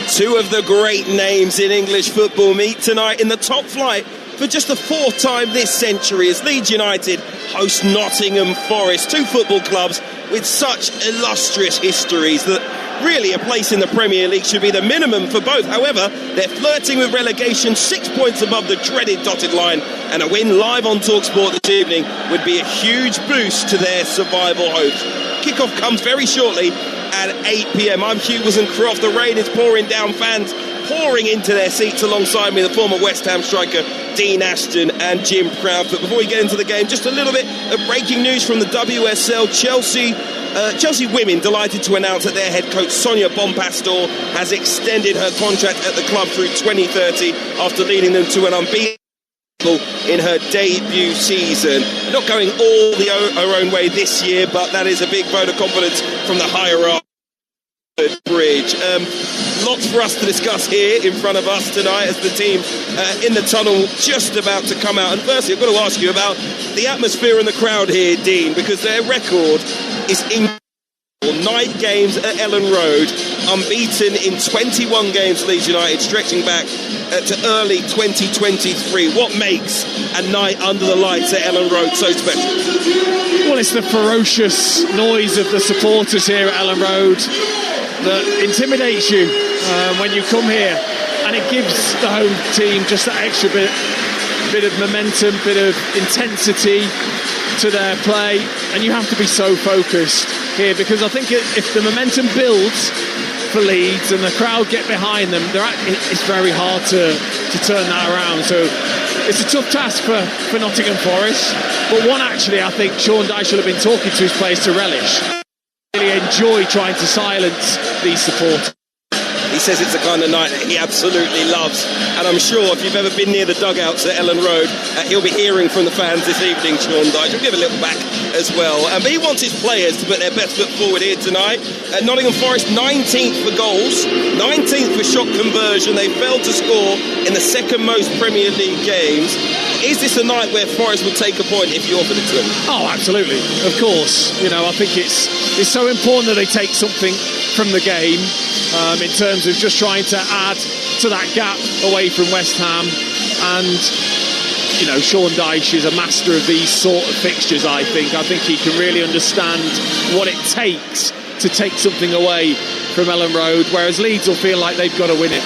Two of the great names in English football meet tonight in the top flight for just the fourth time this century as Leeds United host Nottingham Forest. Two football clubs with such illustrious histories that really a place in the Premier League should be the minimum for both. However, they're flirting with relegation, 6 points above the dreaded dotted line, and a win live on Talksport this evening would be a huge boost to their survival hopes. Kickoff comes very shortly at 8 p.m. I'm Hugh Croft. The rain is pouring down, fans pouring into their seats alongside me, the former West Ham striker Dean Ashton and Jim Proudfoot. Before we get into the game, just a little bit of breaking news from the WSL. Chelsea women delighted to announce that their head coach Sonia Bompastor has extended her contract at the club through 2030 after leading them to an unbeaten in her debut season. Not going all her own way this year, but that is a big vote of confidence from the higher up bridge. Lots for us to discuss here in front of us tonight as the team in the tunnel just about to come out. And firstly, I've got to ask you about the atmosphere and the crowd here, Dean, because their record is incredible. 9 games at Ellen Road, unbeaten in 21 games, Leeds United, stretching back to early 2023. What makes a night under the lights at Ellen Road so special? Well, it's the ferocious noise of the supporters here at Ellen Road that intimidates you when you come here, and it gives the home team just that extra bit of momentum, bit of intensity to their play, and you have to be so focused here, because I think if the momentum builds for Leeds and the crowd get behind them, it's very hard to turn that around. So it's a tough task for Nottingham Forest, but one actually I think Sean Dyche will have been talking to his players to relish. Really enjoy trying to silence these supporters. He says it's the kind of night that he absolutely loves, and I'm sure if you've ever been near the dugouts at Ellen Road, he'll be hearing from the fans this evening, Sean Dyche. We'll give a little back as well. But he wants his players to put their best foot forward here tonight. Nottingham Forest 19th for goals, 19th for shot conversion. They failed to score in the second most Premier League games. Is this a night where Forest will take a point if you offered it to them? Oh, absolutely, of course. You know, I think it's so important that they take something from the game in terms of just trying to add to that gap away from West Ham. And, you know, Sean Dyche is a master of these sort of fixtures, I think. I think he can really understand what it takes to take something away from Ellen Road, whereas Leeds will feel like they've got to win it.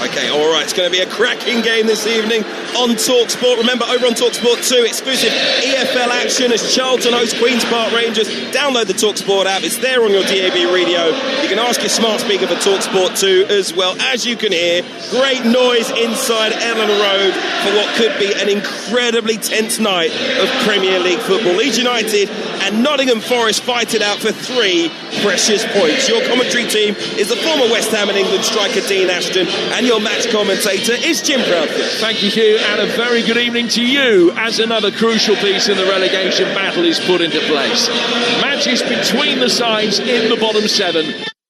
OK, all right, it's going to be a cracking game this evening on Talksport. Remember, over on Talksport 2, exclusive EFL action as Charlton host Queen's Park Rangers. Download the Talksport app, it's there on your DAB radio. You can ask your smart speaker for Talksport 2 as well. As you can hear, great noise inside Ellen Road for what could be an incredibly tense night of Premier League football. Leeds United and Nottingham Forest fight it out for 3 precious points. Your commentary team is the former West Ham and England striker Dean Ashton, and your match commentator is Jim Proudfoot. Thank you, Hugh, and a very good evening to you as another crucial piece in the relegation battle is put into place. Matches between the sides in the bottom 7,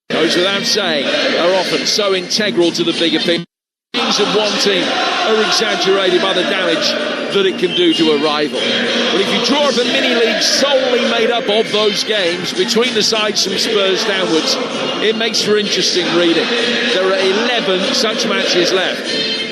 goes without saying, are often so integral to the bigger picture. Teams of one team are exaggerated by the damage that it can do to a rival. But if you draw up a mini-league solely made up of those games between the sides from Spurs downwards, it makes for interesting reading. There are 11 such matches left,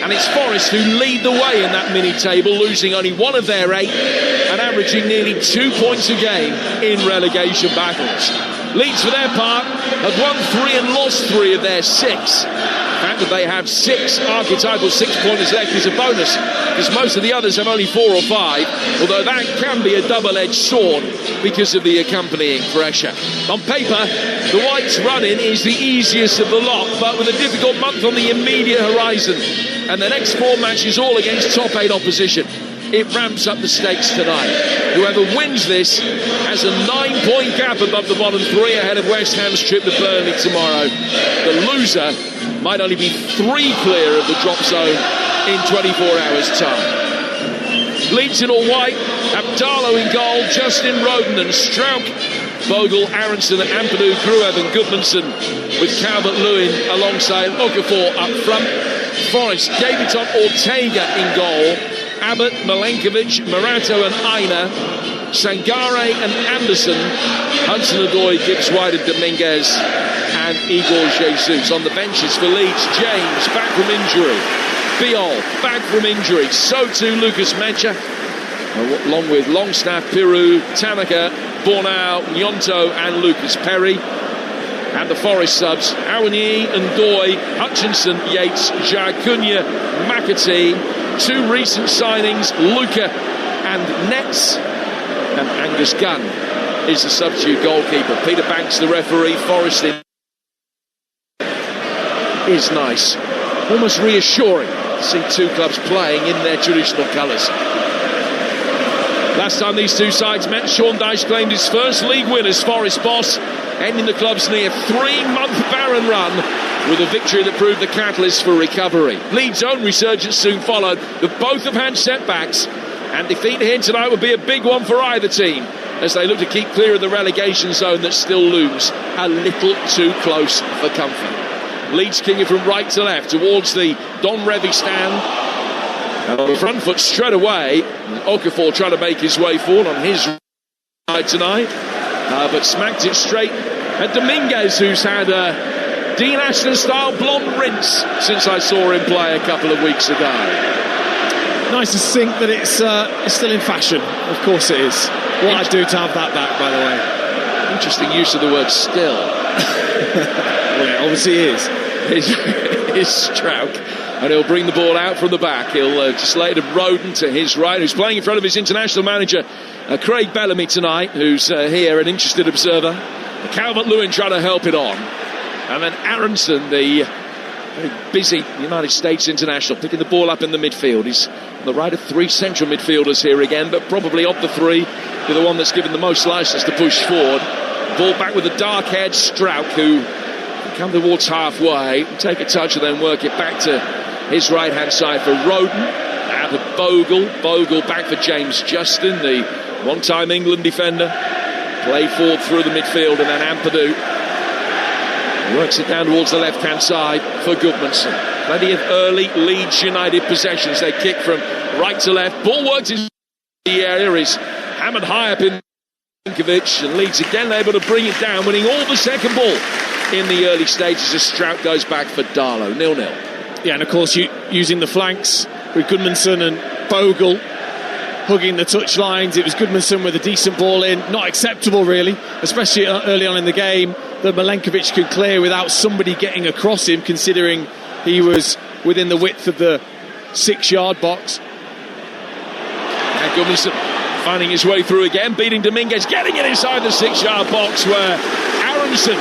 and it's Forest who lead the way in that mini-table, losing only 1 of their 8 and averaging nearly 2 points a game in relegation battles. Leeds, for their part, have won 3 and lost 3 of their 6. The fact that they have 6 archetypal 6-pointers left is a bonus, because most of the others have only 4 or 5, although that can be a double-edged sword because of the accompanying pressure. On paper, the Whites' run-in is the easiest of the lot, but with a difficult month on the immediate horizon, and the next 4 matches all against top 8 opposition, it ramps up the stakes tonight. Whoever wins this has a 9-point gap above the bottom 3 ahead of West Ham's trip to Burnley tomorrow. The loser might only be 3 clear of the drop zone in 24 hours' time. Leeds in all white, Abdallo in goal, Justin Roden and Strauch, Bogle, Aronson and Ampadu, Gruev and Goodmanson, with Calvert-Lewin alongside Okafor up front. Forest, Davidson, Ortega in goal, Abbott, Milenkovic, Morato and Aina, Sangare and Anderson, Hudson-Odoi, Gibbs-White and Dominguez, and Igor Jesus. On the benches for Leeds, James back from injury, Biol back from injury, so too Lucas Mecha, along with Longstaff, Piru, Tanaka, Bornau, Nyonto and Lucas Perry. And the Forest subs, Awani and Doy, Hutchinson, Yates, Jacunya, McAtee. Two recent signings, Luca and Nets. And Angus Gunn is the substitute goalkeeper. Peter Banks, the referee. Forest in is nice. Almost reassuring to see two clubs playing in their traditional colours. Last time these two sides met, Sean Dyche claimed his first league win as Forest boss, ending the club's near 3-month barren run with a victory that proved the catalyst for recovery. Leeds' own resurgence soon followed, but both have had setbacks, and defeat here tonight would be a big one for either team as they look to keep clear of the relegation zone that still looms a little too close for comfort. Leeds kicking from right to left towards the Don Revie stand. And on the front foot straight away, Okafor trying to make his way forward on his side tonight, but smacked it straight at Dominguez, who's had a Dean Ashton-style blonde rinse since I saw him play a couple of weeks ago. Nice to think that it's still in fashion. Of course it is. What I'd do to have that back, by the way. Interesting use of the word still. Well, it obviously is. Is Strauch, and he'll bring the ball out from the back. He'll just lay it to Roden to his right, who's playing in front of his international manager Craig Bellamy tonight, who's here, an interested observer. Calvert-Lewin trying to help it on, and then Aronson, the very busy United States international, picking the ball up in the midfield. He's on the right of three central midfielders here again, but probably of the three, to the one that's given the most license to push forward. Ball back with the dark-haired Strauch, who come towards halfway, take a touch and then work it back to his right-hand side for Roden. Out of Bogle back for James Justin, the one-time England defender. Play forward through the midfield, and then Ampadu works it down towards the left-hand side for Goodmanson. Plenty of early Leeds United possessions. They kick from right to left. Ball works in the area, is hammered high up in Milinkovic, and Leeds again able to bring it down, winning all the second ball in the early stages as Strout goes back for Darlow. 0-0. Yeah, and of course using the flanks with Goodmanson and Bogle hugging the touch lines. It was Goodmanson with a decent ball in. Not acceptable really, especially early on in the game, that Milinkovic could clear without somebody getting across him, considering he was within the width of the 6-yard box. And Goodmanson finding his way through again, beating Dominguez, getting it inside the 6-yard box, where Aronson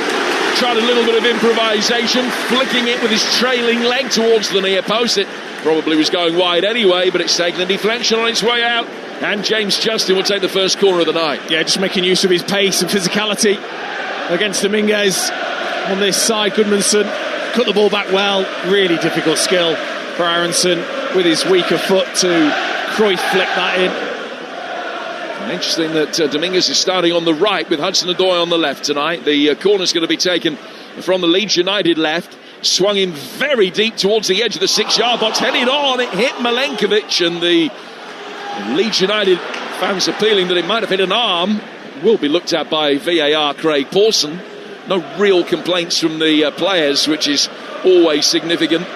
tried a little bit of improvisation, flicking it with his trailing leg towards the near post. It probably was going wide anyway, but it's taken a deflection on its way out, and James Justin will take the first corner of the night. Yeah, just making use of his pace and physicality against Dominguez on this side. Goodmanson cut the ball back well. Really difficult skill for Aronson with his weaker foot to Cruyff flick that in. Interesting that Dominguez is starting on the right with Hudson-Odoi on the left tonight. The corner's going to be taken from the Leeds United left. Swung in very deep towards the edge of the 6-yard box. Headed on, it hit Milinkovic, and the Leeds United fans appealing that it might have hit an arm. Will be looked at by VAR Craig Pawson. No real complaints from the players, which is always significant.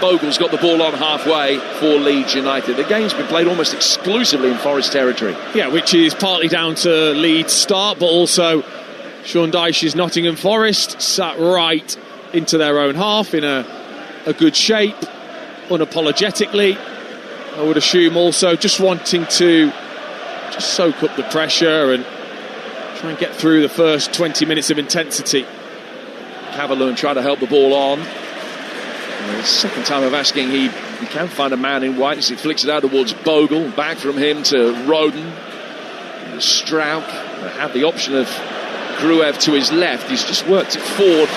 Bogle's got the ball on halfway for Leeds United. The game's been played almost exclusively in Forest territory. Yeah, which is partly down to Leeds' start, but also Sean Dyche's Nottingham Forest sat right into their own half in a good shape, unapologetically. I would assume also just wanting to just soak up the pressure and try and get through the first 20 minutes of intensity. Calvert-Lewin trying to help the ball on. Second time of asking, he can find a man in white as he flicks it out towards Bogle. Back from him to Roden. Strauch had the option of Gruev to his left. He's just worked it forward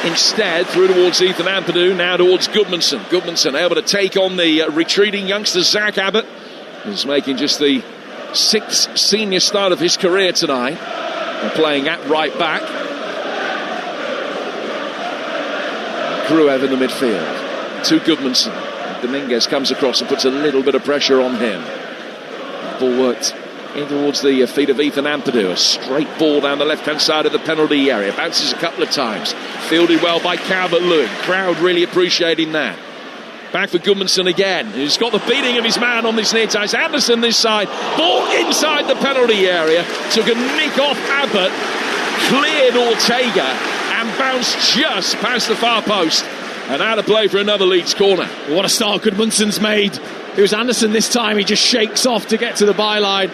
instead, through towards Ethan Ampadu, now towards Goodmanson. Goodmanson able to take on the retreating youngster Zach Abbott. He's making just the 6th senior start of his career tonight, playing at right back. Gruev in the midfield to Goodmanson. Dominguez comes across and puts a little bit of pressure on him. Ball worked in towards the feet of Ethan Ampadu. A straight ball down the left-hand side of the penalty area. Bounces a couple of times. Fielded well by Calvert-Lewin. Crowd really appreciating that. Back for Gudmundsson again, who's got the beating of his man on this near ties. Anderson this side. Ball inside the penalty area. Took a nick off Abbott. Cleared Ortega and bounced just past the far post. And out of play for another Leeds corner. What a start Gudmundsson's made. It was Anderson this time. He just shakes off to get to the byline.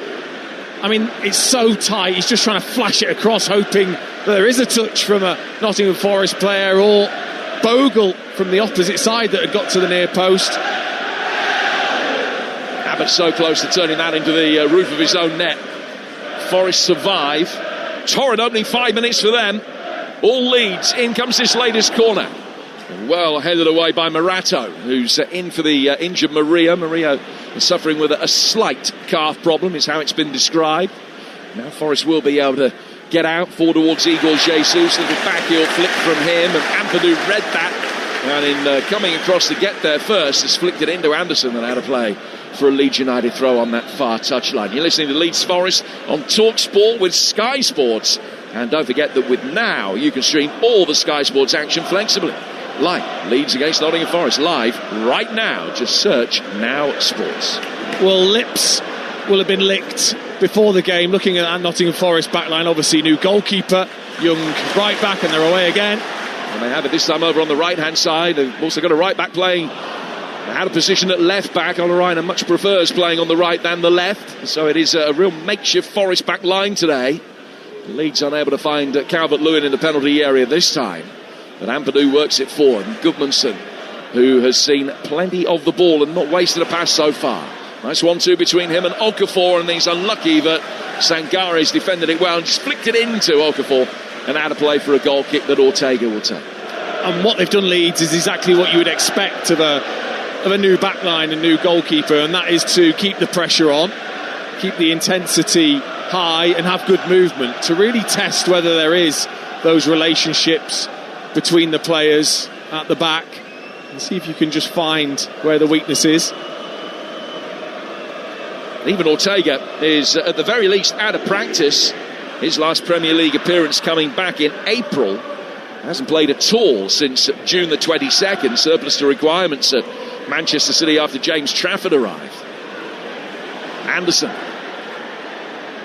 I mean, it's so tight. He's just trying to flash it across, hoping that there is a touch from a Nottingham Forest player or Bogle from the opposite side that had got to the near post. Abbott so close to turning that into the roof of his own net. Forest survive. Torrent opening 5 minutes for them. All Leeds. In comes this latest corner. Well headed away by Morato, who's in for the injured Maria. Maria is suffering with a slight calf problem, is how it's been described. Now Forest will be able to get out forward towards Igor Jesus. Little backheel flick from him, and Ampadu read that. And in coming across to get there first, has flicked it into Anderson and out of play for a Leeds United throw on that far touchline. You're listening to Leeds Forest on Talksport with Sky Sports. And don't forget that with Now, you can stream all the Sky Sports action flexibly. Like Leeds against Nottingham Forest live right now. Just search Now Sports. Well, lips will have been licked before the game. Looking at that Nottingham Forest backline, obviously new goalkeeper, young right back, and they're away again. And they have it this time over on the right-hand side. They've also got a right back playing. They had a position at left back. O'Ryan much prefers playing on the right than the left. So it is a real makeshift Forest back line today. Leeds unable to find Calvert-Lewin in the penalty area this time. But Ampadu works it forward. And Gudmundsson, who has seen plenty of the ball and not wasted a pass so far. Nice 1-2 between him and Okafor, and he's unlucky that Sangare's defended it well and just flicked it into Okafor and out of play for a goal kick that Ortega will take. And what they've done, Leeds, is exactly what you would expect of a new backline, a new goalkeeper, and that is to keep the pressure on, keep the intensity high and have good movement to really test whether there is those relationships between the players at the back and see if you can just find where the weakness is. Even Ortega is at the very least out of practice. His last Premier League appearance coming back in April. Hasn't played at all since June the 22nd. Surplus to requirements at Manchester City after James Trafford arrived. Anderson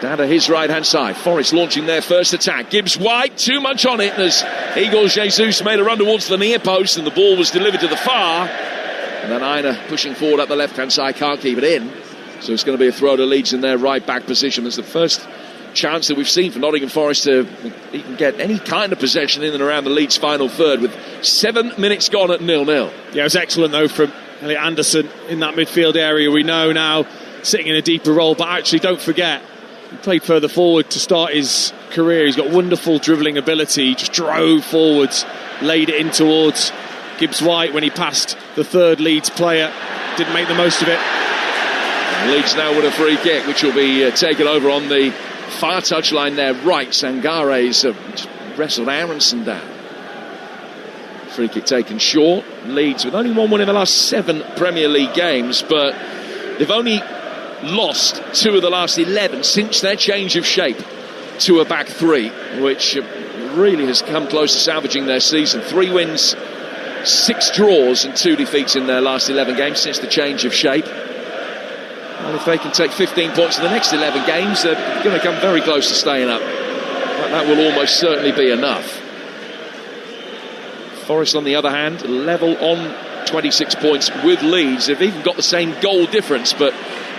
down to his right-hand side. Forest launching their first attack. Gibbs White, too much on it as Igor Jesus made a run towards the near post and the ball was delivered to the far. And then Aina pushing forward up the left-hand side, can't keep it in. So it's going to be a throw to Leeds in their right-back position. It's the first chance that we've seen for Nottingham Forest to even get any kind of possession in and around the Leeds final third with 7 minutes gone at 0-0. Yeah, it was excellent though from Elliot Anderson in that midfield area. We know now sitting in a deeper role, but actually don't forget he played further forward to start his career. He's got wonderful dribbling ability. He just drove forwards, laid it in towards Gibbs White when he passed the third Leeds player. Didn't make the most of it. And Leeds now with a free kick, which will be taken over on the far touchline there. Right, Sangare's wrestled Aronson down. Free kick taken short. Leeds with only one win in the last 7 Premier League games, but they've only lost 2 of the last 11 since their change of shape to a back 3, which really has come close to salvaging their season. 3 wins, 6 draws and 2 defeats in their last 11 games since the change of shape. And if they can take 15 points in the next 11 games, they're going to come very close to staying up. But that will almost certainly be enough. Forest, on the other hand, level on 26 points with Leeds. They've even got the same goal difference, but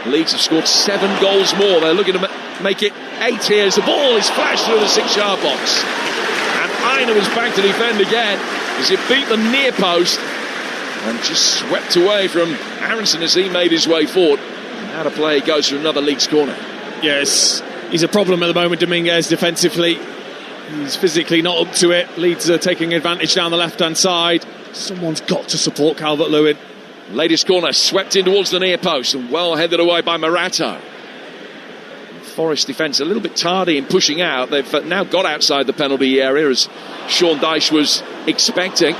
Leeds have scored 7 goals more. They're looking to make it 8 here as the ball is flashed through the 6-yard box. And Aina was back to defend again as it beat the near post and just swept away from Aronson as he made his way forward. And out of play goes for another Leeds corner. Yes, he's a problem at the moment, Dominguez, defensively. He's physically not up to it. Leeds are taking advantage down the left-hand side. Someone's got to support Calvert-Lewin. Latest corner swept in towards the near post and well headed away by Morato. Forest defence a little bit tardy in pushing out. They've now got outside the penalty area as Sean Dyche was expecting.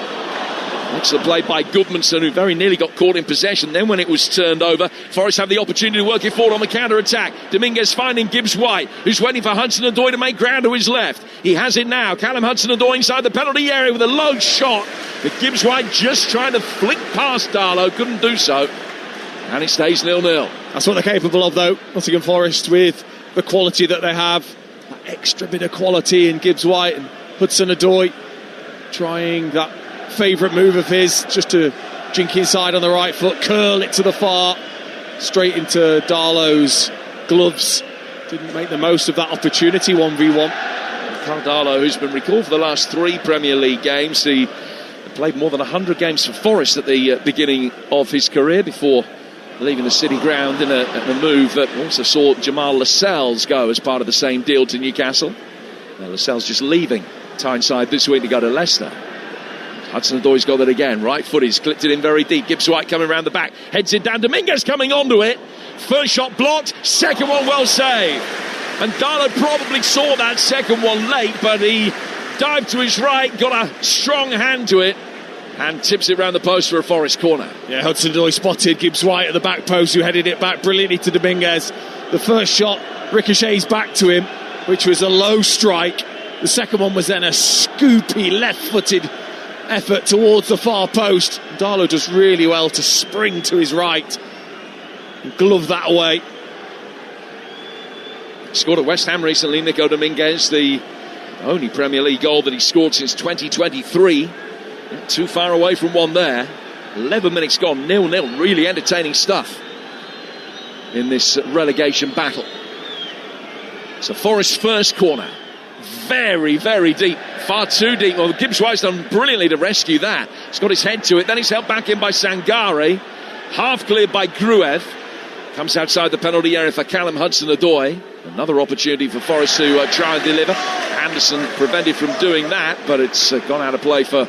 Excellent play by Goodmanson, who very nearly got caught in possession. Then when it was turned over, Forest have the opportunity to work it forward on the counter-attack. Dominguez finding Gibbs-White, who's waiting for Hudson-Odoi to make ground to his left. He has it now. Callum Hudson-Odoi inside the penalty area with a low shot. But Gibbs-White just trying to flick past Darlow, couldn't do so. And it stays 0-0. That's what they're capable of, though. Nottingham Forest, with the quality that they have. That extra bit of quality in Gibbs-White and Hudson-Odoi trying that favourite move of his, just to jink inside on the right foot, curl it to the far, straight into Darlow's gloves. Didn't make the most of that opportunity, 1v1. Carl Darlow, who's been recalled for the last 3 Premier League games. He played more than 100 games for Forest at the beginning of his career before leaving the City ground in a move that also saw Jamal Lascelles go as part of the same deal to Newcastle. Lascelles just leaving Tyneside this week to go to Leicester. Hudson-Odoi's got it again, right foot, he's clipped it in very deep. Gibbs-White coming around the back, heads it down, Dominguez coming onto it. First shot blocked, second one well saved. And Darlow probably saw that second one late, but he dived to his right, got a strong hand to it, and tips it round the post for a Forest corner. Yeah, Hudson-Odoi spotted Gibbs-White at the back post, who headed it back brilliantly to Dominguez. The first shot ricochets back to him, which was a low strike. The second one was then a scoopy left-footed effort towards the far post. Darlow does really well to spring to his right and glove that away. Scored at West Ham recently, Nico Dominguez, the only Premier League goal that he scored since 2023. Not too far away from one there. 11 minutes gone, 0-0. Really entertaining stuff in this relegation battle. So Forest's first corner. Very, very deep. Far too deep. Well, Gibbs-White's done brilliantly to rescue that. He's got his head to it. Then he's held back in by Sangare. Half cleared by Gruev. Comes outside the penalty area for Callum Hudson-Odoi. Another opportunity for Forest to try and deliver. Anderson prevented from doing that, but it's gone out of play for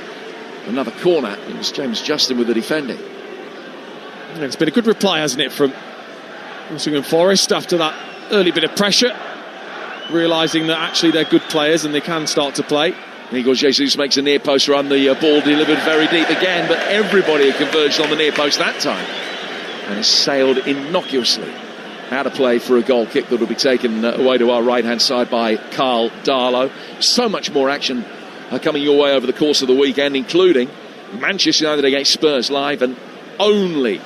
another corner. It was James Justin with the defending. Yeah, it's been a good reply, hasn't it, from Nottingham Forest after that early bit of pressure, realising that actually they're good players and they can start to play. Igor Jesus makes a near post run, the ball delivered very deep again, but everybody had converged on the near post that time, and it's sailed innocuously out of play for a goal kick that will be taken away to our right hand side by Carl Darlow. So much more action coming your way over the course of the weekend, including Manchester United against Spurs, live and only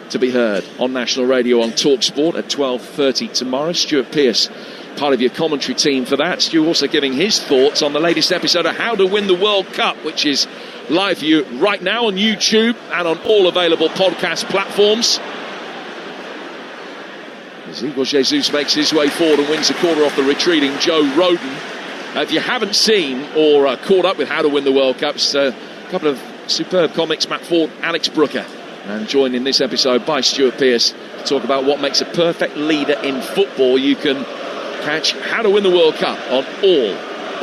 to be heard on national radio on Talksport at 12:30 tomorrow. Stuart Pearce, part of your commentary team for that. Stu also giving his thoughts on the latest episode of How to Win the World Cup, which is live for you right now on YouTube and on all available podcast platforms. As Igor Jesus makes his way forward and wins a corner off the retreating Joe Roden. If you haven't seen or caught up with How to Win the World Cup, it's a couple of superb comics, Matt Ford, Alex Brooker, and joined in this episode by Stuart Pearce to talk about what makes a perfect leader in football. You can catch How to Win the World Cup on all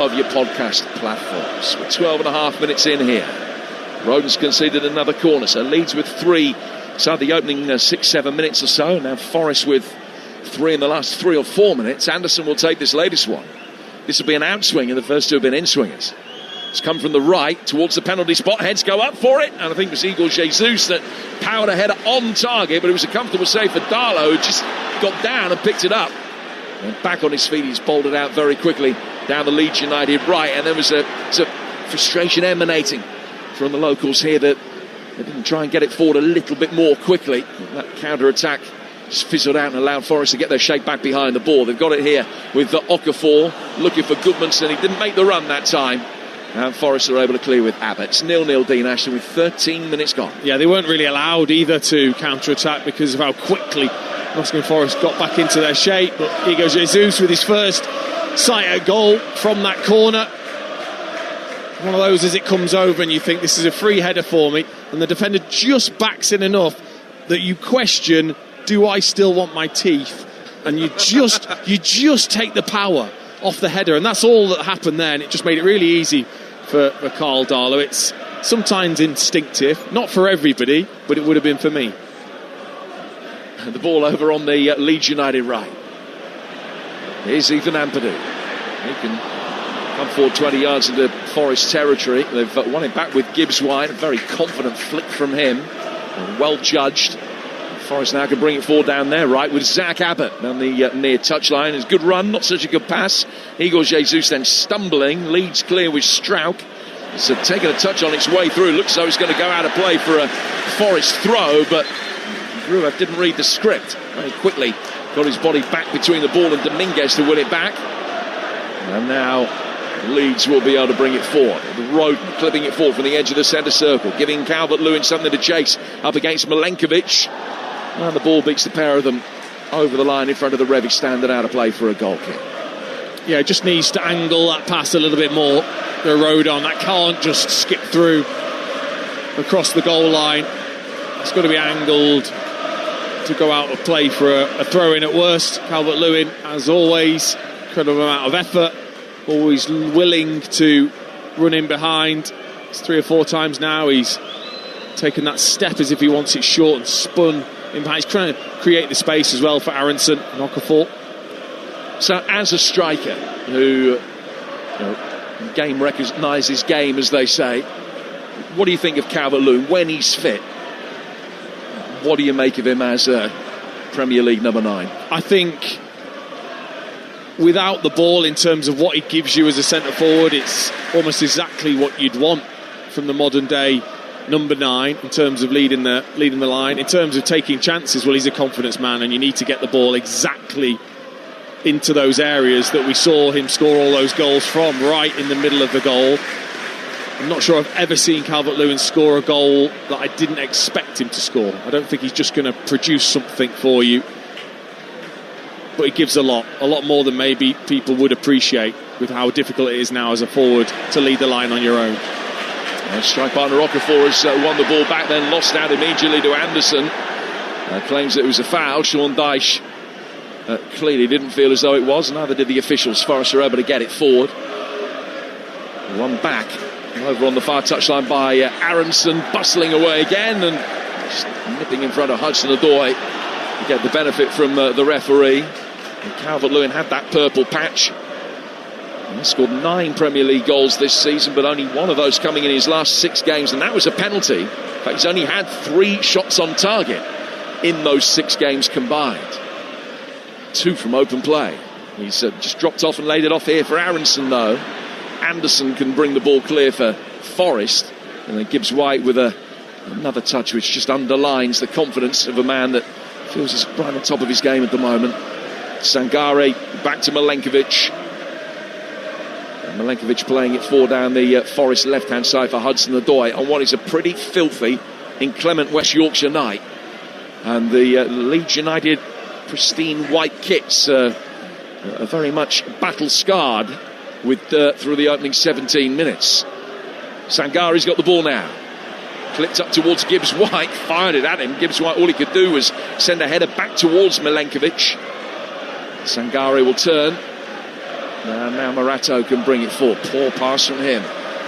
of your podcast platforms. We're 12 and a half minutes in here. Roden's conceded another corner, so Leeds with 3 inside the opening 6-7 minutes or so. Now Forest with 3 in the last 3 or 4 minutes. Anderson will take this latest one. This will be an outswing, and the first 2 have been in-swingers. It's come from the right towards the penalty spot. Heads go up for it, and I think it was Igor Jesus that powered a header on target, but it was a comfortable save for Darlow, who just got down and picked it up. And back on his feet, he's bowled it out very quickly down the Leeds United right, and there was a frustration emanating from the locals here that they didn't try and get it forward a little bit more quickly. That counter-attack just fizzled out and allowed Forest to get their shape back behind the ball. They've got it here with the Okafor looking for Goodmanson. He didn't make the run that time, and Forest are able to clear with Abbott. It's 0-0 Dean Ashton with 13 minutes gone. Yeah, they weren't really allowed either to counter-attack because of how quickly Nottingham Forest got back into their shape. But Igor Jesus with his first sight at goal from that corner. One of those as it comes over and you think this is a free header for me, and the defender just backs in enough that you question, do I still want my teeth? And you just take the power off the header, and that's all that happened there, and it just made it really easy for Carl Darlow. It's sometimes instinctive, not for everybody, but it would have been for me. The ball over on the Leeds United right. Here's Ethan Ampadu. He can come forward 20 yards into Forest territory. They've won it back with Gibbs White. A very confident flick from him. Well judged. Forest now can bring it forward down there, right, with Zach Abbott down the near touchline. It's a good run, not such a good pass. Igor Jesus then stumbling. Leeds clear with Strauch. It's taking a touch on its way through. Looks as though it's going to go out of play for a Forest throw, but Gruev didn't read the script. Very quickly got his body back between the ball and Dominguez to win it back. And now Leeds will be able to bring it forward. Roden clipping it forward from the edge of the centre circle, giving Calvert-Lewin something to chase up against Milenkovic. And the ball beats the pair of them over the line in front of the Revy, standing out of play for a goal kick. Yeah, just needs to angle that pass a little bit more. The Rodon, that can't just skip through across the goal line. It's got to be angled to go out of play for a throw-in at worst. Calvert-Lewin, as always, incredible amount of effort, always willing to run in behind. It's 3 or 4 times now he's taken that step as if he wants it short and spun in behind. He's trying to create the space as well for Aronson and Okafor. So as a striker who game recognises game, as they say, what do you think of Calvert-Lewin when he's fit? What do you make of him as a Premier League number 9? I think without the ball, in terms of what he gives you as a centre forward, it's almost exactly what you'd want from the modern day number 9 in terms of leading the line. In terms of taking chances, well, he's a confidence man, and you need to get the ball exactly into those areas that we saw him score all those goals from, right in the middle of the goal. I'm not sure I've ever seen Calvert-Lewin score a goal that I didn't expect him to score. I don't think he's just going to produce something for you, but he gives a lot more than maybe people would appreciate, with how difficult it is now as a forward to lead the line on your own. Strike partner Okafor has won the ball back, then lost out immediately to Anderson. Claims that it was a foul. Sean Dyche clearly didn't feel as though it was, neither did the officials. Forest are able to get it forward. One back over on the far touchline by Aronson, bustling away again and just nipping in front of Hudson-Odoi to get the benefit from the referee. And Calvert-Lewin had that purple patch. And he scored 9 Premier League goals this season, but only one of those coming in his last 6 games, and that was a penalty. In fact, he's only had 3 shots on target in those 6 games combined. 2 from open play. He's just dropped off and laid it off here for Aronson, though. Anderson can bring the ball clear for Forest, and then Gibbs White with another touch which just underlines the confidence of a man that feels he's right on top of his game at the moment. Sangare back to Milenkovic. And Milenkovic playing it forward down the Forest left-hand side for Hudson-Odoi on what is a pretty filthy, inclement West Yorkshire night. And the Leeds United pristine white kits are very much battle-scarred with dirt through the opening 17 minutes. Sangare's got the ball now. Clipped up towards Gibbs White, fired it at him. Gibbs White, all he could do was send a header back towards Milenkovic. Sangare will turn. Now Morato can bring it forward. Poor pass from him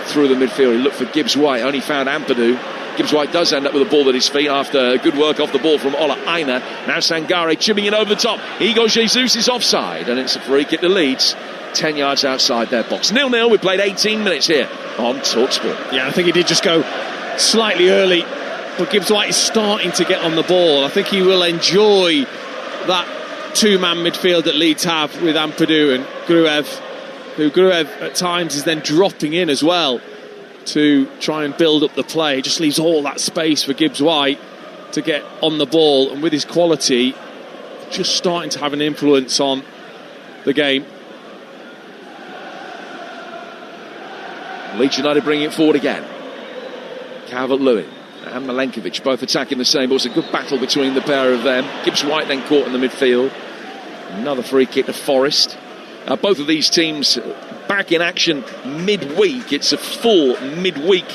through the midfield. He looked for Gibbs White, only found Ampadu. Gibbs White does end up with the ball at his feet after good work off the ball from Ola Aina. Now Sangare chipping it over the top. Igor Jesus is offside, and it's a free kick to Leeds, 10 yards outside their box. 0-0. We played 18 minutes here on Talksport. Yeah, I think he did just go slightly early, but Gibbs White is starting to get on the ball. I think he will enjoy that 2-man midfield that Leeds have with Ampadu and Gruev, who Gruev at times is then dropping in as well to try and build up the play. It just leaves all that space for Gibbs White to get on the ball, and with his quality just starting to have an influence on the game. Leeds United bringing it forward again. Calvert-Lewin and Milenkovic both attacking the same ball. It's a good battle between the pair of them. Gibbs White then caught in the midfield. Another free kick to Forest. Both of these teams back in action midweek. It's a full midweek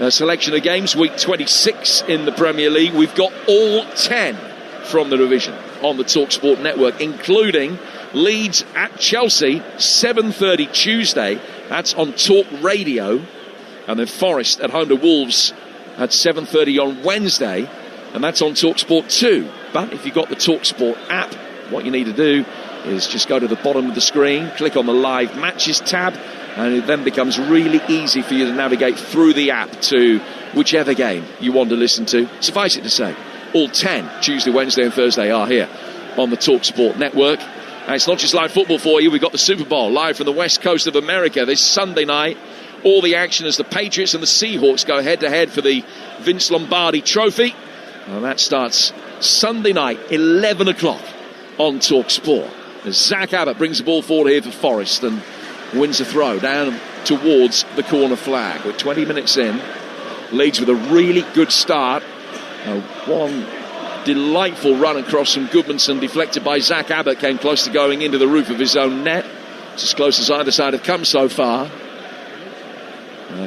selection of games. Week 26 in the Premier League. We've got all 10 from the division on the Talksport network, including Leeds at Chelsea, 7:30 Tuesday. That's on Talk Radio. And then Forest at home to Wolves at 7:30 on Wednesday, and that's on Talksport 2. But if you've got the Talksport app, what you need to do is just go to the bottom of the screen, click on the live matches tab, And it then becomes really easy for you to navigate through the app to whichever game you want to listen to. Suffice it to say, all 10 Tuesday, Wednesday and Thursday are here on the Talksport network. And it's not just live football for you. We've got the Super Bowl live from the west coast of America this Sunday night. All the action as the Patriots and the Seahawks go head-to-head for the Vince Lombardi Trophy. And that starts Sunday night, 11 o'clock on Talksport. As Zach Abbott brings the ball forward here for Forest and wins the throw down towards the corner flag. We're 20 minutes in. Leeds with a really good start. One delightful run across from Goodmanson, deflected by Zach Abbott, came close to going into the roof of his own net. It's as close as either side have come so far.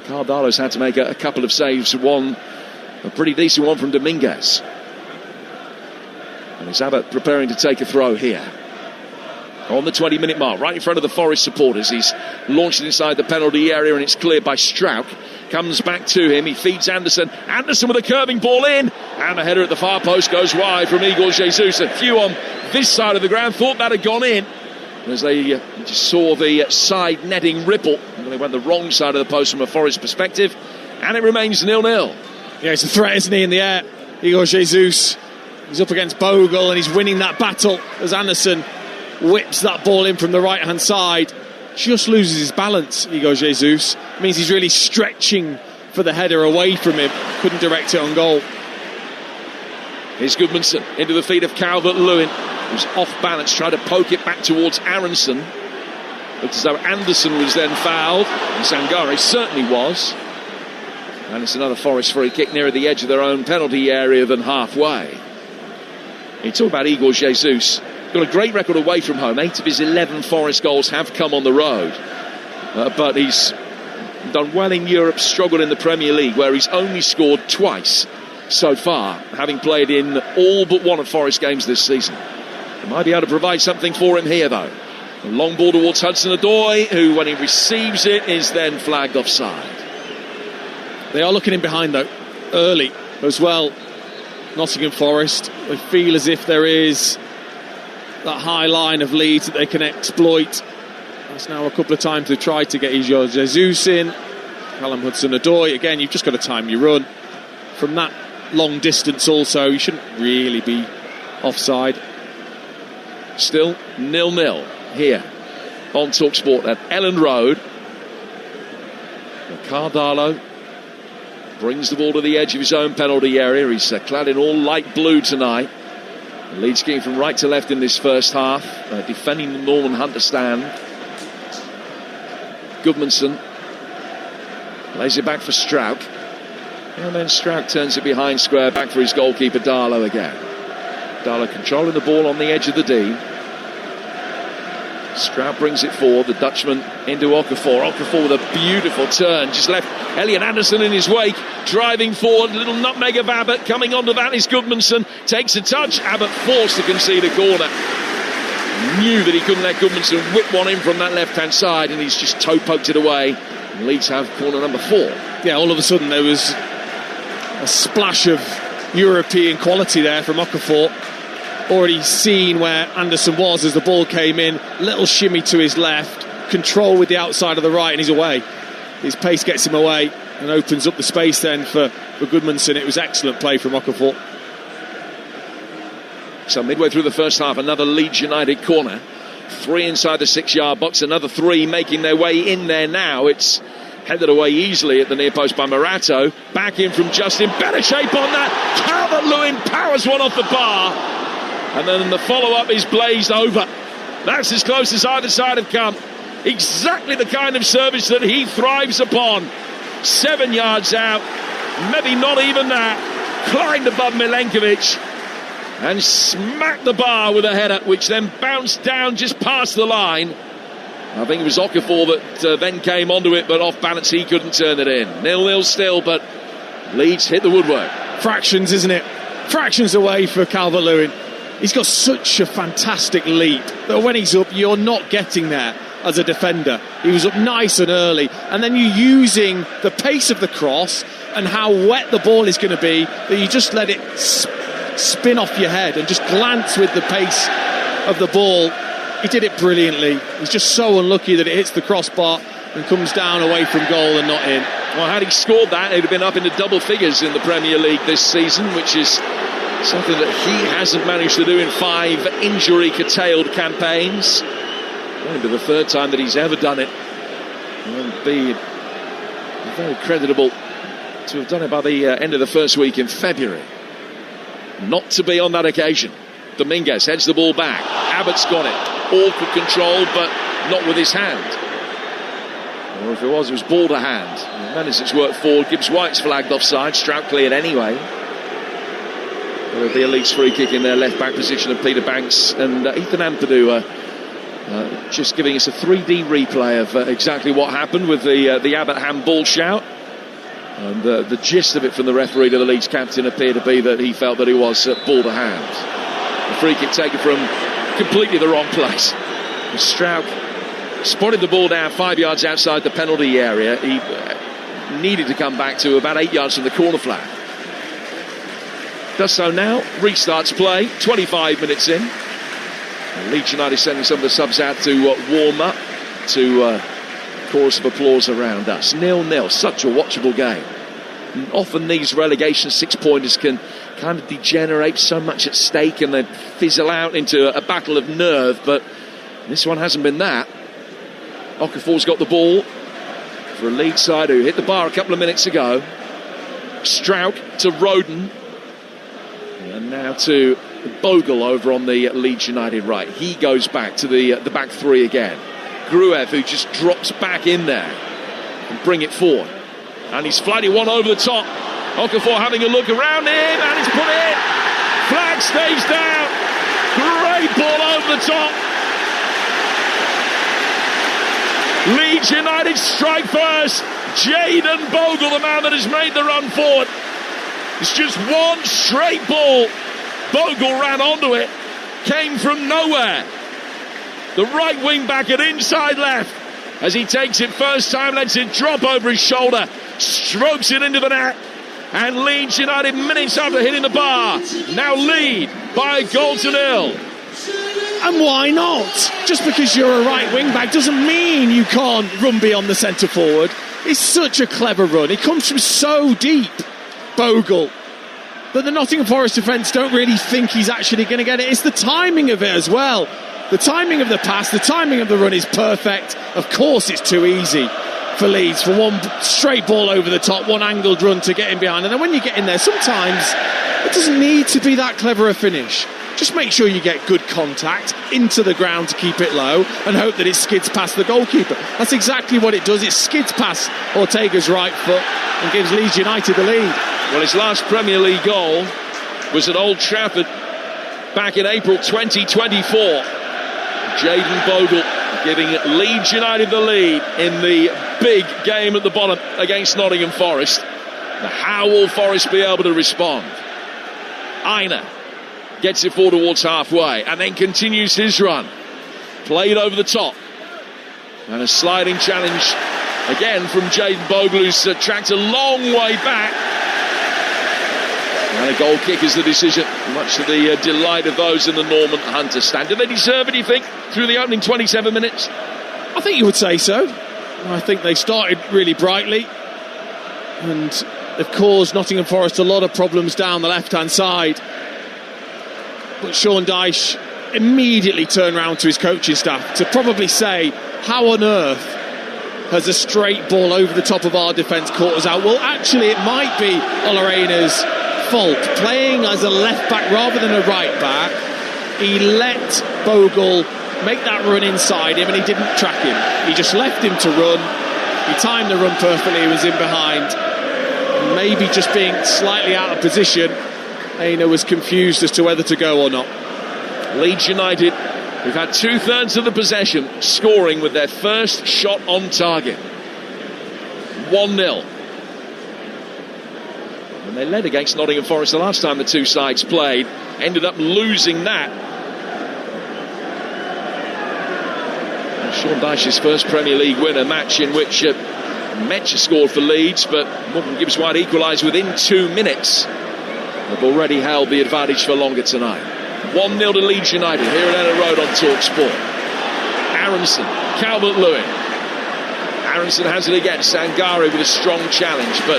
Cardalo's had to make a couple of saves. One, a pretty decent one from Dominguez. And it's Abbott preparing to take a throw here. On the 20-minute mark, right in front of the Forest supporters. He's launched inside the penalty area and it's cleared by Strauch. Comes back to him, he feeds Anderson. Anderson with a curving ball in. And the header at the far post goes wide from Igor Jesus. A few on this side of the ground thought that had gone in, as they just saw the side netting ripple. And they went the wrong side of the post from a Forest perspective. And it remains 0-0. Yeah, it's a threat, isn't he, in the air? Igor Jesus. He's up against Bogle and he's winning that battle as Anderson whips that ball in from the right-hand side. Just loses his balance, Igor Jesus. It means he's really stretching for the header away from him. Couldn't direct it on goal. Here's Goodmanson into the feet of Calvert-Lewin, who's off balance, trying to poke it back towards Aronson. Looked as though Anderson was then fouled, and Sangare certainly was. And it's another Forest free kick nearer the edge of their own penalty area than halfway. You talk about Igor Jesus. Got a great record away from home. 8 of his 11 Forest goals have come on the road. But he's done well in Europe, struggled in the Premier League, where he's only scored twice so far, having played in all but one of Forest games this season. They might be able to provide something for him here, though. A long ball towards Hudson-Odoi, who, when he receives it, is then flagged offside. They are looking in behind, though, early as well. Nottingham Forest, they feel as if there is that high line of Leeds that they can exploit. That's now a couple of times they've tried to get Igor Jesus in. Callum Hudson-Odoi, again, you've just got to time your run. From that long distance also, you shouldn't really be offside. Still 0-0 here on Talksport at Elland Road. Cardalo brings the ball to the edge of his own penalty area. He's clad in all light blue tonight. The Leeds scheme from right to left in this first half, defending the Norman Hunter stand. Goodmanson lays it back for Strauch, and then Strauch turns it behind square back for his goalkeeper Darlow again. Darlow controlling the ball on the edge of the D. Strauch brings it forward, the Dutchman into Okafor. Okafor with a beautiful turn, just left Elliot Anderson in his wake, driving forward, little nutmeg of Abbott. Coming onto that is Goodmanson, takes a touch, Abbott forced to concede a corner. Knew that he couldn't let Goodmanson whip one in from that left-hand side, and he's just toe-poked it away. And Leeds have corner number 4. Yeah, all of a sudden there was a splash of European quality there from Okafor. Already seen where Anderson was as the ball came in. Little shimmy to his left, control with the outside of the right, and he's away. His pace gets him away and opens up the space then for Goodmanson. It was excellent play from Okafor. So midway through the first half, another Leeds United corner. 3 inside the 6-yard box, another 3 making their way in there now. It's headed away easily at the near post by Morato. Back in from Justin, better shape on that. Calvert-Lewin powers one off the bar. And then the follow-up is blazed over. That's as close as either side have come. Exactly the kind of service that he thrives upon. 7 yards out, maybe not even that. Climbed above Milenkovic and smacked the bar with a header, which then bounced down just past the line. I think it was Okafor that then came onto it, but off balance he couldn't turn it in. 0-0 still, but Leeds hit the woodwork. Fractions, isn't it? Fractions away for Calvert-Lewin. He's got such a fantastic leap that when he's up, you're not getting there as a defender. He was up nice and early, and then you're using the pace of the cross and how wet the ball is going to be that you just let it spin off your head and just glance with the pace of the ball. He did it brilliantly. He's just so unlucky that it hits the crossbar and comes down away from goal and not in. Well, had he scored that, he'd have been up into double figures in the Premier League this season, which is something that he hasn't managed to do in 5 injury-curtailed campaigns. It'll be the 3rd time that he's ever done it. And be very creditable to have done it by the end of the first week in February. Not to be on that occasion. Dominguez heads the ball back. Abbott's got it. Awkward control, but not with his hand. Or if it was ball to hand. Menisic's worked forward. Gibbs White's flagged offside. Strout cleared anyway. There'll be a Leeds free kick in their left back position of Peter Banks and Ethan Ampadu. Just giving us a 3D replay of exactly what happened with the Abbott handball shout. And the gist of it from the referee to the Leeds captain appeared to be that he felt that it was ball to hand. The free kick taken from completely the wrong place. Strout spotted the ball down 5 yards outside the penalty area. He needed to come back to about 8 yards from the corner flag. Does so now, restarts play, 25 minutes in. Leeds United sending some of the subs out to warm up, to a chorus of applause around us. 0-0, such a watchable game. And often these relegation 6-pointers can kind of degenerate, so much at stake, and they fizzle out into a battle of nerve, but this one hasn't been that. Okafor's got the ball for a Leeds side who hit the bar a couple of minutes ago. Strout to Roden, and now to Bogle over on the Leeds United right. He goes back to the back three again. Gruev, who just drops back in there and bring it forward. And he's flighted one over the top. Okafor having a look around him, and it's put in. Flag stays down. Great ball over the top. Leeds United strike first. Jayden Bogle, the man that has made the run forward. It's just one straight ball. Bogle ran onto it, came from nowhere. The right wing back at inside left. As he takes it first time, lets it drop over his shoulder, strokes it into the net. And Leeds United, minutes after hitting the bar, now lead by a goal to 0. And why not? Just because you're a right wing back doesn't mean you can't run beyond the centre forward. It's such a clever run. It comes from so deep, Bogle, that the Nottingham Forest defence don't really think he's actually going to get it. It's the timing of it as well. The timing of the pass, the timing of the run is perfect. Of course it's too easy for Leeds, for one straight ball over the top, one angled run to get in behind. And then when you get in there, sometimes it doesn't need to be that clever a finish. Just make sure you get good contact into the ground to keep it low and hope that it skids past the goalkeeper. That's exactly what it does. It skids past Ortega's right foot and gives Leeds United the lead. Well, his last Premier League goal was at Old Trafford back in April 2024. Jayden Bogle giving Leeds United the lead in the big game at the bottom against Nottingham Forest. Now, how will Forest be able to respond? Aina gets it forward towards halfway and then continues his run. Played over the top. And a sliding challenge again from Jayden Bogle, who's tracked a long way back. And a goal kick is the decision, much to the delight of those in the Norman Hunter stand. Do they deserve it, do you think, through the opening 27 minutes? I think you would say so. I think they started really brightly and they've caused Nottingham Forest a lot of problems down the left-hand side. But Sean Dyche immediately turned round to his coaching staff to probably say, how on earth has a straight ball over the top of our defence caught us out? Well, actually, it might be Olarena's fault. Playing as a left back rather than a right back, he let Bogle make that run inside him and he didn't track him. He just left him to run. He timed the run perfectly. He was in behind. And maybe just being slightly out of position, Aina was confused as to whether to go or not. Leeds United, who've had 2/3 of the possession, scoring with their first shot on target. 1-0. And they led against Nottingham Forest the last time the two sides played. Ended up losing that. And Sean Dyche's first Premier League win, a match in which Metcher scored for Leeds, but Morgan Gibbs White equalised within 2 minutes. They've already held the advantage for longer tonight. 1-0 to Leeds United here at Ellen Road on Talksport. Aronson, Calvert-Lewin. Aronson has it again. Sangare with a strong challenge, but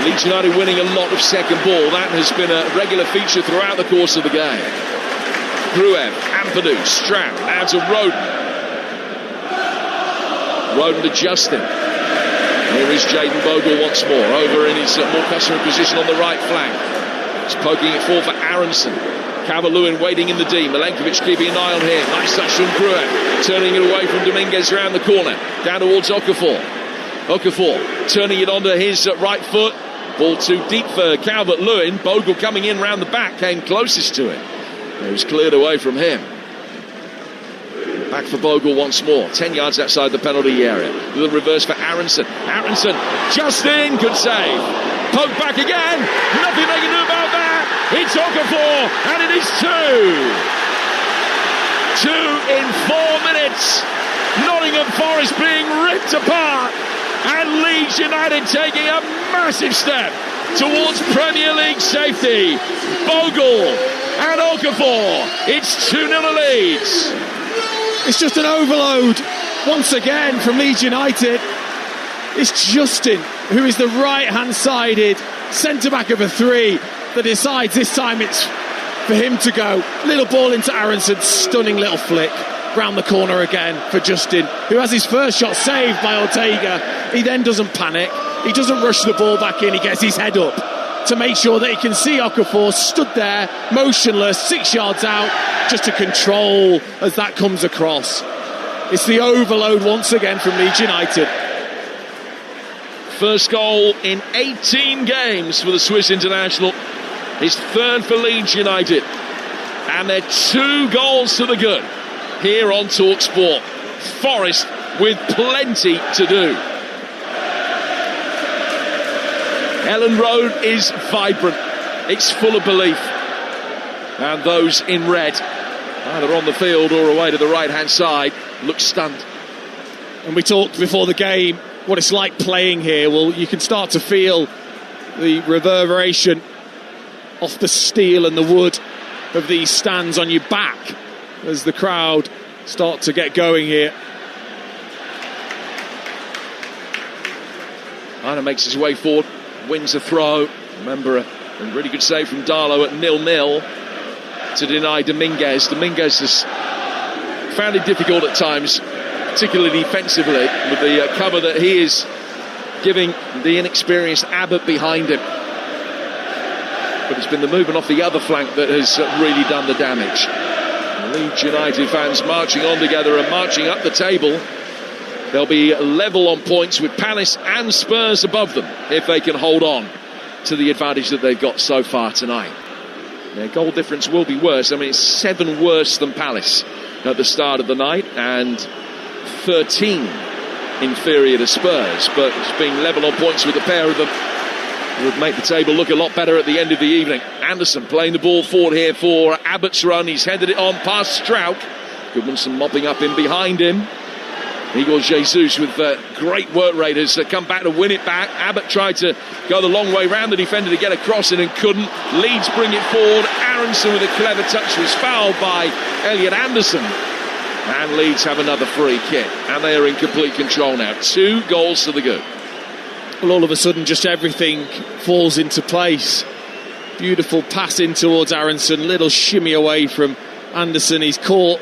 Leeds United winning a lot of second ball. That has been a regular feature throughout the course of the game. Gruev, Ampadu, Stroud, now to Roden. Roden to Justin. Here is Jayden Bogle once more, over in his more customary position on the right flank. He's poking it forward for Aronson. Calvert-Lewin waiting in the D. Milenkovic keeping an eye on him. Nice touch from Gruev. Turning it away from Dominguez around the corner. Down towards Okafor. Okafor turning it onto his right foot. Ball too deep for Calvert-Lewin. Bogle coming in round the back, came closest to it. It was cleared away from him. Back for Bogle once more. 10 yards outside the penalty area. Little reverse for Aronson. Aronson, Justin, good save. Poke back again. Nothing they can do about that. It's Okafor, and it is 2. 2 in 4 minutes. Nottingham Forest being ripped apart, and Leeds United taking a massive step towards Premier League safety. Bogle and Okafor. It's 2-0 to Leeds. It's just an overload once again from Leeds United. It's Justin, who is the right-hand-sided centre-back of a 3, that decides this time it's for him to go. Little ball into Aronson, stunning little flick. Round the corner again for Justin, who has his first shot saved by Ortega. He then doesn't panic. He doesn't rush the ball back in. He gets his head up to make sure that he can see Okafor stood there, motionless, 6 yards out, just to control as that comes across. It's the overload once again from Leeds United. First goal in 18 games for the Swiss international. His third for Leeds United. And they're 2 goals to the good here on Talksport. Forest with plenty to do. Ellen Road is vibrant. It's full of belief. And those in red, either on the field or away to the right-hand side, look stunned. And we talked before the game what it's like playing here. Well, you can start to feel the reverberation off the steel and the wood of these stands on your back as the crowd start to get going here. Anna makes his way forward, wins a throw. Remember, a really good save from Darlow at 0-0 to deny Dominguez. Dominguez has found it difficult at times, particularly defensively, with the cover that he is giving the inexperienced Abbott behind him. But it's been the movement off the other flank that has really done the damage. The Leeds United fans marching on together and marching up the table. They'll be level on points with Palace and Spurs above them if they can hold on to the advantage that they've got so far tonight. Their goal difference will be worse. I mean, it's 7 worse than Palace at the start of the night and 13 inferior to Spurs. But it's being level on points with the pair of them would make the table look a lot better at the end of the evening. Anderson playing the ball forward here for Abbott's run. He's headed it on past Strauch. Goodmanson mopping up in behind him. Igor Jesus with great work rate has come back to win it back. Abbott tried to go the long way round the defender to get across it and couldn't. Leeds bring it forward. Aronson with a clever touch was fouled by Elliot Anderson. And Leeds have another free kick. And they are in complete control now. 2 goals to the good. Well, all of a sudden, just everything falls into place. Beautiful pass in towards Aronson. Little shimmy away from Anderson. He's caught.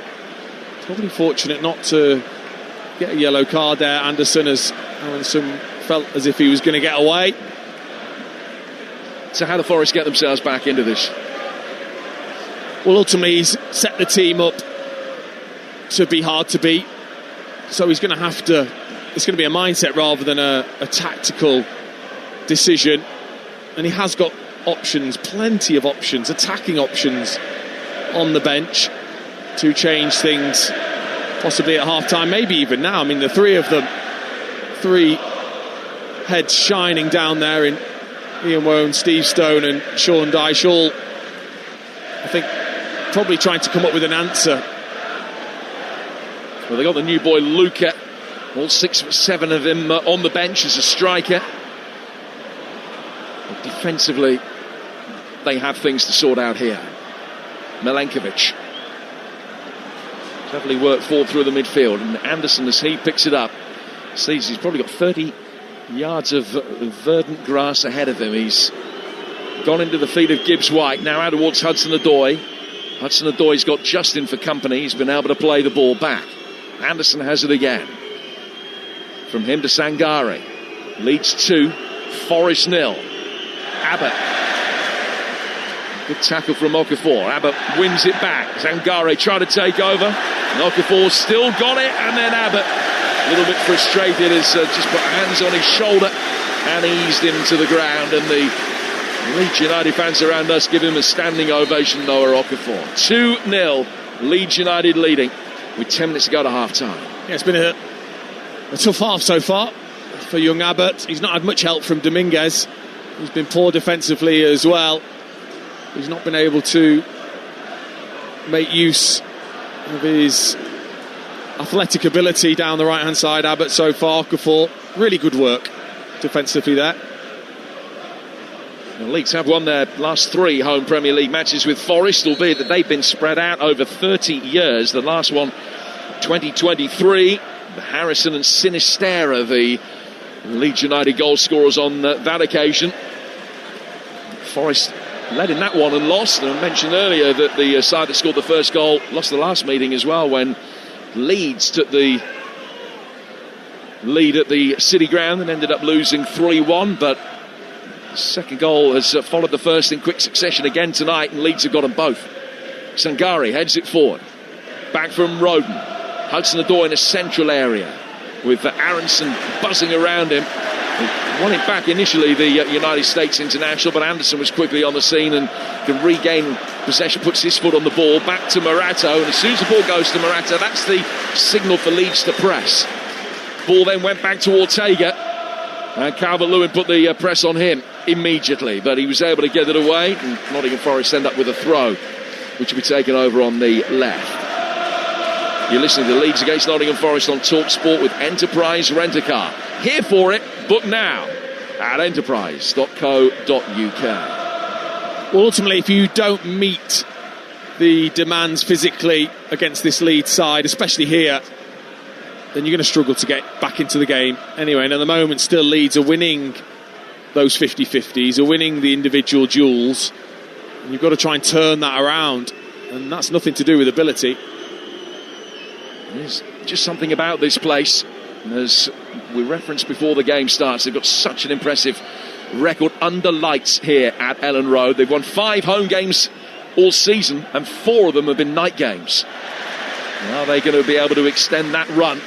Probably fortunate not to get a yellow card there, Anderson, as Aronson felt as if he was going to get away. So how do Forest get themselves back into this? Well, ultimately he's set the team up to be hard to beat, so he's going to have to, it's going to be a mindset rather than a tactical decision, and he has got options, plenty of options, attacking options on the bench to change things possibly at half-time, maybe even now. I mean, the 3 of them, 3 heads shining down there in Ian Wone, Steve Stone and Sean Dyche, all, I think, probably trying to come up with an answer. Well, they got the new boy Luca, all 6'7" of him on the bench as a striker. But defensively, they have things to sort out here. Milenkovic. Cleverly worked forward through the midfield, and Anderson, as he picks it up, Sees he's probably got 30 yards of verdant grass ahead of him. He's gone into the feet of Gibbs White. Now out towards Hudson-Odoi. Hudson-Odoi's got Justin for company. He's been able to play the ball back. Anderson has it again. From him to Sangare. Leeds 2, Forest 0. Abbott. Good tackle from Okafor. Abbott wins it back. Sangare trying to take over. And Okafor still got it. And then Abbott, a little bit frustrated, has just put hands on his shoulder and eased him to the ground. And the Leeds United fans around us give him a standing ovation. Noah Okafor. 2-0. Leeds United leading with 10 minutes to go to half-time. Yeah, it's been a tough half so far for young Abbott. He's not had much help from Dominguez. He's been poor defensively as well. He's not been able to make use of his athletic ability down the right-hand side. Abbott so far. Okafor, really good work defensively there. The Leeds have won their last 3 home Premier League matches with Forest, albeit that they've been spread out over 30 years. The last one, 2023. Harrison and Sinisterra, the Leeds United goal scorers on that occasion. Forest led in that one and lost. And I mentioned earlier that the side that scored the first goal lost the last meeting as well, when Leeds took the lead at the City Ground and ended up losing 3-1. But the second goal has followed the first in quick succession again tonight, and Leeds have got them both. Sangare heads it forward. Back from Roden. Hudson-Odoi in a central area with Aronson buzzing around him. He won it back initially, the United States international, but Anderson was quickly on the scene and can regain possession, puts his foot on the ball. Back to Morato, and as soon as the ball goes to Morato, that's the signal for Leeds to press. Ball then went back to Ortega, and Calvert-Lewin put the press on him immediately, but he was able to get it away, and Nottingham Forest end up with a throw, which will be taken over on the left. You're listening to Leeds against Nottingham Forest on Talksport with Enterprise Rent-A-Car. Here for it, book now at enterprise.co.uk. Well, ultimately, if you don't meet the demands physically against this Leeds side, especially here, then you're going to struggle to get back into the game anyway. And at the moment, still Leeds are winning those 50-50s, are winning the individual duels. And you've got to try and turn that around. And that's nothing to do with ability. There's just something about this place. As we referenced before the game starts, they've got such an impressive record under lights here at Ellen Road. They've won 5 home games all season, and 4 of them have been night games. Are they going to be able to extend that run?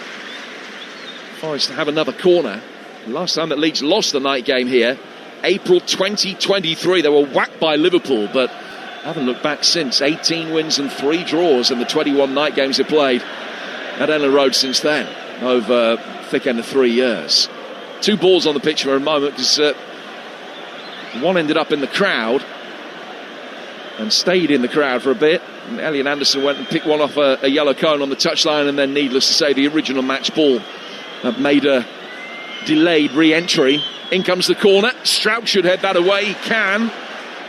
Forest have another corner. Last time that Leeds lost the night game here, April 2023, they were whacked by Liverpool, but haven't looked back since. 18 wins and 3 draws in the 21 night games they played at Ellen Road since then, over thick end of 3 years. 2 balls on the pitch for a moment, because one ended up in the crowd and stayed in the crowd for a bit. And Elliot Anderson went and picked one off a yellow cone on the touchline, and then, needless to say, the original match ball made a delayed re-entry. In comes the corner. Strout should head that away. He can.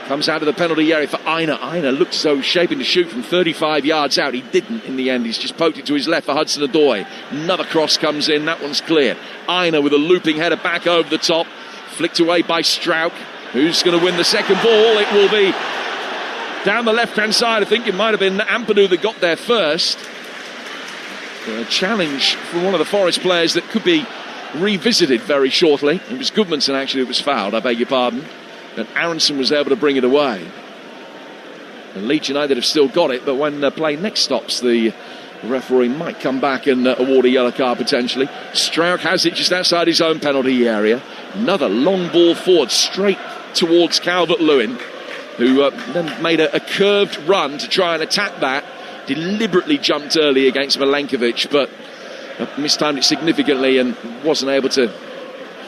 Comes out of the penalty area for Aina. Aina looked so shaping to shoot from 35 yards out. He didn't in the end. He's just poked it to his left for Hudson-Odoi. Another cross comes in. That one's clear. Aina with a looping header back over the top. Flicked away by Strout. Who's going to win the second ball? It will be down the left-hand side. I think it might have been Ampadu that got there first. A challenge from one of the Forest players that could be revisited very shortly. It was Goodmanson actually who was fouled, I beg your pardon. And Aronson was able to bring it away. And Leeds United have still got it, but when play next stops, the referee might come back and award a yellow card potentially. Strauch has it just outside his own penalty area. Another long ball forward, straight towards Calvert-Lewin, who then made a curved run to try and attack that. Deliberately jumped early against Milenkovic, but mistimed it significantly and wasn't able to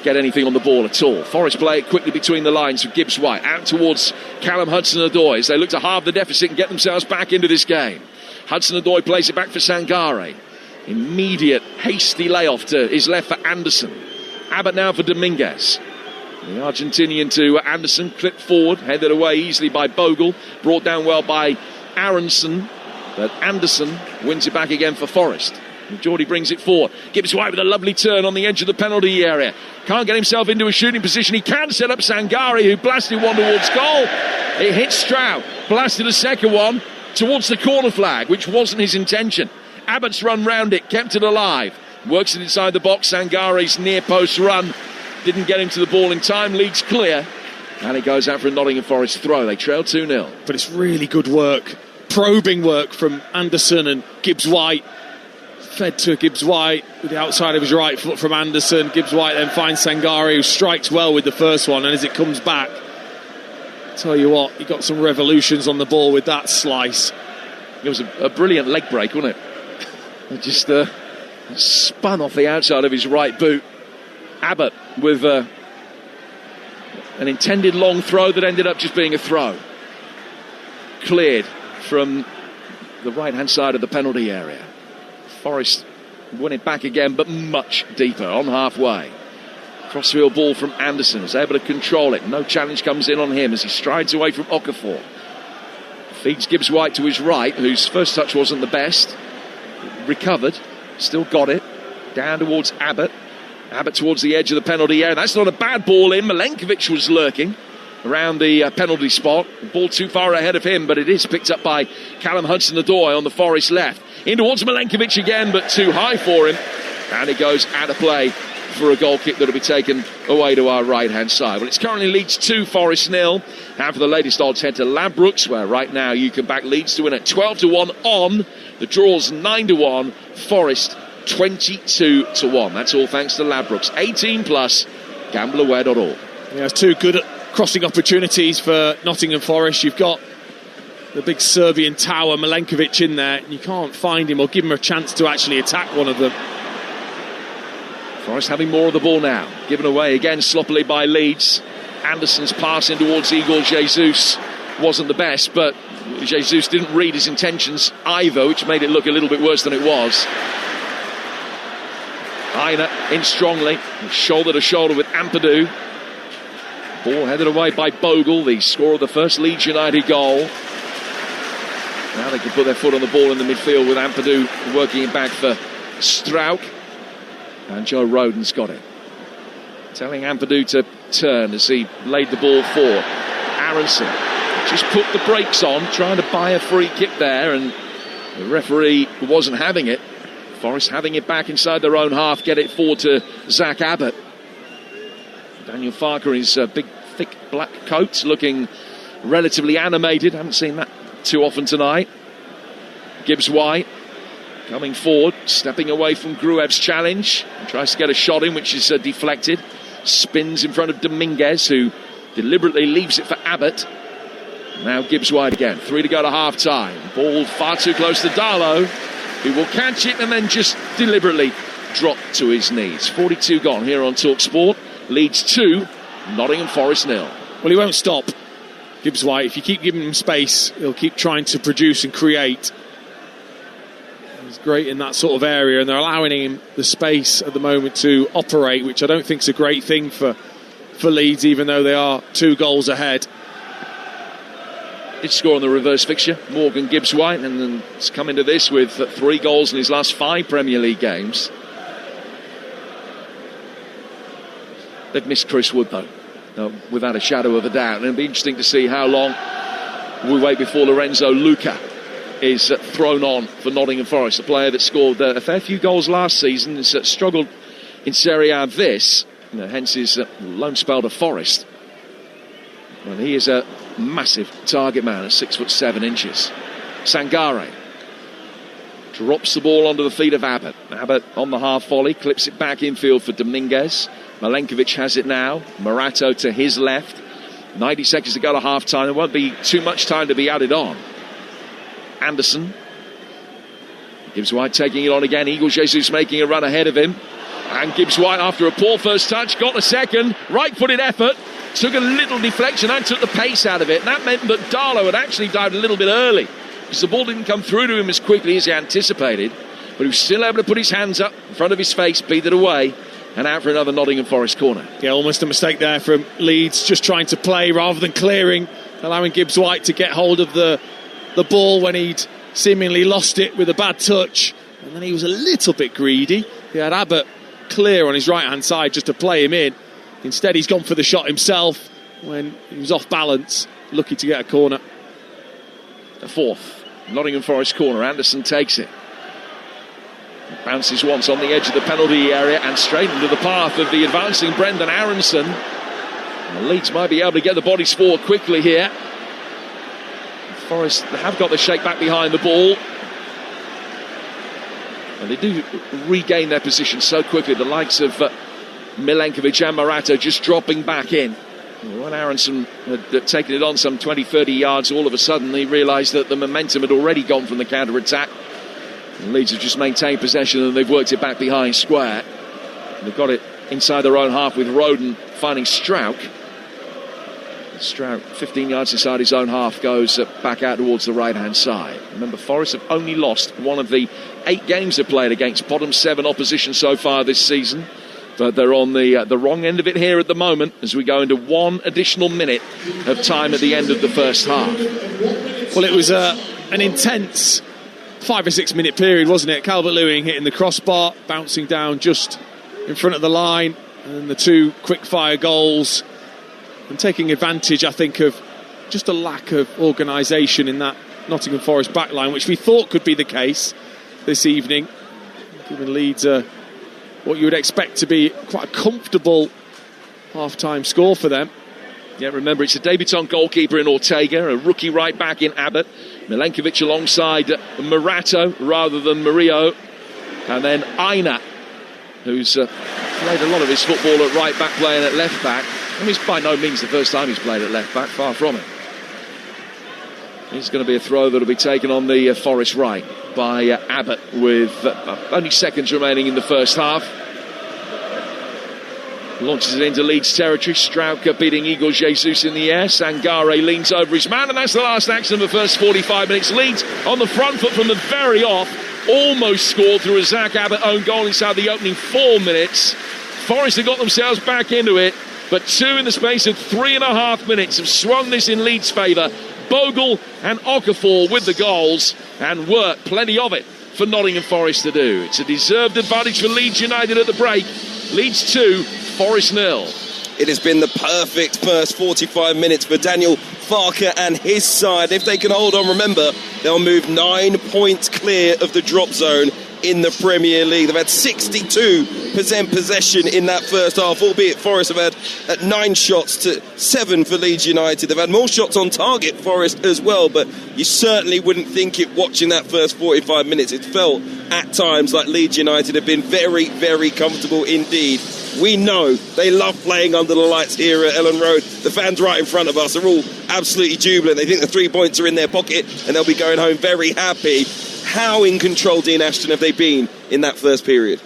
get anything on the ball at all. Forest play it quickly between the lines for Gibbs White, out towards Callum Hudson-Odoi as they look to halve the deficit and get themselves back into this game. Hudson-Odoi plays it back for Sangare. Immediate hasty layoff to his left for Anderson. Abbott now for Dominguez. The Argentinian to Anderson, clipped forward, headed away easily by Bogle, brought down well by Aronson, but Anderson wins it back again for Forest. Geordie brings it forward. Gibbs White with a lovely turn on the edge of the penalty area. Can't get himself into a shooting position. He can set up Sangari, who blasted one towards goal. It hit Stroud. Blasted a second one towards the corner flag, which wasn't his intention. Abbott's run round it, kept it alive. Works it inside the box. Sangari's near post run didn't get him to the ball in time. Leeds clear. And it goes out for a Nottingham Forest throw. They trail 2-0. But it's really good work. Probing work from Anderson and Gibbs White. Fed to Gibbs White with the outside of his right foot from Anderson. Gibbs White then finds Sangari, who strikes well with the first one, and as it comes back, tell you what, he got some revolutions on the ball with that slice. It was a brilliant leg break, wasn't it? It just spun off the outside of his right boot. Abbott with an intended long throw that ended up just being a throw. Cleared from the right hand side of the penalty area. Forest win it back again, but much deeper, on halfway. Crossfield ball from Anderson, is able to control it. No challenge comes in on him as he strides away from Okafor. Feeds Gibbs White to his right, whose first touch wasn't the best. Recovered, still got it. Down towards Abbott. Abbott towards the edge of the penalty area. That's not a bad ball in. Milenkovic was lurking around the penalty spot. The ball too far ahead of him, but it is picked up by Callum Hudson-Odoi on the Forest left. In towards Milenkovic again, but too high for him. And it goes out of play for a goal kick that will be taken away to our right-hand side. Well, it's currently Leeds 2, Forest 0. And for the latest odds, head to Ladbrokes, where right now you can back Leeds to win at 12-1 on. The draw's 9-1, Forest 22-1. That's all thanks to Ladbrokes. 18 plus, gambleaware.org. Yeah, it's two good crossing opportunities for Nottingham Forest. You've got the big Serbian tower, Milenkovic, in there, and you can't find him or give him a chance to actually attack one of them. Forest having more of the ball now. Given away again sloppily by Leeds. Anderson's pass in towards Igor Jesus wasn't the best, but Jesus didn't read his intentions either, which made it look a little bit worse than it was. Aina in strongly, shoulder to shoulder with Ampadu. Ball headed away by Bogle, the scorer of the first Leeds United goal. Now they can put their foot on the ball in the midfield with Ampadu working it back for Strauch. And Joe Roden's got it. Telling Ampadu to turn as he laid the ball for Aronson. Just put the brakes on, trying to buy a free kick there, and the referee wasn't having it. Forest having it back inside their own half, get it forward to Zach Abbott. Daniel Farker in his big, thick black coat, looking relatively animated. Haven't seen that too often tonight. Gibbs White coming forward, stepping away from Gruev's challenge. Tries to get a shot in, which is deflected. Spins in front of Dominguez, who deliberately leaves it for Abbott. Now Gibbs White again. 3 to go to half-time. Ball far too close to Darlow, who will catch it and then just deliberately drop to his knees. 42 gone here on Talksport. Leeds 2, Nottingham Forest 0. Well, he won't stop, Gibbs White. If you keep giving him space, he'll keep trying to produce and create. He's great in that sort of area, and they're allowing him the space at the moment to operate, which I don't think is a great thing for Leeds, even though they are 2 goals ahead. Did score on the reverse fixture, Morgan Gibbs White, and then it's come into this with 3 goals in his last 5 Premier League games. They've missed Chris Wood, though, without a shadow of a doubt. And it'll be interesting to see how long we wait before Lorenzo Luca is thrown on for Nottingham Forest, a player that scored a fair few goals last season, has struggled in Serie A this, hence his loan spell to Forest. Well, he is a massive target man at 6'7". Sangare drops the ball onto the feet of Abbott. Abbott on the half volley, clips it back infield for Dominguez. Milenkovic has it now. Morato to his left. 90 seconds to go to half time. There won't be too much time to be added on. Anderson. Gibbs White taking it on again. Igor Jesus making a run ahead of him. And Gibbs White, after a poor first touch, got a second. Right-footed effort. Took a little deflection and took the pace out of it. And that meant that Darlow had actually dived a little bit early, because the ball didn't come through to him as quickly as he anticipated. But he was still able to put his hands up in front of his face, beat it away, and out for another Nottingham Forest corner. Yeah, almost a mistake there from Leeds, just trying to play rather than clearing, allowing Gibbs White to get hold of the ball when he'd seemingly lost it with a bad touch. and then he was a little bit greedy. He had Abbott clear on his right-hand side just to play him in. Instead, he's gone for the shot himself when he was off balance, lucky to get a corner. The fourth Nottingham Forest corner. Anderson takes it. Bounces once on the edge of the penalty area and straight into the path of the advancing Brendan Aronson. And Leeds might be able to get the bodies forward quickly here. Forest have got the shake back behind the ball. And they do regain their position so quickly. The likes of Milenkovic and Morato just dropping back in. When Aronson had taken it on some 20-30 yards, all of a sudden he realised that the momentum had already gone from the counter-attack. And Leeds have just maintained possession and they've worked it back behind square. And they've got it inside their own half with Roden finding Strauch. Strauch, 15 yards inside his own half, goes back out towards the right-hand side. Remember, Forest have only lost one of the 8 games they've played against bottom 7 opposition so far this season. But they're on the wrong end of it here at the moment as we go into 1 additional minute of time at the end of the first half. Well, it was an intense 5 or 6 minute period, wasn't it? Calvert-Lewin hitting the crossbar, bouncing down just in front of the line, and then the 2 quick-fire goals, and taking advantage, I think, of just a lack of organisation in that Nottingham Forest backline, which we thought could be the case this evening, giving Leeds what you would expect to be quite a comfortable half-time score for them. Yeah, remember, it's a debutant goalkeeper in Ortega, a rookie right-back in Abbott, Milenkovic alongside Morato rather than Murillo, and then Aina, who's played a lot of his football at right-back, playing at left-back. I mean, it's by no means the first time he's played at left-back, far from it. It's going to be a throw that'll be taken on the Forest right by Abbott with only seconds remaining in the first half. Launches it into Leeds territory. Strauch beating Igor Jesus in the air. Sangare leans over his man, and that's the last action of the first 45 minutes. Leeds on the front foot from the very off. Almost scored through a Zach Abbott own goal inside the opening 4 minutes. Forest have got themselves back into it, but 2 in the space of 3.5 minutes have swung this in Leeds' favour. Bogle and Okafor with the goals, and work, plenty of it, for Nottingham Forest to do. It's a deserved advantage for Leeds United at the break. Leeds 2, Forest 0. It has been the perfect first 45 minutes for Daniel Farke and his side. If they can hold on, remember, they'll move 9 points clear of the drop zone in the Premier League. They've had 62% possession in that first half, albeit Forest have had 9 shots to 7 for Leeds United. They've had more shots on target, Forest, as well, but you certainly wouldn't think it watching that first 45 minutes. It felt at times like Leeds United have been very, very comfortable indeed. We know they love playing under the lights here at Ellen Road. The fans right in front of us are all absolutely jubilant. They think the 3 points are in their pocket and they'll be going home very happy. How in control, Dean Ashton, have they been in that first period?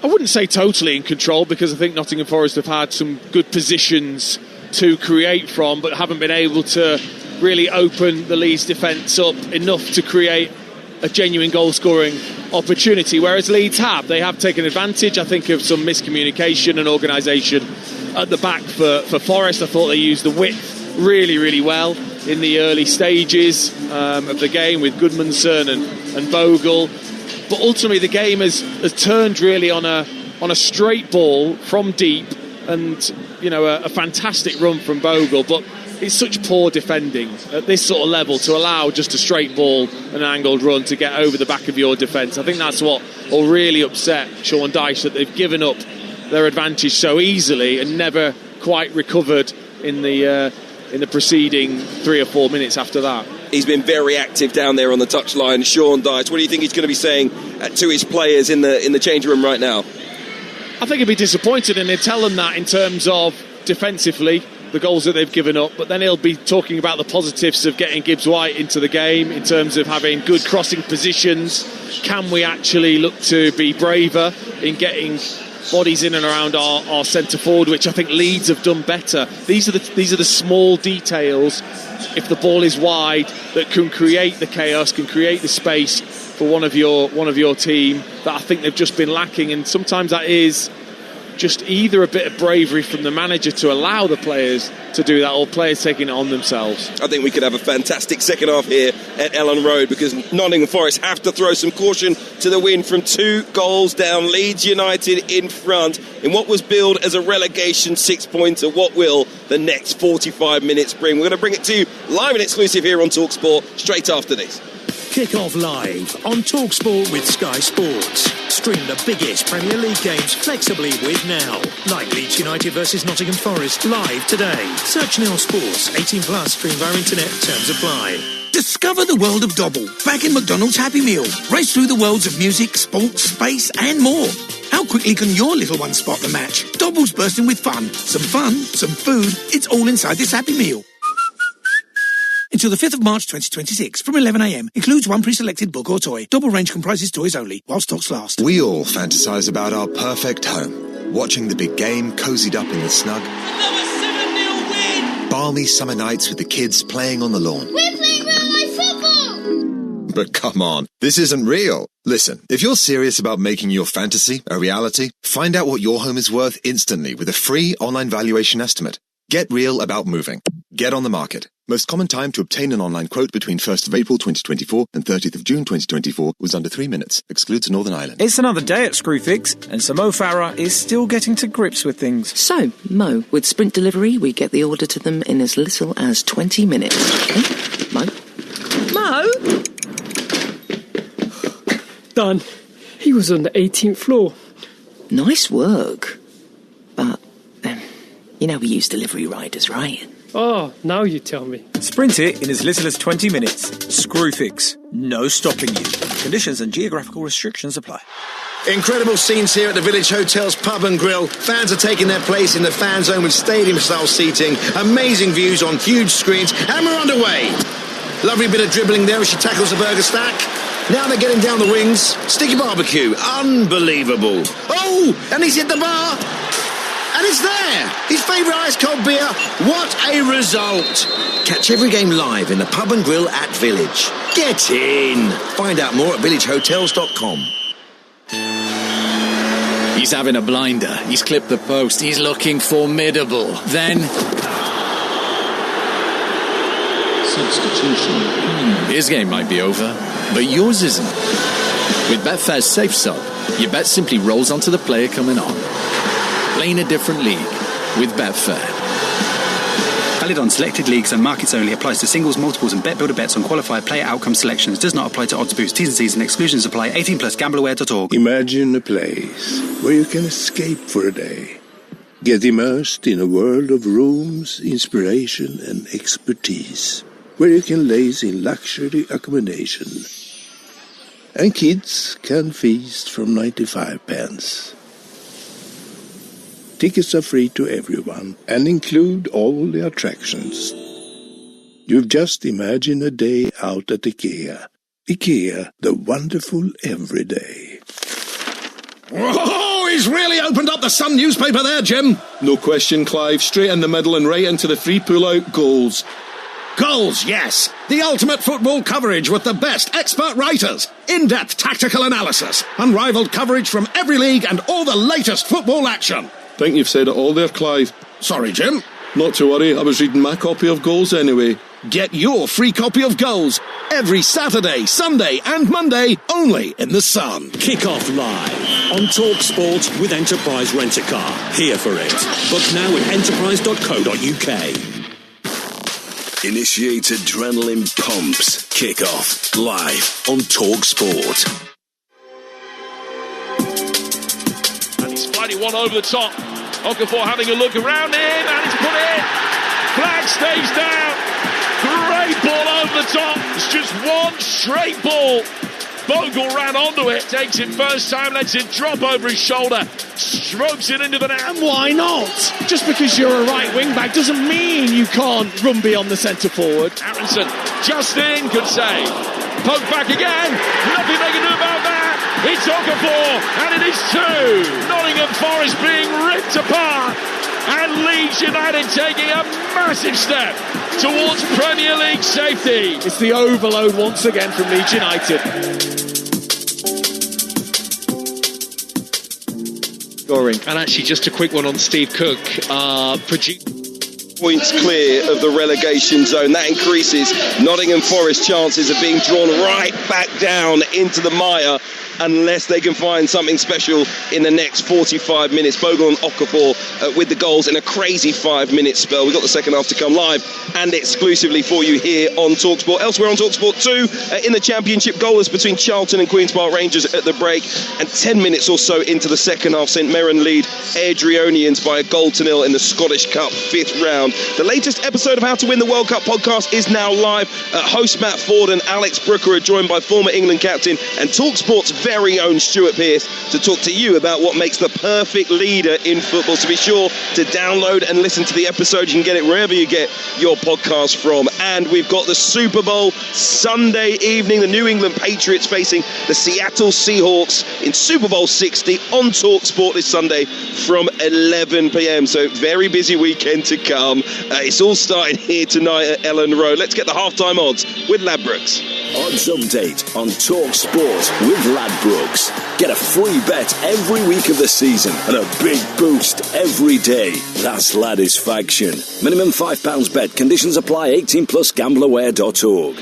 I wouldn't say totally in control, because I think Nottingham Forest have had some good positions to create from, but haven't been able to really open the Leeds defence up enough to create a genuine goal-scoring opportunity, whereas Leeds have. They have taken advantage, I think, of some miscommunication and organisation at the back for Forest. I thought they used the width really, really well in the early stages of the game with Gudmundsson and Bogle. But ultimately the game has turned really on a straight ball from deep, and a fantastic run from Bogle, but it's such poor defending at this sort of level to allow just a straight ball and an angled run to get over the back of your defence. I think that's what will really upset Sean Dyche, that they've given up their advantage so easily and never quite recovered in the preceding 3 or 4 minutes after that. He's been very active down there on the touchline, Sean Dyche. What do you think he's going to be saying to his players in the changing room right now? I think he'll be disappointed, and he'll tell them that in terms of defensively, the goals that they've given up, but then he'll be talking about the positives of getting Gibbs White into the game in terms of having good crossing positions. Can we actually look to be braver in getting bodies in and around our centre forward, which I think Leeds have done better. These are the small details, if the ball is wide, that can create the chaos, can create the space for one of your team, that I think they've just been lacking. And sometimes that is just either a bit of bravery from the manager to allow the players to do that, or players taking it on themselves. I think we could have a fantastic second half here at Ellen Road, because Nottingham Forest have to throw some caution to the wind from 2 goals down. Leeds United in front in what was billed as a relegation 6-pointer. What will the next 45 minutes bring? We're going to bring it to you live and exclusive here on Talksport straight after this. Kick off live on Talksport with Sky Sports. Stream the biggest Premier League games flexibly with Now. Like Leeds United versus Nottingham Forest live today. Search Now Sports. 18 plus. Stream via internet. Terms apply. Discover the world of Dobble back in McDonald's Happy Meal. Race through the worlds of music, sports, space and more. How quickly can your little one spot the match? Dobble's bursting with fun, some food. It's all inside this Happy Meal. Until the 5th of March 2026 from 11am. Includes one pre-selected book or toy. Double range comprises toys only while stocks last. We all fantasize about our perfect home. Watching the big game, cozied up in the snug. Another 7-0 win! Balmy summer nights with the kids playing on the lawn. We're playing real-life football! But come on, this isn't real. Listen, if you're serious about making your fantasy a reality, find out what your home is worth instantly with a free online valuation estimate. Get real about moving. Get on the market. Most common time to obtain an online quote between 1st of April 2024 and 30th of June 2024 was under 3 minutes. Excludes Northern Ireland. It's another day at Screwfix, and Sir Mo Farah is still getting to grips with things. So, Mo, with Sprint Delivery, we get the order to them in as little as 20 minutes. Okay? Mo? Mo? Done. He was on the 18th floor. Nice work. But, you know we use delivery riders, right? Oh, now you tell me. Sprint it in as little as 20 minutes. Screwfix. No stopping you. Conditions and geographical restrictions apply. Incredible scenes here at the Village Hotel's Pub and Grill. Fans are taking their place in the fan zone with stadium-style seating, amazing views on huge screens, and we're underway. Lovely bit of dribbling there as she tackles the burger stack. Now they're getting down the wings. Sticky barbecue. Unbelievable. Oh, and he's hit the bar. And it's there! His favourite ice-cold beer. What a result! Catch every game live in the Pub and Grill at Village. Get in! Find out more at villagehotels.com. He's having a blinder. He's clipped the post. He's looking formidable. Then... substitution. His game might be over, but yours isn't. With Betfair's Safe Sub, your bet simply rolls onto the player coming on. Playing a different league with Betfair. Valid on selected leagues and markets only. Applies to singles, multiples and bet builder bets on qualified player outcome selections. Does not apply to odds boost. T's and C's and exclusions apply. 18 plus gambleware.org. Imagine a place where you can escape for a day. Get immersed in a world of rooms, inspiration and expertise. Where you can laze in luxury accommodation. And kids can feast from 95 pence. Tickets are free to everyone and include all the attractions. You've just imagined a day out at IKEA. IKEA, the wonderful everyday. Oh, he's really opened up the Sun newspaper there, Jim. No question, Clive. Straight in the middle and right into the free pull-out goals. Goals, yes. The ultimate football coverage with the best expert writers. In-depth tactical analysis. Unrivaled coverage from every league and all the latest football action. Think you've said it all there, Clive. Sorry, Jim. Not to worry, I was reading my copy of Goals anyway. Get your free copy of Goals every Saturday, Sunday and Monday only in the Sun. Kick off live on Talksport with Enterprise Rent-A-Car. Here for it. Book now at enterprise.co.uk. Initiate adrenaline pumps. Kick off live on Talksport. Sliding one over the top. Okafor having a look around him, and it's put in. Flag stays down. Great ball over the top. It's just one straight ball. Bogle ran onto it, takes it first time, lets it drop over his shoulder, strokes it into the net. And why not? Just because you're a right wing back doesn't mean you can't run beyond the centre forward. Aronson, Justin could save. Poke back again. Nothing they can do about that. It's Okafor, and it is 2. Nottingham Forest being ripped apart, and Leeds United taking a massive step towards Premier League safety. It's the overload once again from Leeds United. scoring. And actually, just a quick one on Steve Cook. Points clear of the relegation zone. That increases Nottingham Forest chances of being drawn right back down into the mire unless they can find something special in the next 45 minutes. Bogle and Okafor with the goals in a crazy 5-minute spell. We've got the second half to come live and exclusively for you here on Talksport. Elsewhere on Talksport 2, in the Championship, goalless between Charlton and Queen's Park Rangers at the break, and 10 minutes or so into the second half, St Mirren lead Airdrieonians by a 1-0 in the Scottish Cup 5th round. The latest episode of How to Win the World Cup podcast is now live. Host Matt Ford and Alex Brooker are joined by former England captain and Talksport's very own Stuart Pearce to talk to you about what makes the perfect leader in football. So be sure to download and listen to the episode. You can get it wherever you get your podcast from. And we've got the Super Bowl Sunday evening. The New England Patriots facing the Seattle Seahawks in Super Bowl 60 on Talksport this Sunday from 11 p.m. So very busy weekend to come. It's all starting here tonight at Ellen Road. Let's get the halftime odds with Ladbrokes. Odds update on Talksport with Ladbrokes. Get a free bet every week of the season and a big boost every day. That's Ladisfaction. Minimum £5 bet. Conditions apply. 18 plus gambleaware.org.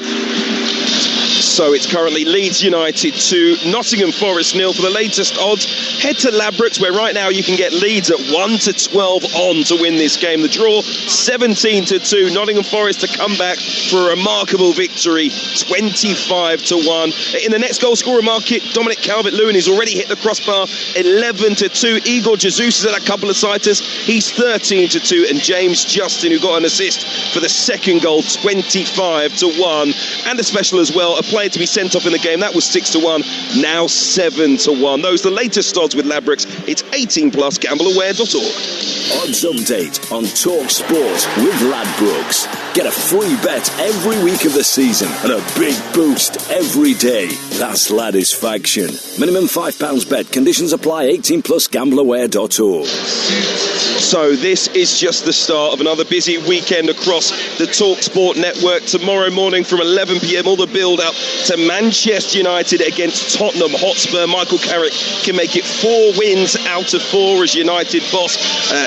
So it's currently Leeds United 2, Nottingham Forest 0. For the latest odds, head to Ladbrokes, where right now you can get Leeds at 1-12 on to win this game. The draw 17-2. Nottingham Forest to come back for a remarkable victory, 25-1. In the next goal scorer market, Dominic Calvert-Lewin has already hit the crossbar, 11-2. Igor Jesus is at a couple of sighters, he's 13-2, and James Justin, who got an assist for the second goal, 25-1. And a special as well, a player to be sent off in the game, that was 6-1, now 7-1. Those are the latest odds with Ladbrokes. It's 18 plus gambleaware.org. Odds update on Talksport with Ladbrokes. Get a free bet every week of the season and a big boost every day. That's Ladisfaction. Minimum £5 bet. Conditions apply. 18 plus gambleaware.org. So this is just the start of another busy weekend across the Talksport network. Tomorrow morning from 11 p.m, all the build up to Manchester United against Tottenham Hotspur. Michael Carrick can make it 4 wins out of 4 as United boss.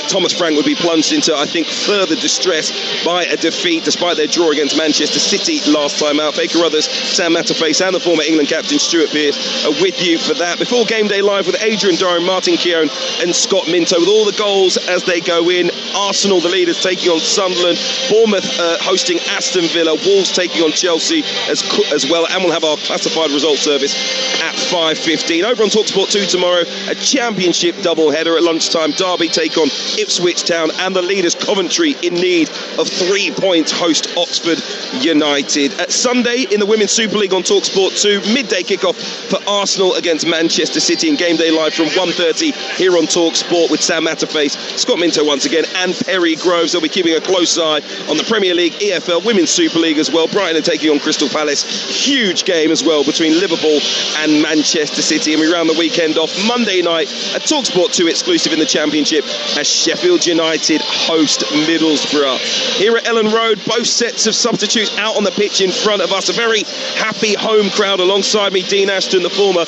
Thomas Frank would be plunged into, I think, further distress by a defeat despite their draw against Manchester City last time out. Baker Ruthers, Sam Matterface and the former England captain Stuart Pearce are with you for that. Before Game Day Live with Adrian Durham, Martin Keown and Scott Minto with all the goals as they go in. Arsenal, the leaders, taking on Sunderland. Bournemouth hosting Aston Villa. Wolves taking on Chelsea as well. And we'll have our classified results service at 5:15. Over on Talksport 2 tomorrow, a championship doubleheader at lunchtime. Derby take on Ipswich Town, and the leaders Coventry in need of 3 points host Oxford United. At Sunday in the Women's Super League on Talksport 2, midday kickoff for Arsenal against Manchester City, and Game Day Live from 1:30 here on Talksport with Sam Matterface, Scott Minto once again, and Perry Groves. They'll be keeping a close eye on the Premier League, EFL, Women's Super League as well. Brighton are taking on Crystal Palace. Huge game as well between Liverpool and Manchester City. And we round the weekend off Monday night, a Talksport 2 exclusive in the Championship as Sheffield United host Middlesbrough. Here at Ellen Road, both sets of substitutes out on the pitch in front of us. A very happy home crowd alongside me, Dean Ashton, the former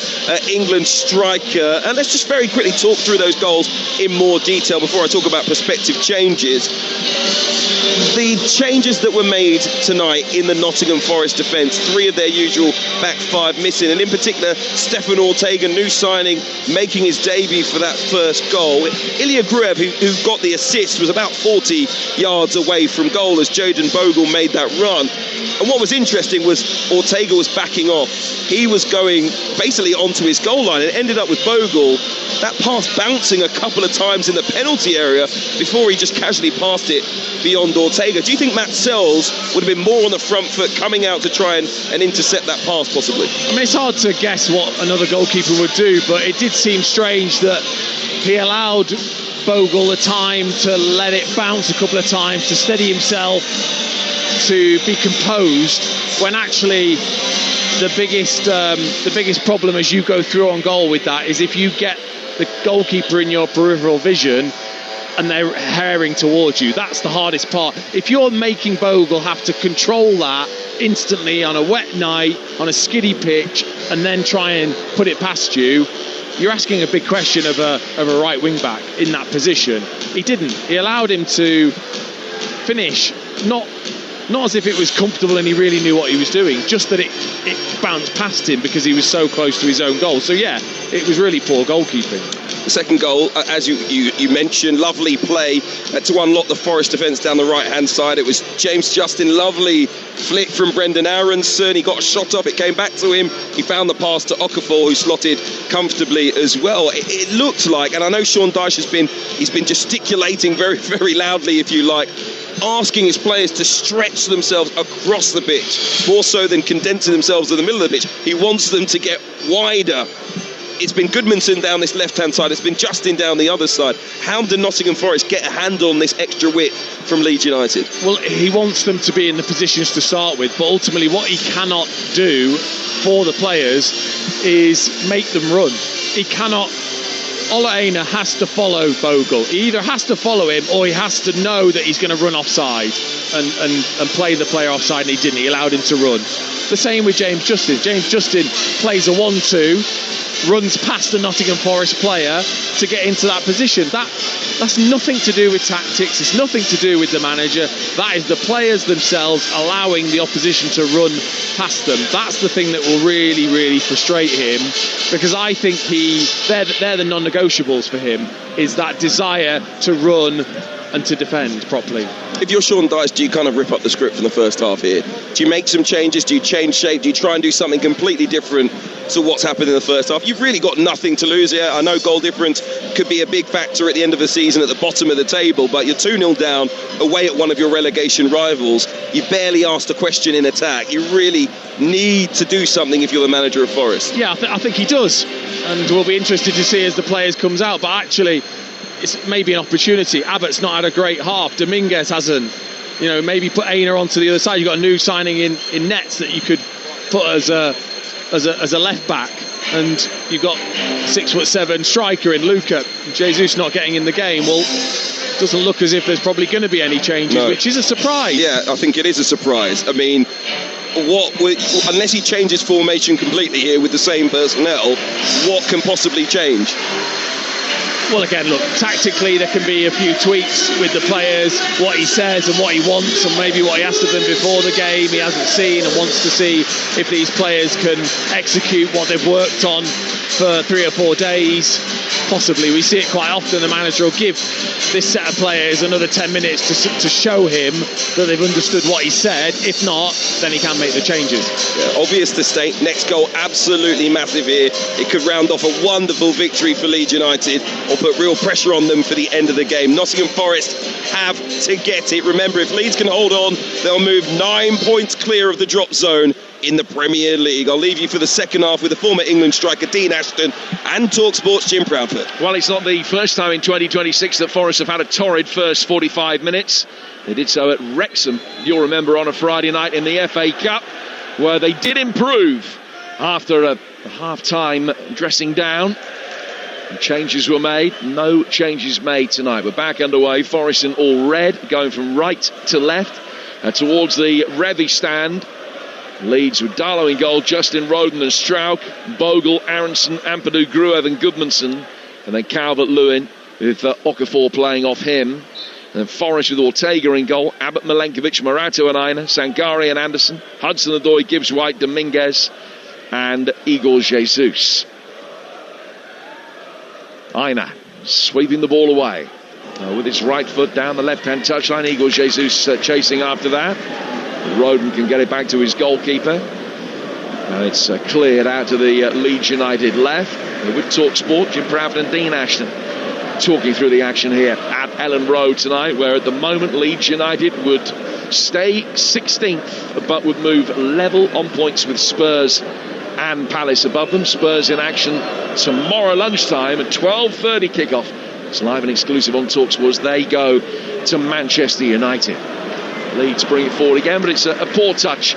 England striker. And let's just very quickly talk through those goals in more detail before I talk about prospective changes. The changes that were made tonight in the Nottingham Forest defence, 3 of their usual back 5 missing, and in particular Stefan Ortega, new signing, making his debut for that first goal. Ilya Gruev, who got the assist, was about 40 yards away from goal as Joden Bogle made that run. And what was interesting was Ortega was backing off. He was going basically onto his goal line and ended up with Bogle, that pass bouncing a couple of times in the penalty area before he just casually passed it beyond Ortega. Do you think Matt Sells would have been more on the front foot coming out to try and intercept that pass possibly? I mean, it's hard to guess what another goalkeeper would do, but it did seem strange that he allowed Bogle the time to let it bounce a couple of times, to steady himself, to be composed, when actually the biggest problem as you go through on goal with that is if you get the goalkeeper in your peripheral vision and they're herring towards you. That's the hardest part. If you're making Bogle have to control that instantly on a wet night, on a skiddy pitch, and then try and put it past you, you're asking a big question of a right wing back in that position. He didn't. He allowed him to finish, not as if it was comfortable and he really knew what he was doing, just that it bounced past him because he was so close to his own goal. So yeah, it was really poor goalkeeping. The second goal, as you mentioned, lovely play to unlock the Forest defence down the right-hand side. It was James Justin, lovely flick from Brendan Aronson. He got a shot off, it came back to him. He found the pass to Okafor, who slotted comfortably as well. It looked like, and I know Sean Dyche he's been gesticulating very, very loudly, if you like, asking his players to stretch themselves across the pitch, more so than condensing themselves in the middle of the pitch. He wants them to get wider. It's been Goodmanson down this left-hand side. It's been Justin down the other side. How did Nottingham Forest get a handle on this extra width from Leeds United? Well, he wants them to be in the positions to start with, but ultimately what he cannot do for the players is make them run. He cannot... Ola Aina has to follow Bogle. He either has to follow him or he has to know that he's going to run offside and play the player offside, and he didn't. He allowed him to run. The same with James Justin. James Justin plays a 1-2, runs past the Nottingham Forest player to get into that position. That's nothing to do with tactics. It's nothing to do with the manager. That is the players themselves allowing the opposition to run past them. That's the thing that will really, really frustrate him, because I think they're the non-negotiables for him, is that desire to run and to defend properly. If you're Sean Dyche, do you kind of rip up the script from the first half here? Do you make some changes? Do you change shape? Do you try and do something completely different to what's happened in the first half? You've really got nothing to lose here. I know goal difference could be a big factor at the end of the season at the bottom of the table, but you're 2-0 down away at one of your relegation rivals. You barely asked a question in attack. You really need to do something if you're the manager of Forest. Yeah, I think he does, and we'll be interested to see as the players comes out, but actually it's maybe an opportunity. Abbott's not had a great half. Dominguez hasn't. Maybe put Aina onto the other side. You've got a new signing in nets that you could put as a left back, and you've got 6'7" striker in Luca. Jesus not getting in the game. Well, doesn't look as if there's probably going to be any changes, which is a surprise. Yeah, I think it is a surprise. I mean, unless he changes formation completely here with the same personnel, what can possibly change? Well, again, look, tactically there can be a few tweaks with the players, what he says and what he wants, and maybe what he asked of them before the game he hasn't seen and wants to see if these players can execute what they've worked on for 3 or 4 days. Possibly. We see it quite often. The manager will give this set of players another 10 minutes to show him that they've understood what he said. If not, then he can make the changes. Yeah, obvious to state, next goal absolutely massive here. It could round off a wonderful victory for Leeds United or put real pressure on them for the end of the game. Nottingham Forest have to get it. Remember, if Leeds can hold on, they'll move 9 points clear of the drop zone in the Premier League. I'll leave you for the second half with the former England striker Dean Ashton and Talksport's Jim Proudfoot. Well, it's not the first time in 2026 that Forest have had a torrid first 45 minutes. They did so at Wrexham, you'll remember, on a Friday night in the FA Cup, where they did improve after a half-time dressing down. Changes were made. No changes made tonight. We're back underway. Forest in all red, going from right to left towards the Revy stand. Leeds with Darlow in goal, Justin, Roden and Strauch, Bogle, Aronson, Ampadu, Gruev and Goodmanson, and then Calvert-Lewin with Okafor playing off him. And then Forest with Ortega in goal, Abbott, Milenkovic, Morato and Aina, Sangare and Anderson, Hudson-Odoi, Gibbs, White, Dominguez and Igor Jesus. Aina sweeping the ball away with his right foot down the left-hand touchline. Igor Jesus chasing after that. Roden can get it back to his goalkeeper. And it's cleared out to the Leeds United left. With Talksport, Jim Proudfoot and Dean Ashton talking through the action here at Ellen Road tonight, where at the moment Leeds United would stay 16th but would move level on points with Spurs and Palace above them. Spurs in action tomorrow lunchtime at 12:30 kickoff. It's live and exclusive on Talksport as they go to Manchester United. Leeds bring it forward again, but it's a poor touch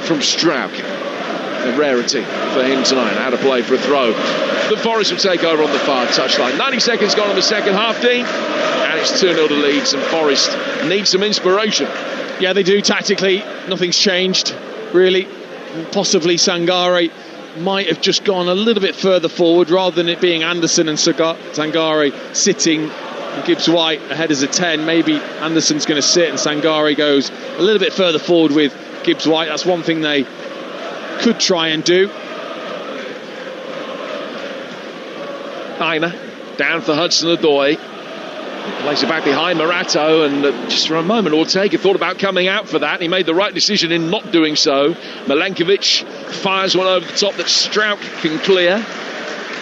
from Strauch. A rarity for him tonight. How to play for a throw. The Forest will take over on the far touchline. 90 seconds gone on the second half, Dean, and it's 2-0 to Leeds, and Forest need some inspiration. Yeah, they do tactically. Nothing's changed, really. Possibly Sangare might have just gone a little bit further forward rather than it being Anderson and Sangare sitting and Gibbs White ahead as a 10. Maybe Anderson's going to sit and Sangare goes a little bit further forward with Gibbs White. That's one thing they could try and do. Aina down for Hudson-Odoi. Plays it back behind Morato, and just for a moment Ortega thought about coming out for that, and he made the right decision in not doing so. Milenkovic fires one over the top that Strauch can clear,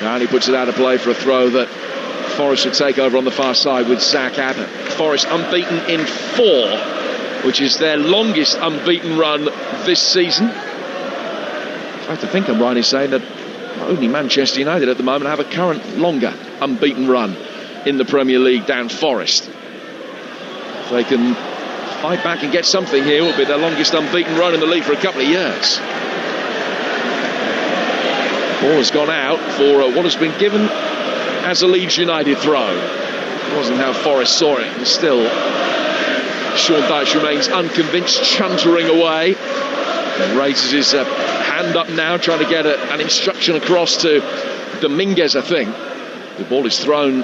and he puts it out of play for a throw that Forest would take over on the far side with Zach Abbott. Forest unbeaten in 4, which is their longest unbeaten run this season. I think I'm right in saying that only Manchester United at the moment have a current longer unbeaten run in the Premier League down Forest. If they can fight back and get something here, it will be their longest unbeaten run in the league for a couple of years. The ball has gone out for what has been given as a Leeds United throw. It wasn't how Forest saw it. And still, Sean Dyche remains unconvinced, chuntering away. And raises his hand up now, trying to get an instruction across to Dominguez, I think. The ball is thrown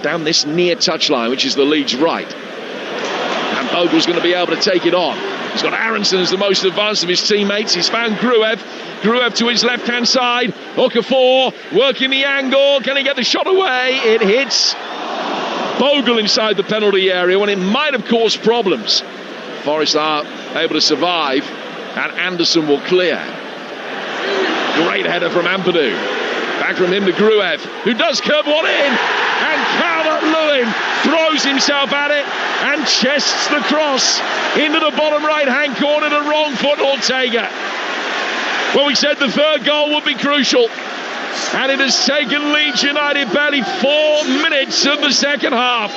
down this near touchline, which is the Leeds right. And Bogle's going to be able to take it on. He's got Aronson as the most advanced of his teammates. He's found Gruev. Gruev to his left-hand side. Okafor working the angle. Can he get the shot away? It hits Bogle inside the penalty area when it might have caused problems. Forest are able to survive, and Anderson will clear. Great header from Ampadu. Back from him to Gruev, who does curve one in, and Calvert-Lewin throws himself at it and chests the cross into the bottom right-hand corner to wrong foot Ortega. Well, we said the third goal would be crucial, and it has taken Leeds United barely 4 minutes of the second half.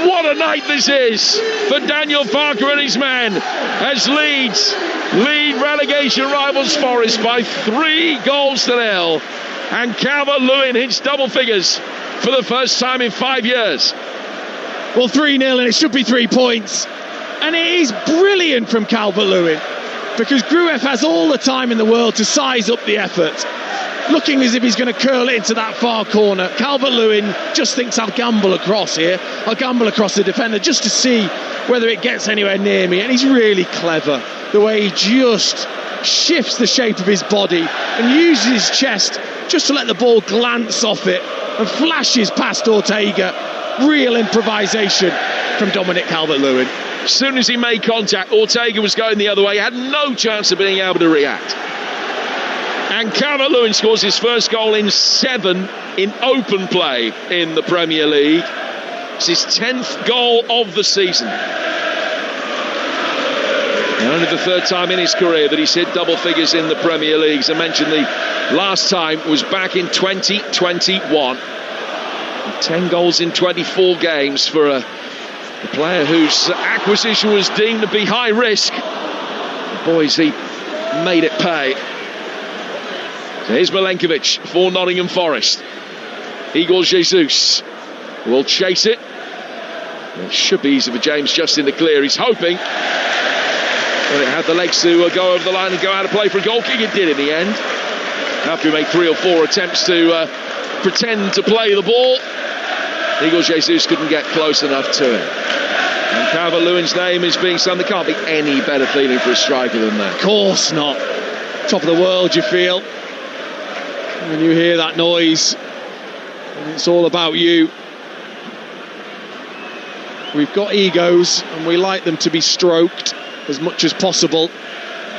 What a night this is for Daniel Parker and his men as Leeds lead relegation rivals Forest by 3-0. And Calvert-Lewin hits double figures for the first time in 5 years. Well, 3-0, and it should be 3 points. And it is brilliant from Calvert-Lewin, because Gruev has all the time in the world to size up the effort. Looking as if he's going to curl it into that far corner. Calvert-Lewin just thinks, I'll gamble across here. I'll gamble across the defender just to see whether it gets anywhere near me. And he's really clever, the way he just shifts the shape of his body and uses his chest just to let the ball glance off it and flashes past Ortega. Real improvisation from Dominic Calvert-Lewin. As soon as he made contact, Ortega was going the other way, had no chance of being able to react. And Calvert-Lewin scores his first goal in 7 in open play in the Premier League. It's his 10th goal of the season. And only the third time in his career that he's hit double figures in the Premier League. As I mentioned, the last time was back in 2021. 10 goals in 24 games for a player whose acquisition was deemed to be high risk. Boys, he made it pay. So here's Milenkovic for Nottingham Forest. Igor Jesus will chase it. It should be easy for James Justin to clear. He's hoping. But it had the legs to go over the line and go out of play for a goal kick. It did in the end. After he made 3 or 4 attempts to pretend to play the ball, Igor Jesus couldn't get close enough to it. And Calvert-Lewin's name is being sung. There can't be any better feeling for a striker than that. Of course not. Top of the world, you feel. When you hear that noise, and it's all about you. We've got egos, and we like them to be stroked as much as possible.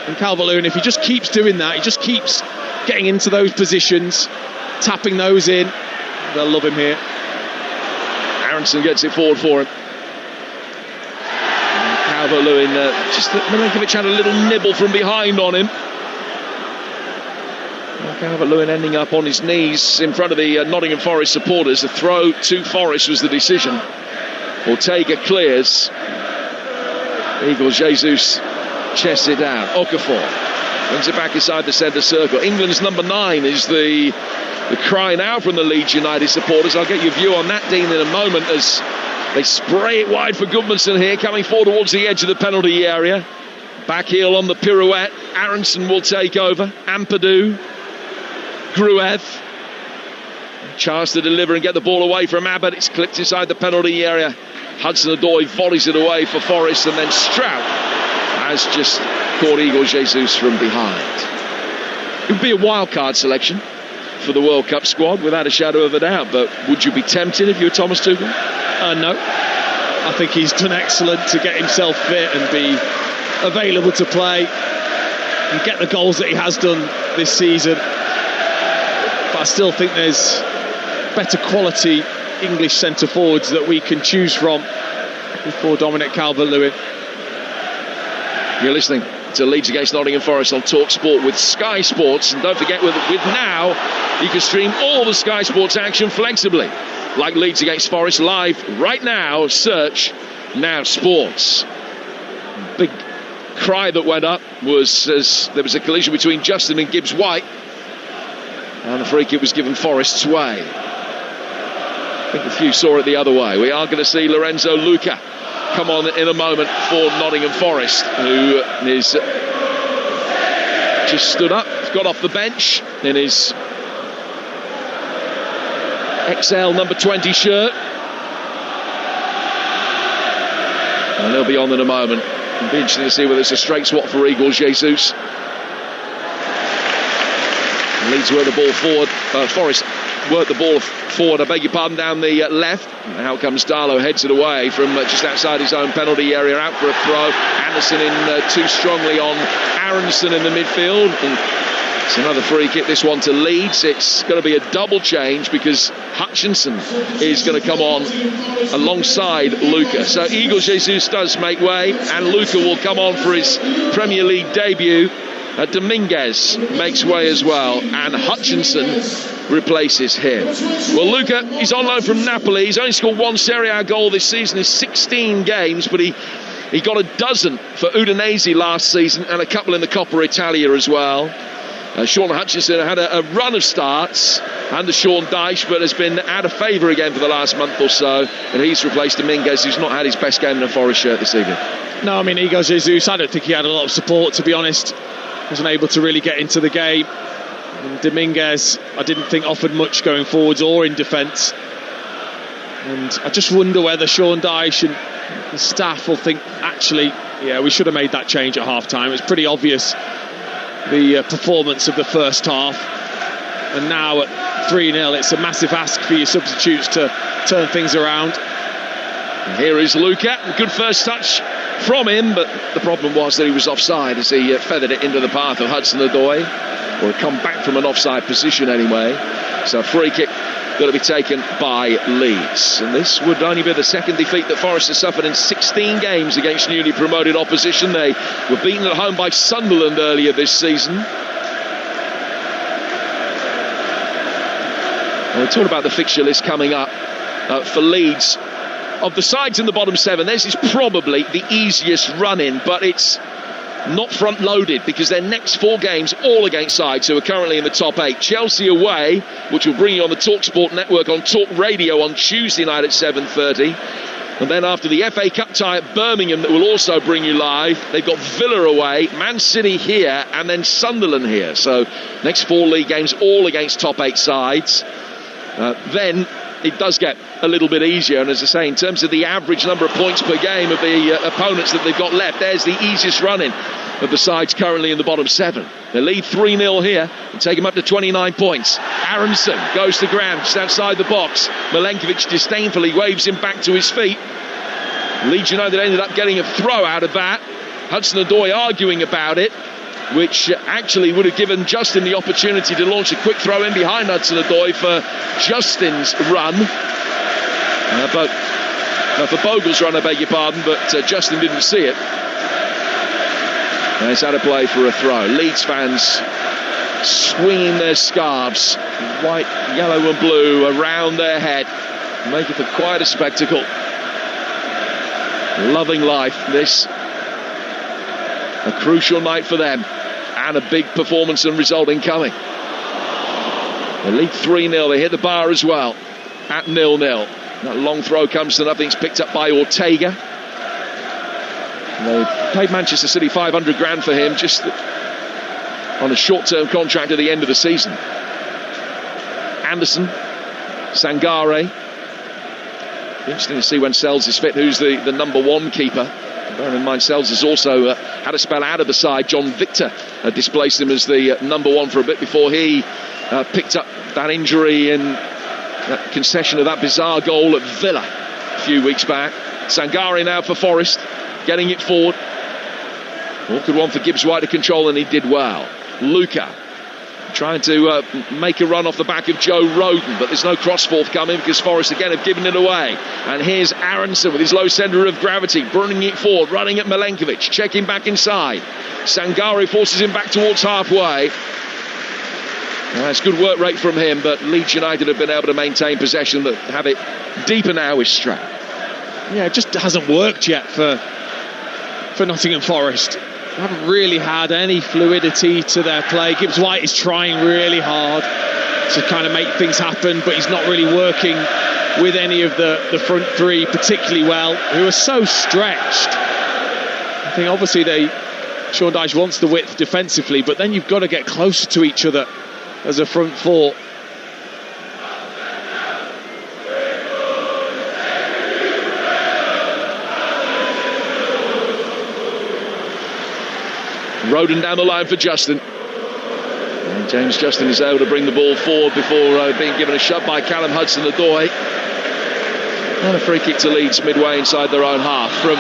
And Calvert-Lewin, if he just keeps doing that, he just keeps getting into those positions, tapping those in, they'll love him here. Aronson gets it forward for him. And Calvert-Lewin, just that Milenkovic had a little nibble from behind on him. Calvert-Lewin ending up on his knees in front of the Nottingham Forest supporters. The throw to Forest was the decision. Ortega clears. Igor Jesus chests it down. Okafor brings it back inside the centre circle. England's number 9 is the cry now from the Leeds United supporters. I'll get your view on that, Dean, in a moment, as they spray it wide for Goodmanson here, coming forward towards the edge of the penalty area. Back heel on the pirouette. Aronson will take over. Ampadu. Gruev. Chance to deliver and get the ball away from Abbott. It's clipped inside the penalty area. Hudson-Odoi volleys it away for Forest, and then Strout has just caught Igor Jesus from behind. It would be a wild card selection for the World Cup squad, without a shadow of a doubt, but would you be tempted if you were Thomas Tuchel? No. I think he's done excellent to get himself fit and be available to play and get the goals that he has done this season. But I still think there's better quality English centre forwards that we can choose from before Dominic Calvert-Lewin. You're listening to Leeds against Nottingham Forest on Talksport with Sky Sports, and don't forget with Now you can stream all the Sky Sports action flexibly, like Leeds against Forest live right now. Search Now Sports. Big cry that went up was as there was a collision between Justin and Gibbs White, and the free kick was given Forest's way. I think a few saw it the other way. We are going to see Lorenzo Luca come on in a moment for Nottingham Forest, who is just stood up, got off the bench in his XL number 20 shirt, and he'll be on in a moment. It'll be interesting to see whether it's a straight swap for Igor Jesus. Leeds work the ball forward. Forest work the ball forward, I beg your pardon, down the left. Now comes Darlow, heads it away from just outside his own penalty area, out for a throw. Anderson in too strongly on Aronson in the midfield. And it's another free kick, this one to Leeds. It's going to be a double change because Hutchinson is going to come on alongside Luca. So Igor Jesus does make way, and Luca will come on for his Premier League debut. Dominguez makes way as well, and Hutchinson replaces him. Well, Luca, he's on loan from Napoli. He's only scored one Serie A goal this season in 16 games, but he got a dozen for Udinese last season and a couple in the Coppa Italia as well. Sean Hutchinson had a run of starts under Sean Dyche, but has been out of favour again for the last month or so, and he's replaced Dominguez, who's not had his best game in a Forest shirt this evening. No, I mean, Igor Jesus, I don't think he had a lot of support, to be honest. Wasn't able to really get into the game. And Dominguez, I didn't think offered much going forwards or in defence. And I just wonder whether Sean Dyche and the staff will think, actually, yeah, we should have made that change at half-time. It's pretty obvious, the performance of the first half. And now at 3-0, it's a massive ask for your substitutes to turn things around. And here is Luca, good first touch from him, but the problem was that he was offside as he feathered it into the path of Hudson-Odoi, or had come back from an offside position anyway. So a free kick going to be taken by Leeds, and this would only be the second defeat that Forest has suffered in 16 games against newly promoted opposition. They were beaten at home by Sunderland earlier this season. And we're talking about the fixture list coming up for Leeds. Of the sides in the bottom seven, theirs is probably the easiest run-in, but it's not front-loaded because their next four games all against sides who are currently in the top eight. Chelsea away, which will bring you on the Talksport network on Talk Radio on Tuesday night at 7:30. And then after the FA Cup tie at Birmingham that will also bring you live, they've got Villa away, Man City here, and then Sunderland here. So next four league games all against top eight sides. Then it does get a little bit easier, and as I say, in terms of the average number of points per game of the opponents that they've got left, there's the easiest run-in of the sides currently in the bottom seven. They lead 3-0 here and take them up to 29 points. Aronson goes to ground just outside the box. Milenkovic disdainfully waves him back to his feet. Leeds United ended up getting a throw out of that. Hudson-Odoi arguing about it, which actually would have given Justin the opportunity to launch a quick throw in behind Hudson-Odoi for Justin's run. But for Bogle's run, I beg your pardon, but Justin didn't see it. And it's out of play for a throw. Leeds fans swinging their scarves, white, yellow and blue, around their head, making for quite a spectacle. Loving life, this. A crucial night for them, and a big performance and result incoming. They lead 3-0, they hit the bar as well at 0-0. That long throw comes to nothing, it's picked up by Ortega. They paid Manchester City 500 grand for him just on a short-term contract at the end of the season. Anderson, Sangare. Interesting to see when Sells is fit, who's the number one keeper. Bearing in mind, Sells has also had a spell out of the side. John Victor displaced him as the number one for a bit before he picked up that injury in that concession of that bizarre goal at Villa a few weeks back. Sangare now for Forest, getting it forward. Awkward one for Gibbs White to control, and he did well. Luca trying to make a run off the back of Joe Roden, but there's no cross forthcoming because Forest again have given it away. And here's Aronson with his low centre of gravity, bringing it forward, running at Milenkovic, checking back inside. Sangare forces him back towards halfway. It's good work rate from him, but Leeds United have been able to maintain possession, that have it deeper now with Stroud. Yeah, it just hasn't worked yet for Nottingham Forest. They haven't really had any fluidity to their play. Gibbs White is trying really hard to kind of make things happen, but he's not really working with any of the front three particularly well, who are so stretched. I think obviously Sean Dyche wants the width defensively, but then you've got to get closer to each other as a front four. Roden down the line for Justin. And James Justin is able to bring the ball forward before being given a shot by Callum Hudson-Odoi. And a free kick to Leeds midway inside their own half. From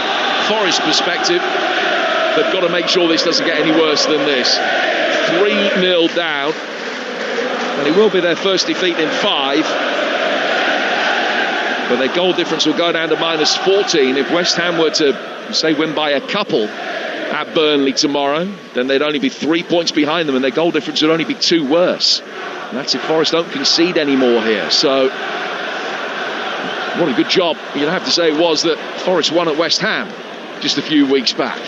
Forest's perspective, they've got to make sure this doesn't get any worse than this. 3-0 down. And it will be their first defeat in 5. But their goal difference will go down to -14. If West Ham were to, say, win by a couple at Burnley tomorrow, then they'd only be 3 points behind them, and their goal difference would only be 2 worse. And that's if Forest don't concede anymore here. So what a good job, you'd have to say, it was that Forest won at West Ham just a few weeks back.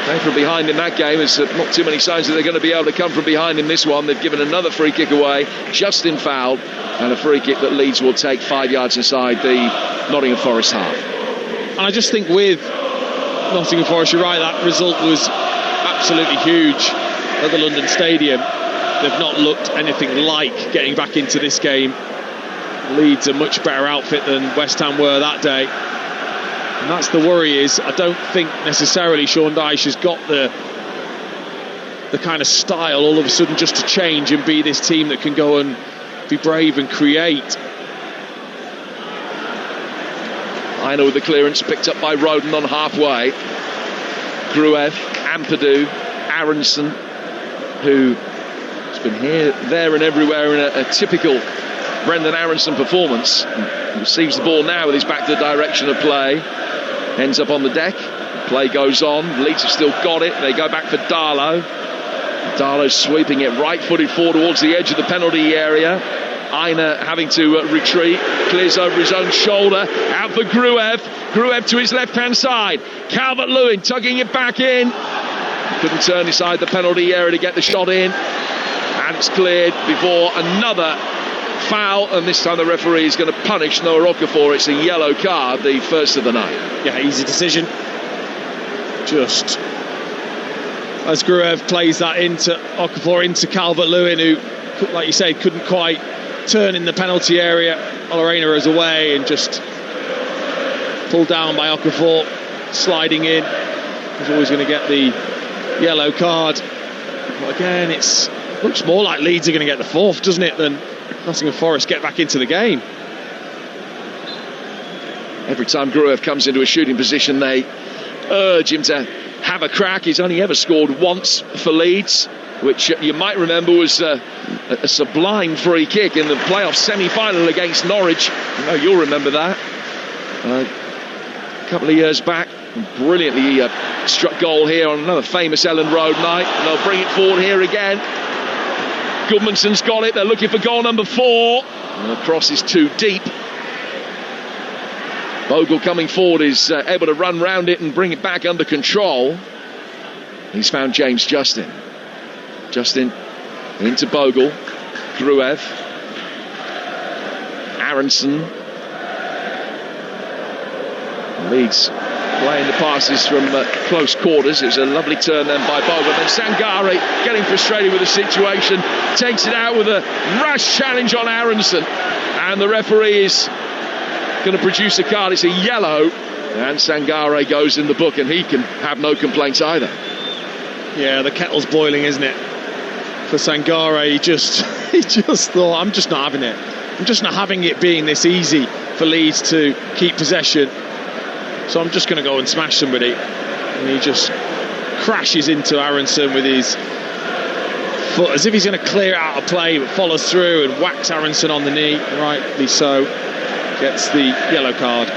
Came from behind in that game. There's not too many signs that they're going to be able to come from behind in this one. They've given another free kick away, Justin fouled, and a free kick that Leeds will take 5 yards inside the Nottingham Forest half. And I just think with Nottingham Forest, you're right, that result was absolutely huge at the London Stadium. They've not looked anything like getting back into this game. Leeds a much better outfit than West Ham were that day, and that's the worry. Is I don't think necessarily Sean Dyche has got the kind of style all of a sudden just to change and be this team that can go and be brave and create. Aina with the clearance, picked up by Roden on halfway. Gruev, Ampadu, Aronson, who has been here, there and everywhere in a typical Brendan Aronson performance. Receives the ball now with his back to the direction of play. Ends up on the deck. Play goes on. Leeds have still got it. They go back for Darlow. Darlow sweeping it right-footed forward towards the edge of the penalty area. Aina having to retreat, clears over his own shoulder, out for Gruev. Gruev to his left-hand side. Calvert-Lewin tugging it back in. Couldn't turn inside the penalty area to get the shot in. And it's cleared before another foul, and this time the referee is going to punish Noah Okafor. It's a yellow card, the first of the night. Yeah, easy decision. Just as Gruev plays that into Okafor, into Calvert-Lewin, who, like you say, couldn't quite turn in the penalty area. Olorena is away and just pulled down by Okafor, sliding in. He's always going to get the yellow card. But again, it looks more like Leeds are going to get the 4th, doesn't it, than Nottingham Forest get back into the game. Every time Gruev comes into a shooting position, they urge him to have a crack. He's only ever scored once for Leeds, which you might remember was a sublime free kick in the playoff semi-final against Norwich. I know you'll remember that. A couple of years back, brilliantly struck goal here on another famous Ellen Road night. And they'll bring it forward here again. Gudmundsson's got it. They're looking for goal number 4. And the cross is too deep. Bogle coming forward is able to run round it and bring it back under control. He's found James Justin. Justin into Bogle. Gruev. Aronson. Leeds playing the passes from close quarters. It was a lovely turn then by Bogle. And Sangare, getting frustrated with the situation, takes it out with a rash challenge on Aronson. And the referee is going to produce a card. It's a yellow. And Sangare goes in the book, and he can have no complaints either. Yeah, the kettle's boiling, isn't it? For Sangare, he just thought, I'm just not having it. I'm just not having it being this easy for Leeds to keep possession. So I'm just going to go and smash somebody. And he just crashes into Aronson with his foot, as if he's going to clear it out of play, but follows through and whacks Aronson on the knee. Rightly so. Gets the yellow card.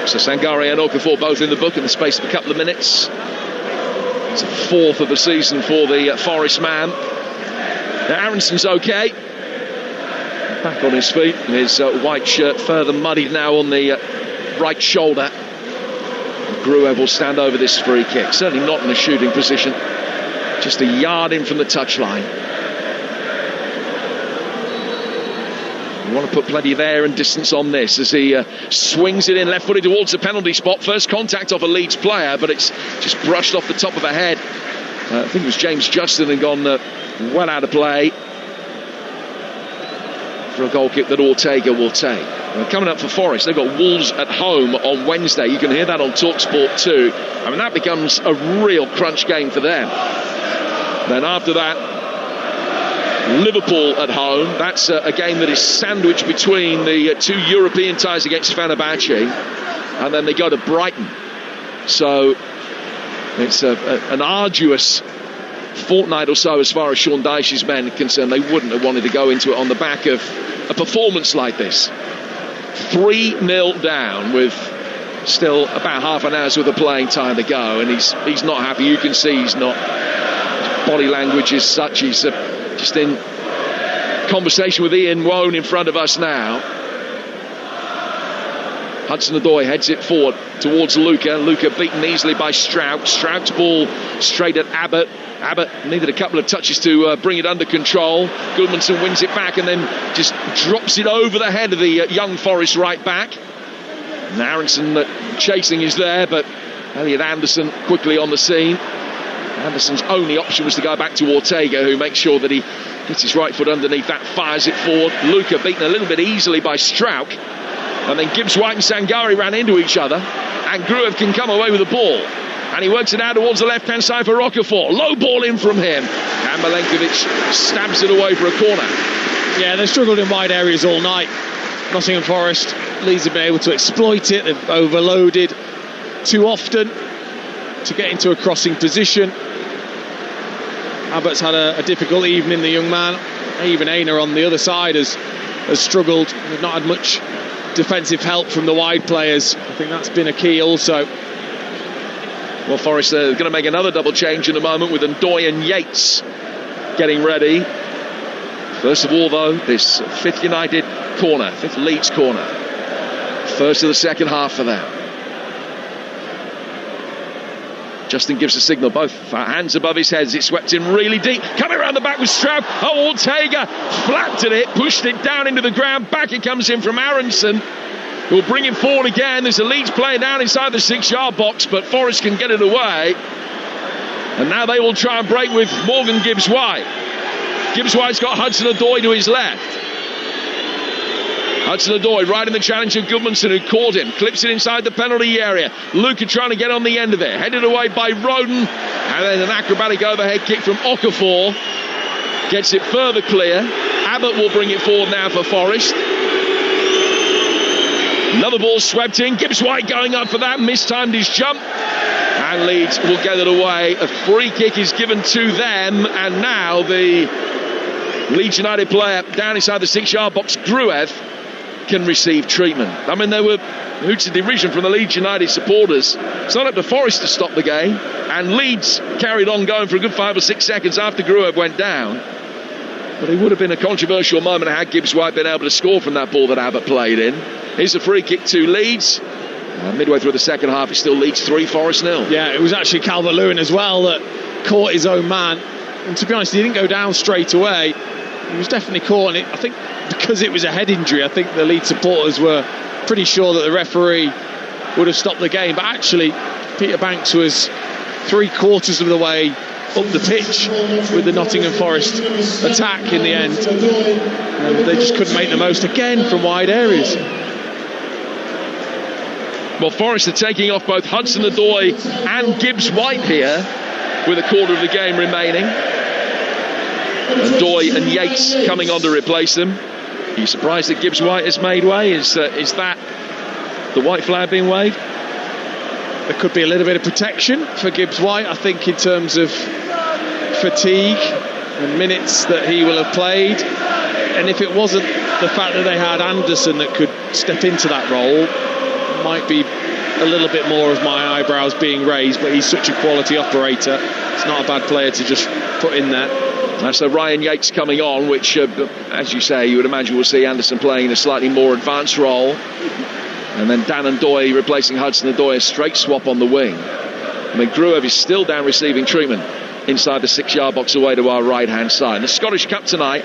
So Sangare and Okafor both in the book in the space of a couple of minutes. It's a fourth of the season for the Forest man. Now Aronson's okay. Back on his feet. His white shirt further muddied now on the right shoulder. Gruev will stand over this free kick. Certainly not in a shooting position. Just a yard in from the touchline. You want to put plenty of air and distance on this as he swings it in left-footed towards the penalty spot. First contact off a Leeds player, but it's just brushed off the top of a head. I think it was James Justin and gone well out of play for a goal kick that Ortega will take. Coming up for Forest, they've got Wolves at home on Wednesday. You can hear that on Talksport too. I mean, that becomes a real crunch game for them. Then after that, Liverpool at home. That's a game that is sandwiched between the two European ties against Fenerbahce, and then they go to Brighton. So it's an arduous fortnight or so as far as Sean Dyche's men are concerned. They wouldn't have wanted to go into it on the back of a performance like this. 3-0 down with still about half an hour's worth of playing time to go, and he's not happy. You can see he's not. His body language is such. He's just in conversation with Ian Wone in front of us now. Hudson-Odoi heads it forward towards Luca. Luca beaten easily by Strout. Strout's ball straight at Abbott. Abbott needed a couple of touches to bring it under control. Goodmanson wins it back and then just drops it over the head of the young Forest right back. And Aronson chasing is there, but Elliot Anderson quickly on the scene. Anderson's only option was to go back to Ortega, who makes sure that he gets his right foot underneath that, fires it forward. Luca beaten a little bit easily by Strout. And then Gibbs White and Sangare ran into each other, and Gruev can come away with the ball. And he works it out towards the left-hand side for Okafor. Low ball in from him. And Milenkovic stabs it away for a corner. Yeah, they've struggled in wide areas all night. Nottingham Forest, Leeds have been able to exploit it. They've overloaded too often to get into a crossing position. Abbott's had a difficult evening, the young man. Even Aina on the other side has struggled. They've not had much defensive help from the wide players. I think that's been a key also. Well, Forest are going to make another double change in a moment with Ndoye and Yates getting ready. First of all, though, this fifth United corner, fifth Leeds corner. First of the second half for them. Justin gives a signal, both hands above his head. It's swept in really deep. Coming around the back with Stroud. Oh, Ortega flapped at it, pushed it down into the ground. Back it comes in from Aronson, who'll bring him forward again. There's a Leeds player down inside the 6-yard box, but Forest can get it away. And now they will try and break with Morgan Gibbs-White. Gibbs-White's got Hudson-Odoi to his left. Hudson-Odoi right in the challenge of Goodmanson, who caught him, clips it inside the penalty area. Luca trying to get on the end of it, headed away by Roden, and then an acrobatic overhead kick from Okafor gets it further clear. Abbott will bring it forward now for Forest. Another ball swept in. Gibbs-White going up for that, mistimed his jump, and Leeds will get it away. A free kick is given to them, and now the Leeds United player down inside the 6-yard box, Gruev, can receive treatment. I mean, there were hoots of derision from the Leeds United supporters. It's not up to Forest to stop the game, and Leeds carried on going for a good 5 or 6 seconds after Gruev went down. But it would have been a controversial moment had Gibbs-White been able to score from that ball that Abbott played in. Here's a free kick to Leeds. Midway through the second half, it still Leeds 3, Forest 0. Yeah, it was actually Calvert-Lewin as well that caught his own man. And to be honest, he didn't go down straight away. He was definitely caught, and I think because it was a head injury, I think the Leeds supporters were pretty sure that the referee would have stopped the game. But actually, Peter Banks was 3/4 of the way up the pitch with the Nottingham Forest attack in the end. And they just couldn't make the most again from wide areas. Well, Forest are taking off both Hudson-Odoi and Gibbs-White here with a quarter of the game remaining. Odoi and Yates coming on to replace them. Are you surprised that Gibbs-White has made way? Is that the white flag being waved? There could be a little bit of protection for Gibbs-White, I think, in terms of fatigue and minutes that he will have played. And if it wasn't the fact that they had Anderson that could step into that role, might be a little bit more of my eyebrows being raised. But he's such a quality operator. It's not a bad player to just put in there. So Ryan Yates coming on, which, as you say, you would imagine we'll see Anderson playing a slightly more advanced role. And then Dan Ndoye replacing Hudson-Odoi, a straight swap on the wing. I mean, Gruev is still down receiving treatment inside the 6-yard box away to our right-hand side. And the Scottish Cup tonight,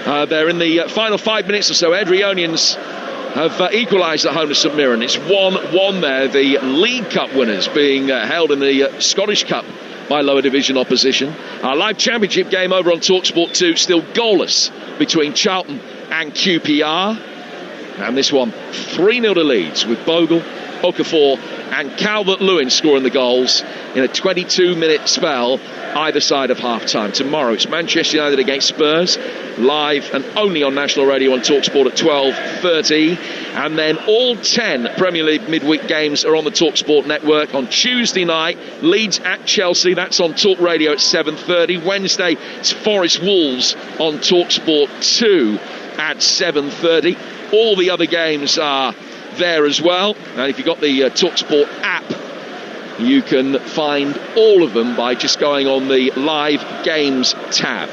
they're in the final 5 minutes or so. Edrionians have equalised at home to St Mirren. It's 1-1 there. The League Cup winners being held in the Scottish Cup by lower division opposition. Our live championship game over on Talksport 2 still goalless between Charlton and QPR. And this one 3-0 to Leeds, with Bogle, Okafor and Calvert-Lewin scoring the goals in a 22-minute spell either side of half-time. Tomorrow it's Manchester United against Spurs, live and only on national radio on Talksport at 12:30. And then all 10 Premier League midweek games are on the Talksport network. On Tuesday night, Leeds at Chelsea, that's on Talk Radio at 7:30. Wednesday, it's Forest Wolves on Talksport 2 at 7:30. All the other games are there as well. And if you've got the Talksport app, you can find all of them by just going on the live games tab.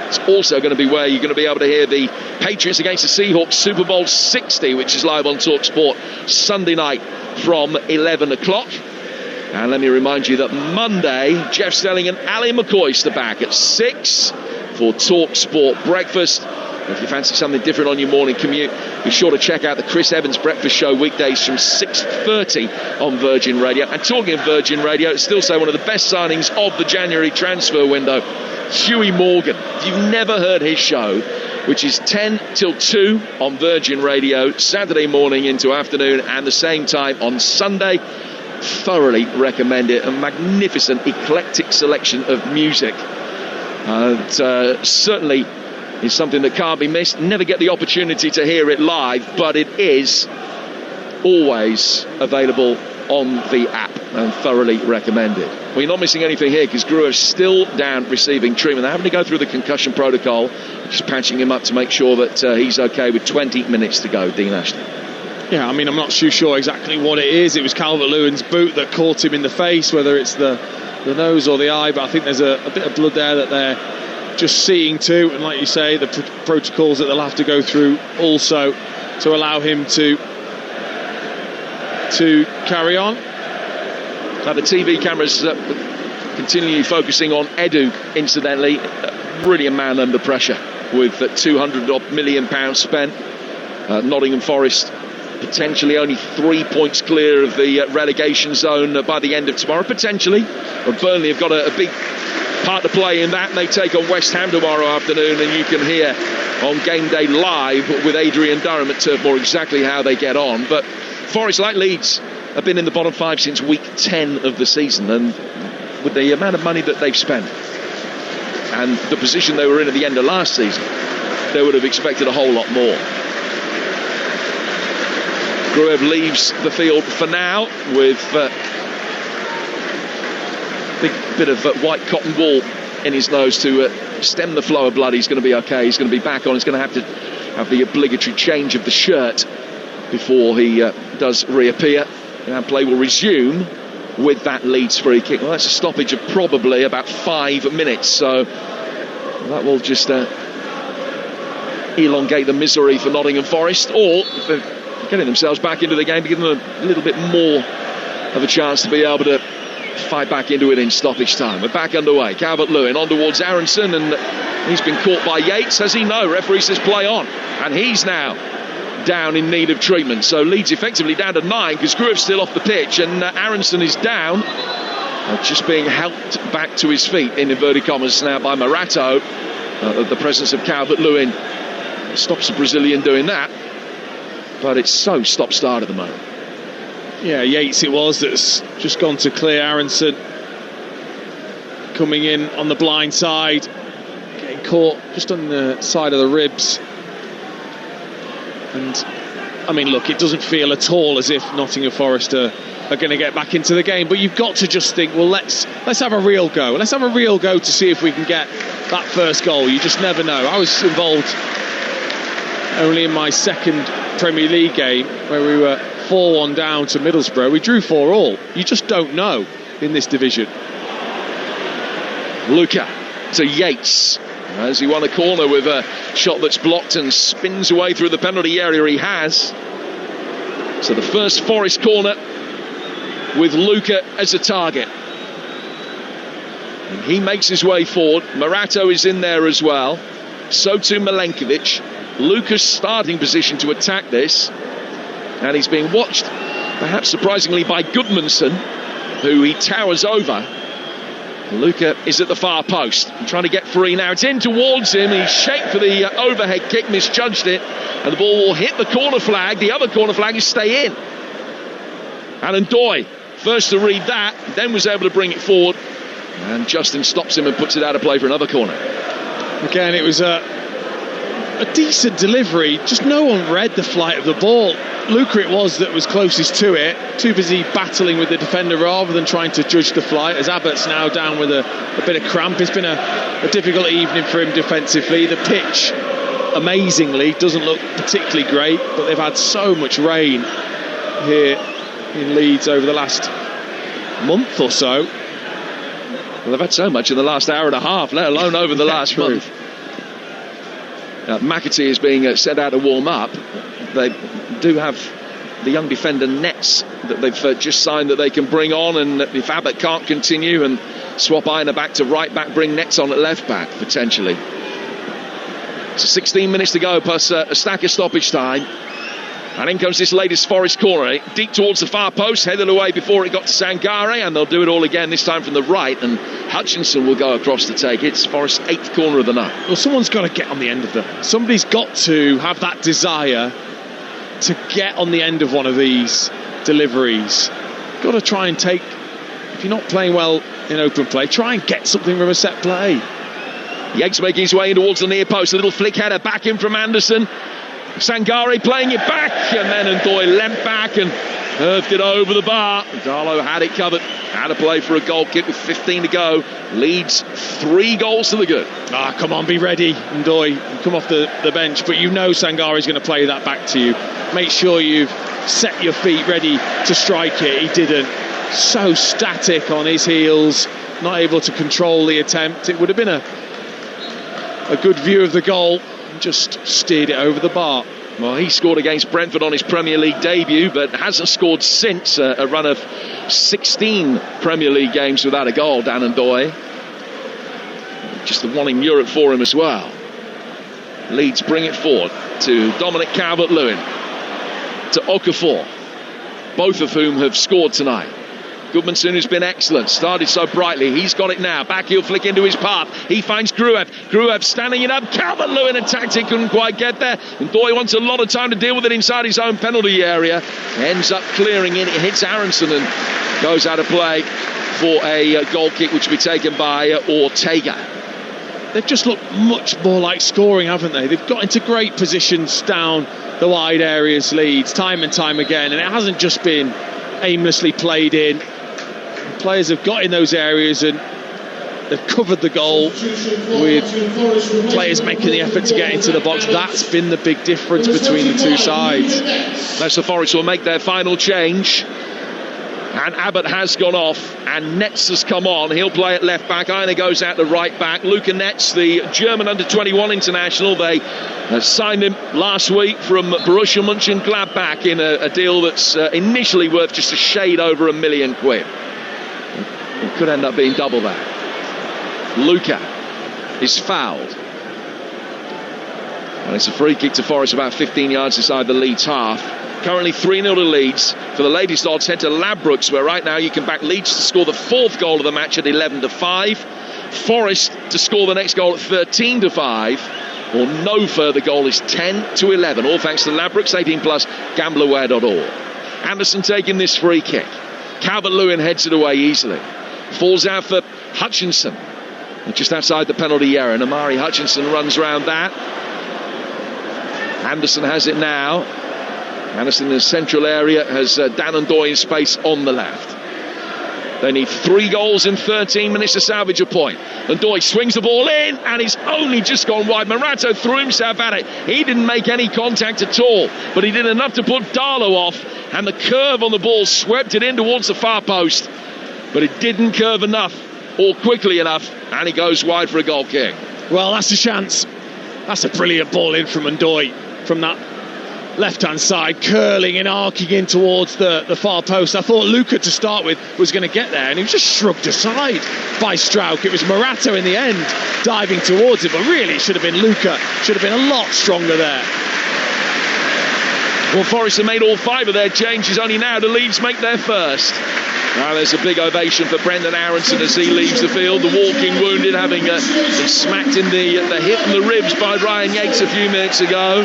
It's also going to be where you're going to be able to hear the Patriots against the Seahawks Super Bowl 60, which is live on Talksport Sunday night from 11 o'clock. And let me remind you that Monday, Jeff Stelling and Ali McCoist are back at 6 for Talksport Breakfast. If you fancy something different on your morning commute, be sure to check out the Chris Evans Breakfast Show weekdays from 6:30 on Virgin Radio. And talking of Virgin Radio, it's still say one of the best signings of the January transfer window, Huey Morgan. If you've never heard his show, which is 10 till 2 on Virgin Radio, Saturday morning into afternoon, and the same time on Sunday, thoroughly recommend it. A magnificent, eclectic selection of music. Certainly is something that can't be missed. Never get the opportunity to hear it live, but it is always available on the app and thoroughly recommended. Well, you're not missing anything here because Gruev's still down receiving treatment. They're having to go through the concussion protocol, just patching him up to make sure that he's okay with 20 minutes to go. Dean Ashley. Yeah, I mean, I'm not too sure exactly what it is. It was Calvert-Lewin's boot that caught him in the face, whether it's the nose or the eye, but I think there's a bit of blood there that they're just seeing to, and like you say, the protocols that they'll have to go through also to allow him to carry on. Now the TV cameras continually focusing on Edu, incidentally. Really a man under pressure with £200 million spent. Nottingham Forest potentially only 3 points clear of the relegation zone by the end of tomorrow, potentially. But Burnley have got a big part to play in that. They take on West Ham tomorrow afternoon, and you can hear on Game Day Live with Adrian Durham at Turf Moor exactly how they get on. But Forest, like Leeds, have been in the bottom 5 since week 10 of the season, and with the amount of money that they've spent and the position they were in at the end of last season, they would have expected a whole lot more. Gruev leaves the field for now with big bit of white cotton wool in his nose to stem the flow of blood. He's going to be okay. He's going to be back on. He's going to have the obligatory change of the shirt before he does reappear. And play will resume with that Leeds free kick. Well, that's a stoppage of probably about 5 minutes, so that will just elongate the misery for Nottingham Forest, or if they're getting themselves back into the game, to give them a little bit more of a chance to be able to fight back into it in stoppage time. We're back underway. Calvert-Lewin on towards Aronson, and he's been caught by Yates. Has he? No. Referee says play on, and he's now down in need of treatment. So Leeds effectively down to 9 because Gruev's still off the pitch, and Aronson is down, just being helped back to his feet in inverted commas now by Morato. The presence of Calvert-Lewin stops the Brazilian doing that, but it's so stop-start at the moment. Yeah, Yates it was that's just gone to clear Aronson, coming in on the blind side, getting caught just on the side of the ribs. And I mean, look, it doesn't feel at all as if Nottingham Forest are going to get back into the game, but you've got to just think, well, let's have a real go. Let's have a real go to see if we can get that first goal. You just never know. I was involved only in my second Premier League game where we were 4-1 down to Middlesbrough. We drew 4-4. You just don't know in this division. Luca to Yates as he won a corner with a shot that's blocked and spins away through the penalty area. He has. So the first Forest corner with Luca as a target. And he makes his way forward. Morato is in there as well. So too Milenkovic. Luca's starting position to attack this. And he's being watched, perhaps surprisingly, by Goodmanson, who he towers over. Luca is at the far post. I'm trying to get free now. It's in towards him. He's shaped for the overhead kick, misjudged it, and the ball will hit the corner flag. The other corner flag is stay in. Alan Doy, first to read that, then was able to bring it forward, and Justin stops him and puts it out of play for another corner. Again, it was a decent delivery. Just no one read the flight of the ball. Luca it was that was closest to it, too busy battling with the defender rather than trying to judge the flight, as Abbott's now down with a bit of cramp. It's been a difficult evening for him defensively. The pitch, amazingly, doesn't look particularly great, but they've had so much rain here in Leeds over the last month or so. Well, they've had so much in the last hour and a half, let alone over the last month. McAtee is being sent out to warm up. They do have the young defender Nets that they've just signed that they can bring on, and if Abbott can't continue and swap Aina back to right back, bring Nets on at left back potentially. So 16 minutes to go plus a stack of stoppage time, and in comes this latest Forest corner, deep towards the far post, headed away before it got to Sangare, and they'll do it all again, this time from the right, and Hutchinson will go across to take it. It's Forest's 8th corner of the night. Well, someone's got to get on the end of them. Somebody's got to have that desire to get on the end of one of these deliveries. Got to try and take, if you're not playing well in open play, try and get something from a set play. Yates making his way in towards the near post, a little flick header back in from Anderson. Sangare playing it back, and then Ndoye leant back and curved it over the bar. Darlow had it covered, had a play for a goal kick with 15 to go. Leeds 3 goals to the good. Come on, be ready, Ndoye. Come off the bench, but you know Sangare's going to play that back to you. Make sure you've set your feet ready to strike it. He didn't. So static on his heels, not able to control the attempt. It would have been a good view of the goal. Just steered it over the bar. Well, he scored against Brentford on his Premier League debut, but hasn't scored since. A run of 16 Premier League games without a goal, Dan Ndoye. Just the one in Europe for him as well. Leeds bring it forward to Dominic Calvert-Lewin, to Okafor, both of whom have scored tonight. Goodmanson, who's been excellent, started so brightly. He's got it now. Back heel flick into his path. He finds Gruev. Gruev standing it up. Calvert-Lewin attacked it, couldn't quite get there. And Doy wants a lot of time to deal with it inside his own penalty area. Ends up clearing it. It hits Aronson and goes out of play for a goal kick, which will be taken by Ortega. They've just looked much more like scoring, haven't they? They've got into great positions down the wide areas, Leeds, time and time again. And it hasn't just been aimlessly played in. Players have got in those areas and they've covered the goal with players making the effort to get into the box. That's been the big difference between the two sides. Now, so Forest will make their final change, and Abbott has gone off and Netz has come on. He'll play at left back. Aina goes out to right back. Luca Netz, the German under-21 international, they signed him last week from Borussia Mönchengladbach in a deal that's initially worth just a shade over £1 million. It could end up being double that. Luca is fouled. And it's a free kick to Forest about 15 yards inside the Leeds half. Currently 3-0 to Leeds. For the latest odds, head to Ladbrokes, where right now you can back Leeds to score the 4th goal of the match at 11-5. Forest to score the next goal at 13-5. Or no further goal is 10-11. All thanks to Ladbrokes, 18+, gambleaware.org. Anderson taking this free kick. Calvert-Lewin heads it away easily. Falls out for Hutchinson. Just outside the penalty area. And Amari Hutchinson runs round that. Anderson has it now. Anderson in the central area has Dan Ndoye in space on the left. They need 3 goals in 13 minutes to salvage a point. Ndoye swings the ball in, and he's only just gone wide. Morato threw himself at it. He didn't make any contact at all, but he did enough to put Darlow off, and the curve on the ball swept it in towards the far post. But it didn't curve enough or quickly enough, and he goes wide for a goal kick. Well, that's a chance. That's a brilliant ball in from Ndoye from that left-hand side, curling and arcing in towards the far post. I thought Luca, to start with, was going to get there, and he was just shrugged aside by Strauch. It was Morato in the end diving towards it, but really it should have been Luca. Should have been a lot stronger there. Well, Forest have made all 5 of their changes only now to Leeds make their first. Now there's a big ovation for Brendan Aronson as he leaves the field. The walking wounded, having been smacked in the hip and the ribs by Ryan Yates a few minutes ago.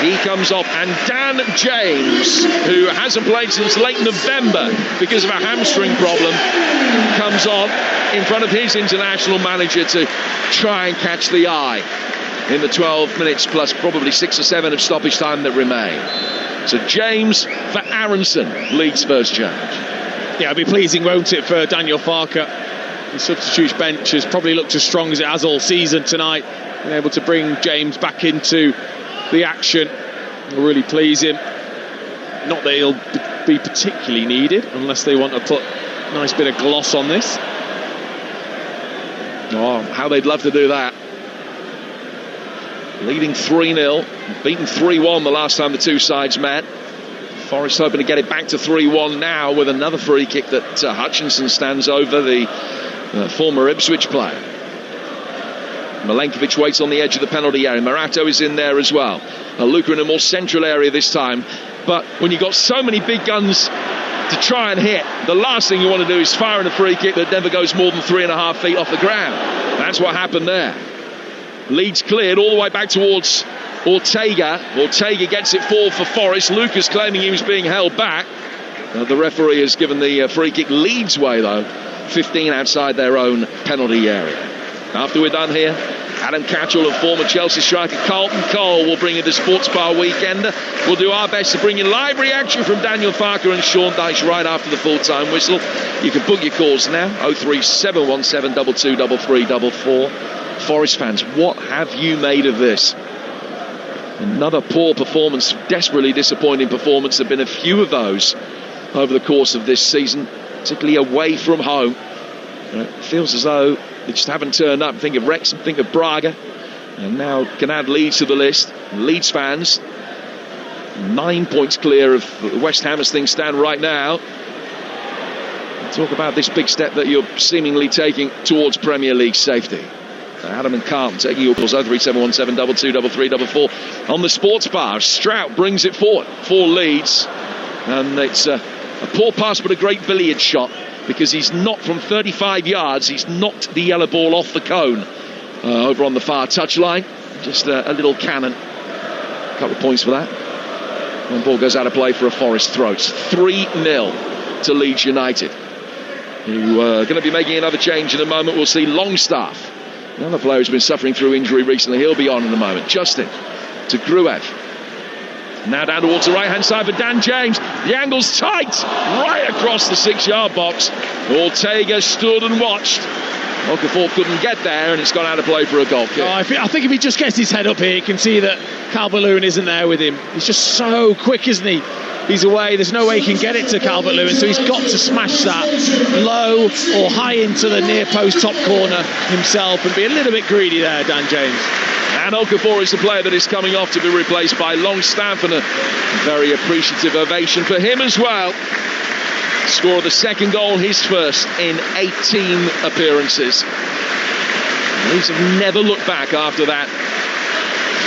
He comes off, and Dan James, who hasn't played since late November because of a hamstring problem, comes on in front of his international manager to try and catch the eye in the 12 minutes plus probably 6 or 7 of stoppage time that remain. So James for Aronson, Leeds' first change. Yeah, it'll be pleasing, won't it, for Daniel Farke? The substitutes bench has probably looked as strong as it has all season tonight. Been able to bring James back into the action will really please him. Not that he'll be particularly needed unless they want to put a nice bit of gloss on this. Oh, how they'd love to do that. Leading 3-0, beaten 3-1 the last time the two sides met. Forest hoping to get it back to 3-1 now with another free kick that Hutchinson stands over, the former Ipswich player. Milenkovic waits on the edge of the penalty area. Morato is in there as well. Luca in a more central area this time. But when you've got so many big guns to try and hit, the last thing you want to do is fire in a free kick that never goes more than 3.5 feet off the ground. That's what happened there. Leeds cleared all the way back towards Ortega. Ortega gets it forward for Forest. Lucas claiming he was being held back. The referee has given the free kick Leeds' way, though. 15 outside their own penalty area. After we're done here, Adam Catchell and former Chelsea striker Carlton Cole will bring you the Sports Bar Weekender. We'll do our best to bring you live reaction from Daniel Farke and Sean Dyche right after the full-time whistle. You can book your calls now, 03717 223344. Forest fans, what have you made of this? Another poor performance, desperately disappointing performance. There have been a few of those over the course of this season, particularly away from home. It feels as though they just haven't turned up. Think of Wrexham, think of Braga, and now can add Leeds to the list. Leeds fans 9 points clear of West Ham as things stand right now. Talk about this big step that you're seemingly taking towards Premier League safety. Adam and Carlton taking your calls, 03717 223344 on the Sports Bar. Strout brings it forward for Leeds, and it's a poor pass but a great billiard shot, because he's knocked from 35 yards, he's knocked the yellow ball off the cone over on the far touchline. Just a little cannon. A couple of points for that. One ball goes out of play for a Forest throw. It's 3-0 to Leeds United, who are going to be making another change in a moment. We'll see Longstaff, another player who's been suffering through injury recently. He'll be on in a moment. Justin to Gruev. Now down towards the right-hand side for Dan James. The angle's tight, right across the 6-yard box. Ortega stood and watched. Okafor couldn't get there, and it's gone out of play for a goal kick. I think if he just gets his head up here, you can see that Calvert-Lewin isn't there with him. He's just so quick, isn't he? He's away. There's no way he can get it to Calvert-Lewin, so he's got to smash that low or high into the near post top corner himself and be a little bit greedy there, Dan James. And Okafor is the player that is coming off to be replaced by Longstaff, and a very appreciative ovation for him as well. Score of the second goal, his first in 18 appearances. Leeds have never looked back after that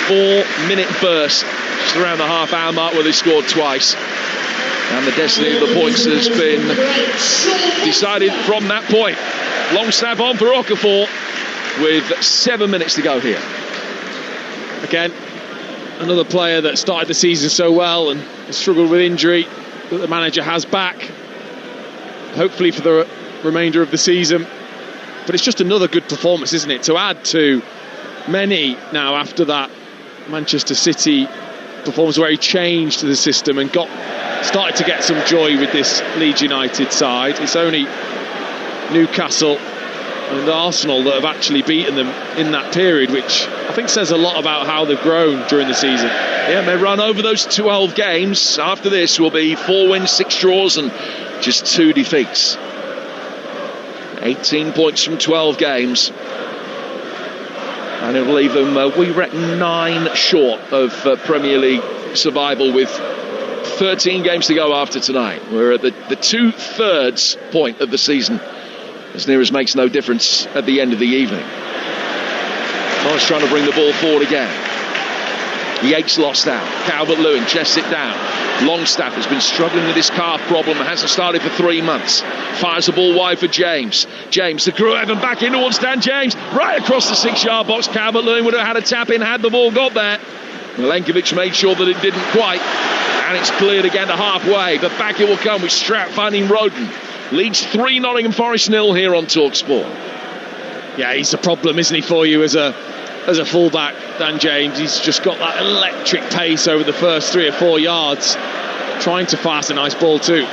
4-minute burst just around the half-hour mark where they scored twice. And the destiny of the points has been decided from that point. Longstaff on for Okafor with 7 minutes to go here. Again, another player that started the season so well and struggled with injury that the manager has back, hopefully for the remainder of the season. But it's just another good performance, isn't it? To add to many now after that Manchester City performance where he changed the system and started to get some joy with this Leeds United side. It's only Newcastle and Arsenal that have actually beaten them in that period, which I think says a lot about how they've grown during the season. Yeah, they run over those 12 games. After this will be 4 wins, 6 draws and just 2 defeats. 18 points from 12 games. And it'll leave them, we reckon, 9 short of Premier League survival with 13 games to go after tonight. We're at the 2/3 point of the season, as near as makes no difference at the end of the evening. Morris trying to bring the ball forward again. Yates lost out. Calvert-Lewin chests it down. Longstaff has been struggling with his calf problem and hasn't started for 3 months. Fires the ball wide for James. James, the crew Evan back in towards Dan James. Right across the 6-yard box. Calvert-Lewin would have had a tap in had the ball got there. Milenkovic made sure that it didn't quite. And it's cleared again to halfway. But back it will come with Strout finding Roden. Leeds 3, Nottingham Forest 0 here on Talksport. Yeah, he's a problem, isn't he, for you as a fullback, Dan James. He's just got that electric pace over the first 3 or 4 yards, trying to pass a nice ball too.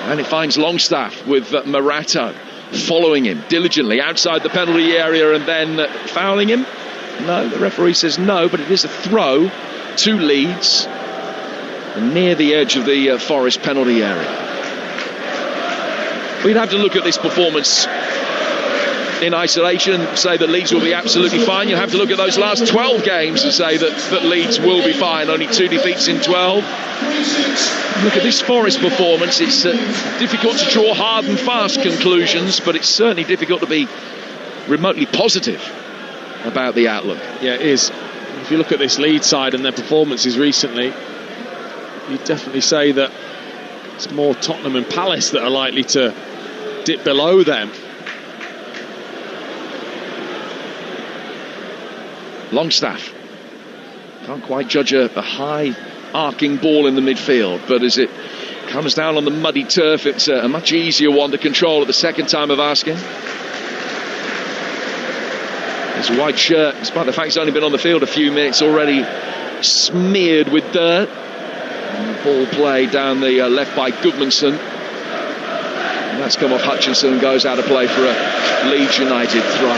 And it finds Longstaff with Morato following him diligently outside the penalty area and then fouling him. No, the referee says no, but it is a throw to Leeds near the edge of the Forest penalty area. We'd have to look at this performance in isolation and say that Leeds will be absolutely fine. You'll have to look at those last 12 games and say that Leeds will be fine. Only 2 defeats in 12. Look at this Forest performance. It's difficult to draw hard and fast conclusions, but it's certainly difficult to be remotely positive about the outlook. Yeah, it is. If you look at this Leeds side and their performances recently, you'd definitely say that it's more Tottenham and Palace that are likely to dip below them. Longstaff can't quite judge a high arcing ball in the midfield, but as it comes down on the muddy turf, it's a much easier one to control at the second time of asking. His white shirt, despite the fact he's only been on the field a few minutes, already smeared with dirt. And the ball play down the left by Gudmundsson, and that's come off Hutchinson and goes out of play for a Leeds United throw.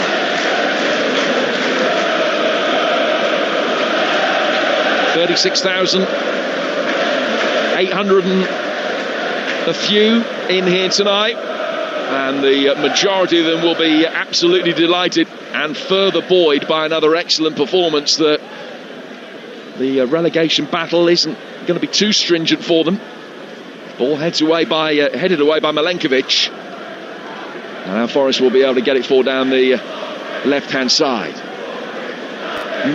36,800 and a few in here tonight, and the majority of them will be absolutely delighted and further buoyed by another excellent performance that the relegation battle isn't going to be too stringent for them. Ball headed away by Milenkovic, and now Forest will be able to get it forward down the left-hand side.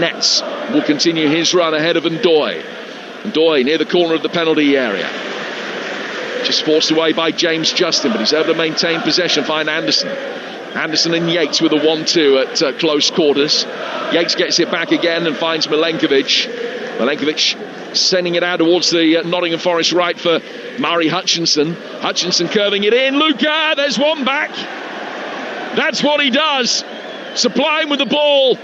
Nets will continue his run ahead of Ndoye. Ndoye near the corner of the penalty area. Just forced away by James Justin, but he's able to maintain possession. Find Anderson. Anderson and Yates with a 1-2 at close quarters. Yates gets it back again and finds Milenkovic. Milenkovic sending it out towards the Nottingham Forest right for Mari Hutchinson. Hutchinson curving it in. Luca, there's one back. That's what he does. Supplying with the ball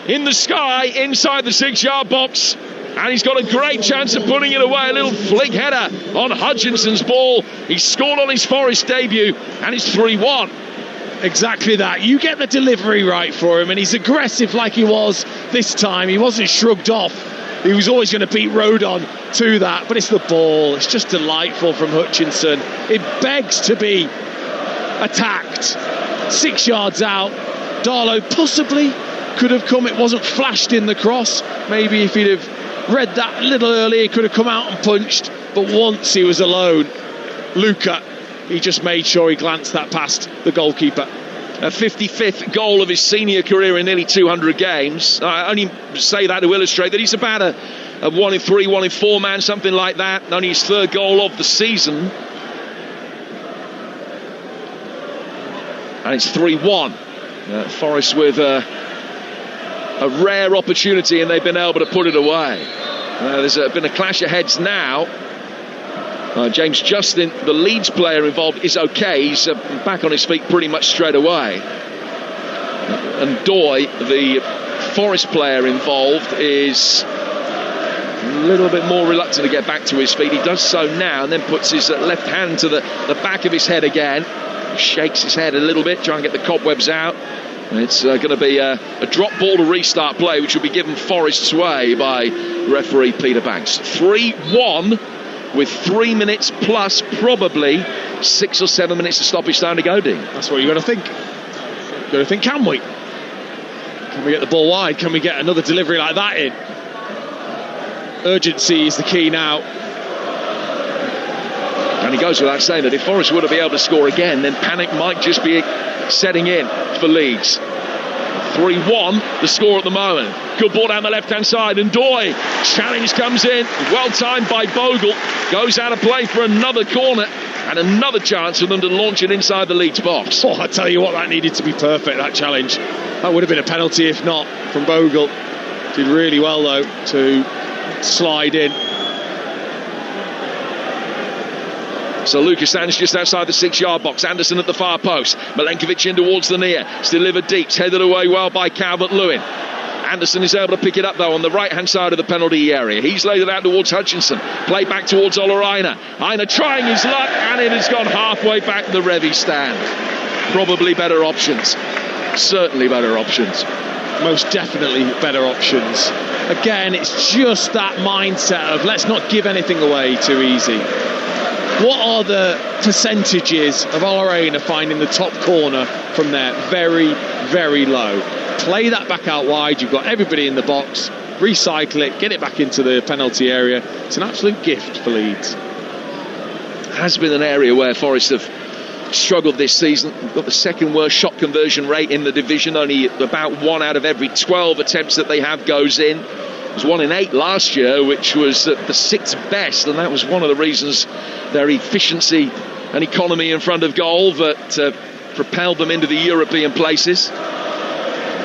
in the sky inside the 6-yard box, and he's got a great chance of putting it away. A little flick header on Hutchinson's ball. He scored on his Forest debut, and it's 3-1. Exactly that. You get the delivery right for him, and he's aggressive like he was this time. He wasn't shrugged off. He was always going to beat Rodon to that, but it's the ball. It's just delightful from Hutchinson. It begs to be attacked. 6 yards out. Darlow possibly could have come. It wasn't flashed in the cross. Maybe if he'd have read that a little earlier, he could have come out and punched, but once he was alone, Luca, he just made sure he glanced that past the goalkeeper. a 55th goal of his senior career in nearly 200 games. I only say that to illustrate that he's about a 1 in 3, 1 in 4 man, something like that. Only his 3rd goal of the season. And it's 3-1. Forest with a rare opportunity, and they've been able to put it away. There's been a clash of heads now. James Justin, the Leeds player involved, is okay. He's back on his feet pretty much straight away. And Doy, the Forest player involved, is a little bit more reluctant to get back to his feet. He does so now and then puts his left hand to the back of his head again. Shakes his head a little bit, trying to get the cobwebs out. It's going to be a drop ball to restart play, which will be given Forest's way by referee Peter Banks. 3-1 with 3 minutes plus probably 6 or 7 minutes of stoppage time to go, Dean. That's what you've got to think. You've got to think, can we? Can we get the ball wide? Can we get another delivery like that in? Urgency is the key now. And it goes without saying that if Forest were to be able to score again, then panic might just be setting in for Leeds. 3-1, the score at the moment. Good ball down the left-hand side, and Doy. Challenge comes in, well timed by Bogle. Goes out of play for another corner, and another chance for them to launch it inside the Leeds box. I tell you what, that needed to be perfect, that challenge. That would have been a penalty if not from Bogle. Did really well, though, to slide in. So Lucas stands just outside the 6-yard box. Anderson at the far post. Milenkovic in towards the near. It's delivered deep. It's headed away well by Calvert-Lewin. Anderson is able to pick it up, though, on the right-hand side of the penalty area. He's laid it out towards Hutchinson. Play back towards Ola Aina. Aina trying his luck, and it has gone halfway back to the Revy stand. Probably better options. Certainly better options. Most definitely better options. Again, it's just that mindset of let's not give anything away too easy. What are the percentages of Ola Aina finding the top corner from there? Very, very low. Play that back out wide. You've got everybody in the box. Recycle it. Get it back into the penalty area. It's an absolute gift for Leeds. Has been an area where Forest have struggled this season. We've got the second worst shot conversion rate in the division. Only about 1 out of every 12 attempts that they have goes in. It was 1 in 8 last year, which was the 6th best, and that was one of the reasons their efficiency and economy in front of goal that propelled them into the European places.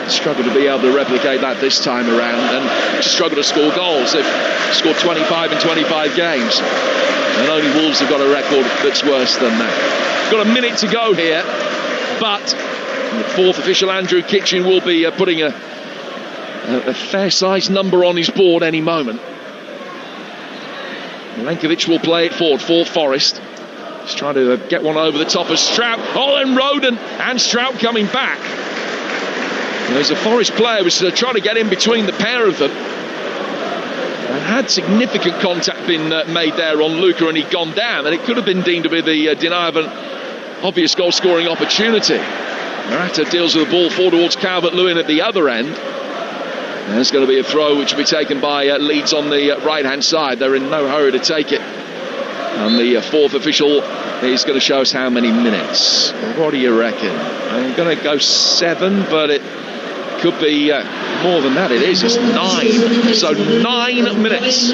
Struggled to be able to replicate that this time around, and just struggled to score goals. They've scored 25 in 25 games, and only Wolves have got a record that's worse than that. Got a minute to go here, but the 4th official, Andrew Kitchen, will be putting a fair-sized number on his board any moment. Milenkovic will play it forward for Forest. He's trying to get one over the top of Strout. Oh, and Roden and Strout coming back. There's a Forest player who was trying to get in between the pair of them. And had significant contact been made there on Luca, and he'd gone down, and it could have been deemed to be the denial of an obvious goal-scoring opportunity. Murata deals with the ball forward towards Calvert-Lewin at the other end. There's going to be a throw which will be taken by Leeds on the right-hand side. They're in no hurry to take it. And the 4th official is going to show us how many minutes. What do you reckon? I'm going to go 7, but it could be more than that. It is. It's 9. So 9 minutes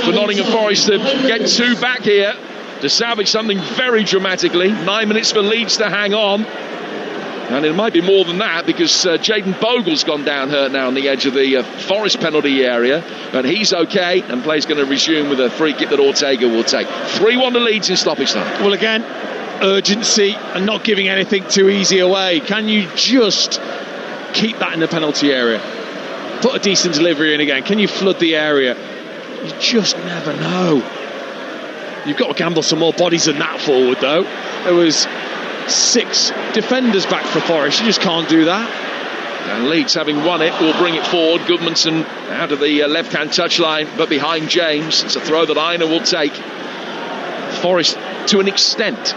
for Nottingham Forest to get 2 back here to salvage something very dramatically. 9 minutes for Leeds to hang on. And it might be more than that, because Jaden Bogle's gone down hurt now on the edge of the Forest penalty area. But he's okay, and play's going to resume with a free kick that Ortega will take. 3-1 to Leeds in stoppage time. Well, again, urgency and not giving anything too easy away. Can you just keep that in the penalty area? Put a decent delivery in again. Can you flood the area? You just never know. You've got to gamble some more bodies than that forward, though. There was 6 defenders back for Forest. You just can't do that. And Leeds, having won it, will bring it forward. Goodmanson out of the left-hand touchline, but behind James. It's a throw that Aina will take. Forest, to an extent,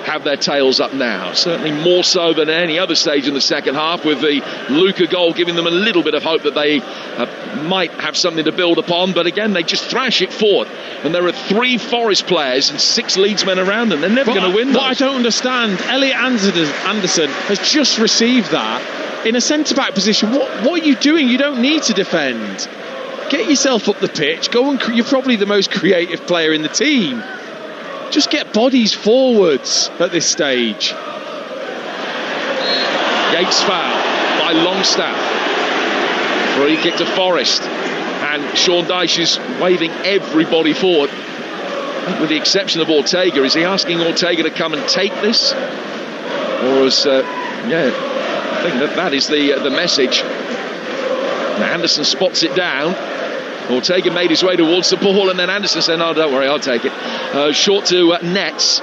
have their tails up now. Certainly more so than any other stage in the second half, with the Luca goal giving them a little bit of hope that they might have something to build upon. But again, they just thrash it forward. And there are 3 Forest players and 6 Leeds men around them. They're never going to win those. What I don't understand, Elliot Anderson has just received that in a centre-back position. What are you doing? You don't need to defend. Get yourself up the pitch. Go and you're probably the most creative player in the team. Just get bodies forwards at this stage. Yates foul by Longstaff. Free kick to Forest. And Sean Dyche is waving everybody forward, with the exception of Ortega. Is he asking Ortega to come and take this? Or is, I think that is the message. Now Anderson spots it down. Ortega made his way towards the ball, and then Anderson said, no, don't worry, I'll take it. Short to Nets.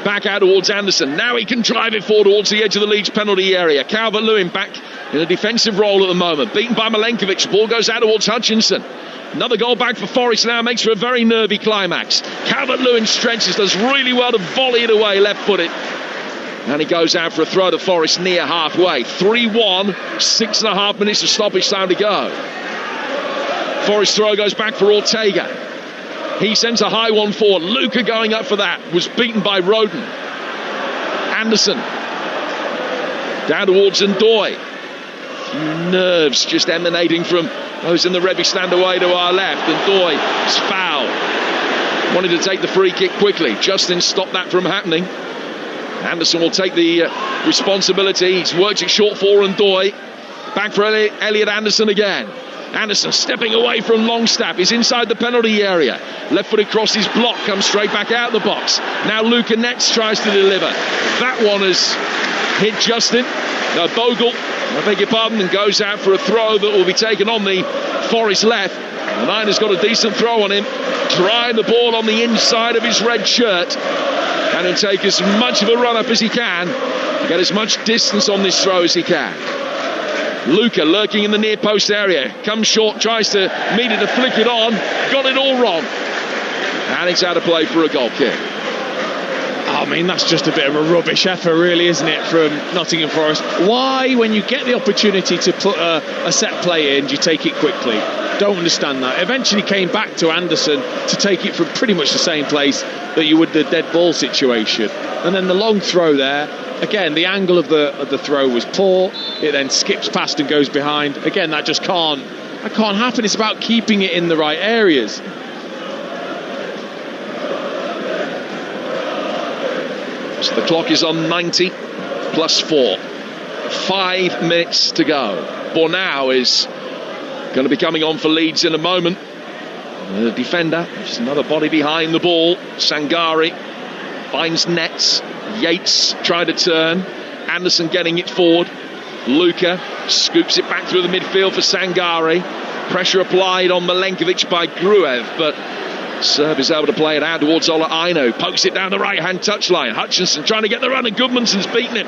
Back out towards Anderson. Now he can drive it forward towards the edge of the Leeds penalty area. Calvert-Lewin back in a defensive role at the moment. Beaten by Milenkovic. Ball goes out towards Hutchinson. Another goal back for Forest now. Makes for a very nervy climax. Calvert-Lewin stretches, does really well to volley it away, left-footed. And he goes out for a throw to Forest near halfway. 3-1, 6.5 minutes of stoppage time to go. Forest throw goes back for Ortega. He sends a high one forward. Luca going up for that. Was beaten by Roden. Anderson. Down towards Ndoye. Nerves just emanating from those in the Revy stand away to our left. Ndoye is foul. Wanted to take the free kick quickly. Justin stopped that from happening. Anderson will take the responsibility. He's worked it short for Ndoye. Back for Elliot Anderson again. Anderson stepping away from Longstaff. He's inside the penalty area. Left-footed cross his block. Comes straight back out the box. Now Luca Nets tries to deliver. That one has hit Justin. Bogle, I beg your pardon, and goes out for a throw that will be taken on the Forest left. The Niners got a decent throw on him. Trying the ball on the inside of his red shirt. And he'll take as much of a run-up as he can. Get as much distance on this throw as he can. Luca lurking in the near post area. Comes short, tries to meet it, to flick it on. Got it all wrong. And it's out of play for a goal kick. I mean, that's just a bit of a rubbish effort, really, isn't it, from Nottingham Forest? Why, when you get the opportunity to put a set play in, do you take it quickly? Don't understand that. Eventually came back to Anderson to take it from pretty much the same place that you would the dead ball situation. And then the long throw there. Again, the angle of the throw was poor. It then skips past and goes behind. Again, that just can't happen. It's about keeping it in the right areas. So the clock is on 90 plus 4. 5 minutes to go. Bornau is going to be coming on for Leeds in a moment. The defender, just another body behind the ball. Sangari finds Nets. Yates trying to turn. Anderson getting it forward. Luca scoops it back through the midfield for Sangari. Pressure applied on Milenkovic by Gruev, but Serb is able to play it out towards Ola Aino. Pokes it down the right-hand touchline. Hutchinson trying to get the run, and Goodmanson's beaten him.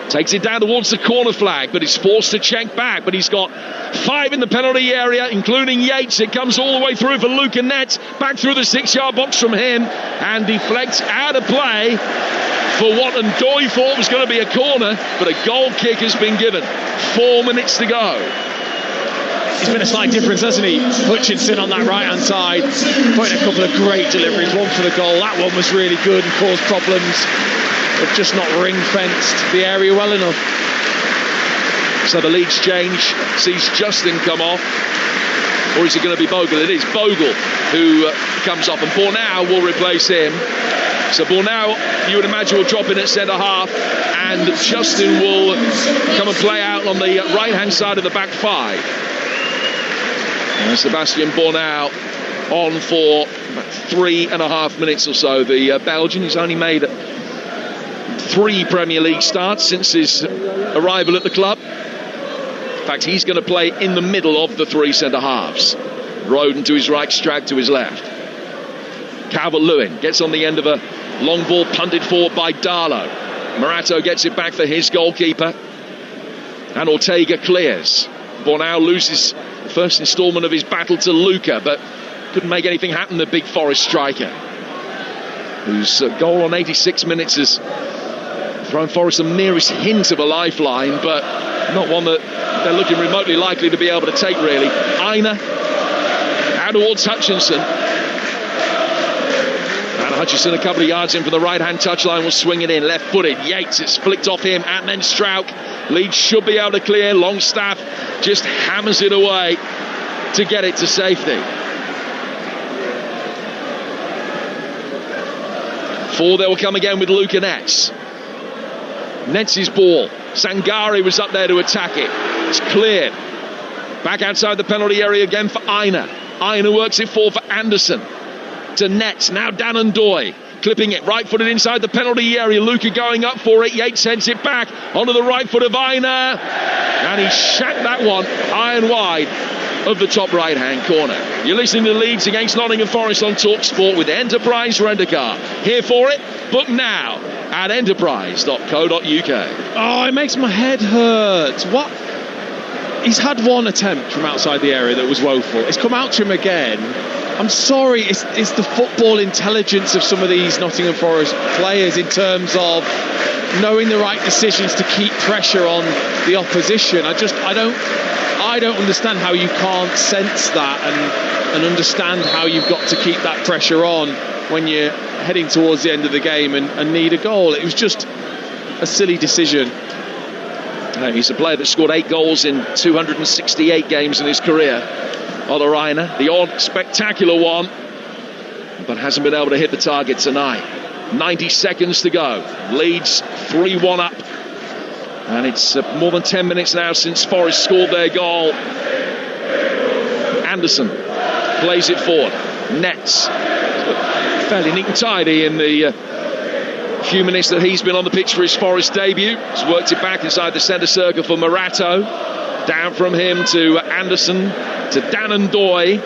Takes it down towards the corner flag, but he's forced to check back. But he's got 5 in the penalty area, including Yates. It comes all the way through for Luca Nets. Back through the 6-yard box from him, and deflects out of play for what Ndoye thought was going to be a corner, but a goal kick has been given. 4 minutes to go. It's been a slight difference, hasn't he? Hutchinson on that right-hand side, putting a couple of great deliveries. One for the goal. That one was really good and caused problems. They've just not ring-fenced the area well enough. So the Leeds change sees Justin come off. Or is it going to be Bogle? It is Bogle who comes off, and Bornau will replace him. So Bornau, you would imagine, will drop in at centre-half, and Justin will come and play out on the right-hand side of the back 5. And Sebastian Bornau on for about 3.5 minutes or so. The Belgian, he's only made 3 Premier League starts since his arrival at the club. In fact, he's going to play in the middle of the 3 centre-halves. Roden to his right, Strag to his left. Calvert-Lewin gets on the end of a long ball punted forward by Darlow. Morato gets it back for his goalkeeper. And Ortega clears. Bornau loses the first instalment of his battle to Luca, but couldn't make anything happen, the big Forest striker. whose goal on 86 minutes has thrown Forest the merest hint of a lifeline, but not one that they're looking remotely likely to be able to take, really. Aina out towards Hutchinson. And Hutchinson, a couple of yards in from the right-hand touchline, will swing it in, left-footed. Yates, it's flicked off him, and then Strauch. Leeds should be able to clear. Longstaff just hammers it away to get it to safety. Ford, they will come again with Luca Nets. Nets' ball. Sangare was up there to attack it. It's cleared. Back outside the penalty area again for Aina. Aina works it forward for Anderson. To Nets. Now Danandoy. Clipping it. Right-footed inside the penalty area. Luca going up for it. Yates heads it back onto the right foot of Aina. And he shacked that one high and wide of the top right-hand corner. You're listening to Leeds against Nottingham Forest on Talksport with Enterprise Rent-A-Car. Here for it? Book now at enterprise.co.uk. Oh, it makes my head hurt. What? He's had one attempt from outside the area that was woeful. It's come out to him again. I'm sorry, it's the football intelligence of some of these Nottingham Forest players in terms of knowing the right decisions to keep pressure on the opposition. I don't understand how you can't sense that and understand how you've got to keep that pressure on when you're heading towards the end of the game and need a goal. It was just a silly decision. He's a player that scored 8 goals in 268 games in his career. Ola Aina, the odd spectacular one, but hasn't been able to hit the target tonight. 90 seconds to go. Leeds 3-1 up. And it's more than 10 minutes now since Forest scored their goal. Anderson plays it forward. Nets. Fairly neat and tidy in the few minutes that he's been on the pitch for his Forest debut. He's worked it back inside the centre circle for Morato. Down from him to Anderson, to Danandoy.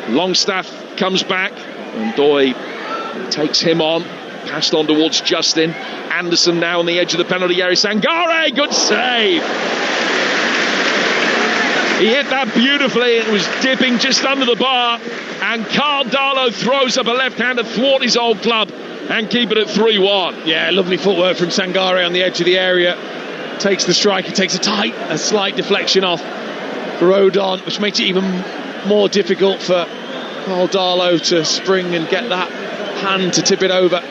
Longstaff comes back, and Doy takes him on. Passed on towards Justin. Anderson now on the edge of the penalty area. Sangare, good save. He hit that beautifully. It was dipping just under the bar. And Carl Darlow throws up a left hand to thwart his old club and keep it at 3-1. Yeah, lovely footwork from Sangare on the edge of the area. Takes the strike. He takes a slight deflection off Rodon, which makes it even more difficult for Carl Darlow to spring and get that hand to tip it over.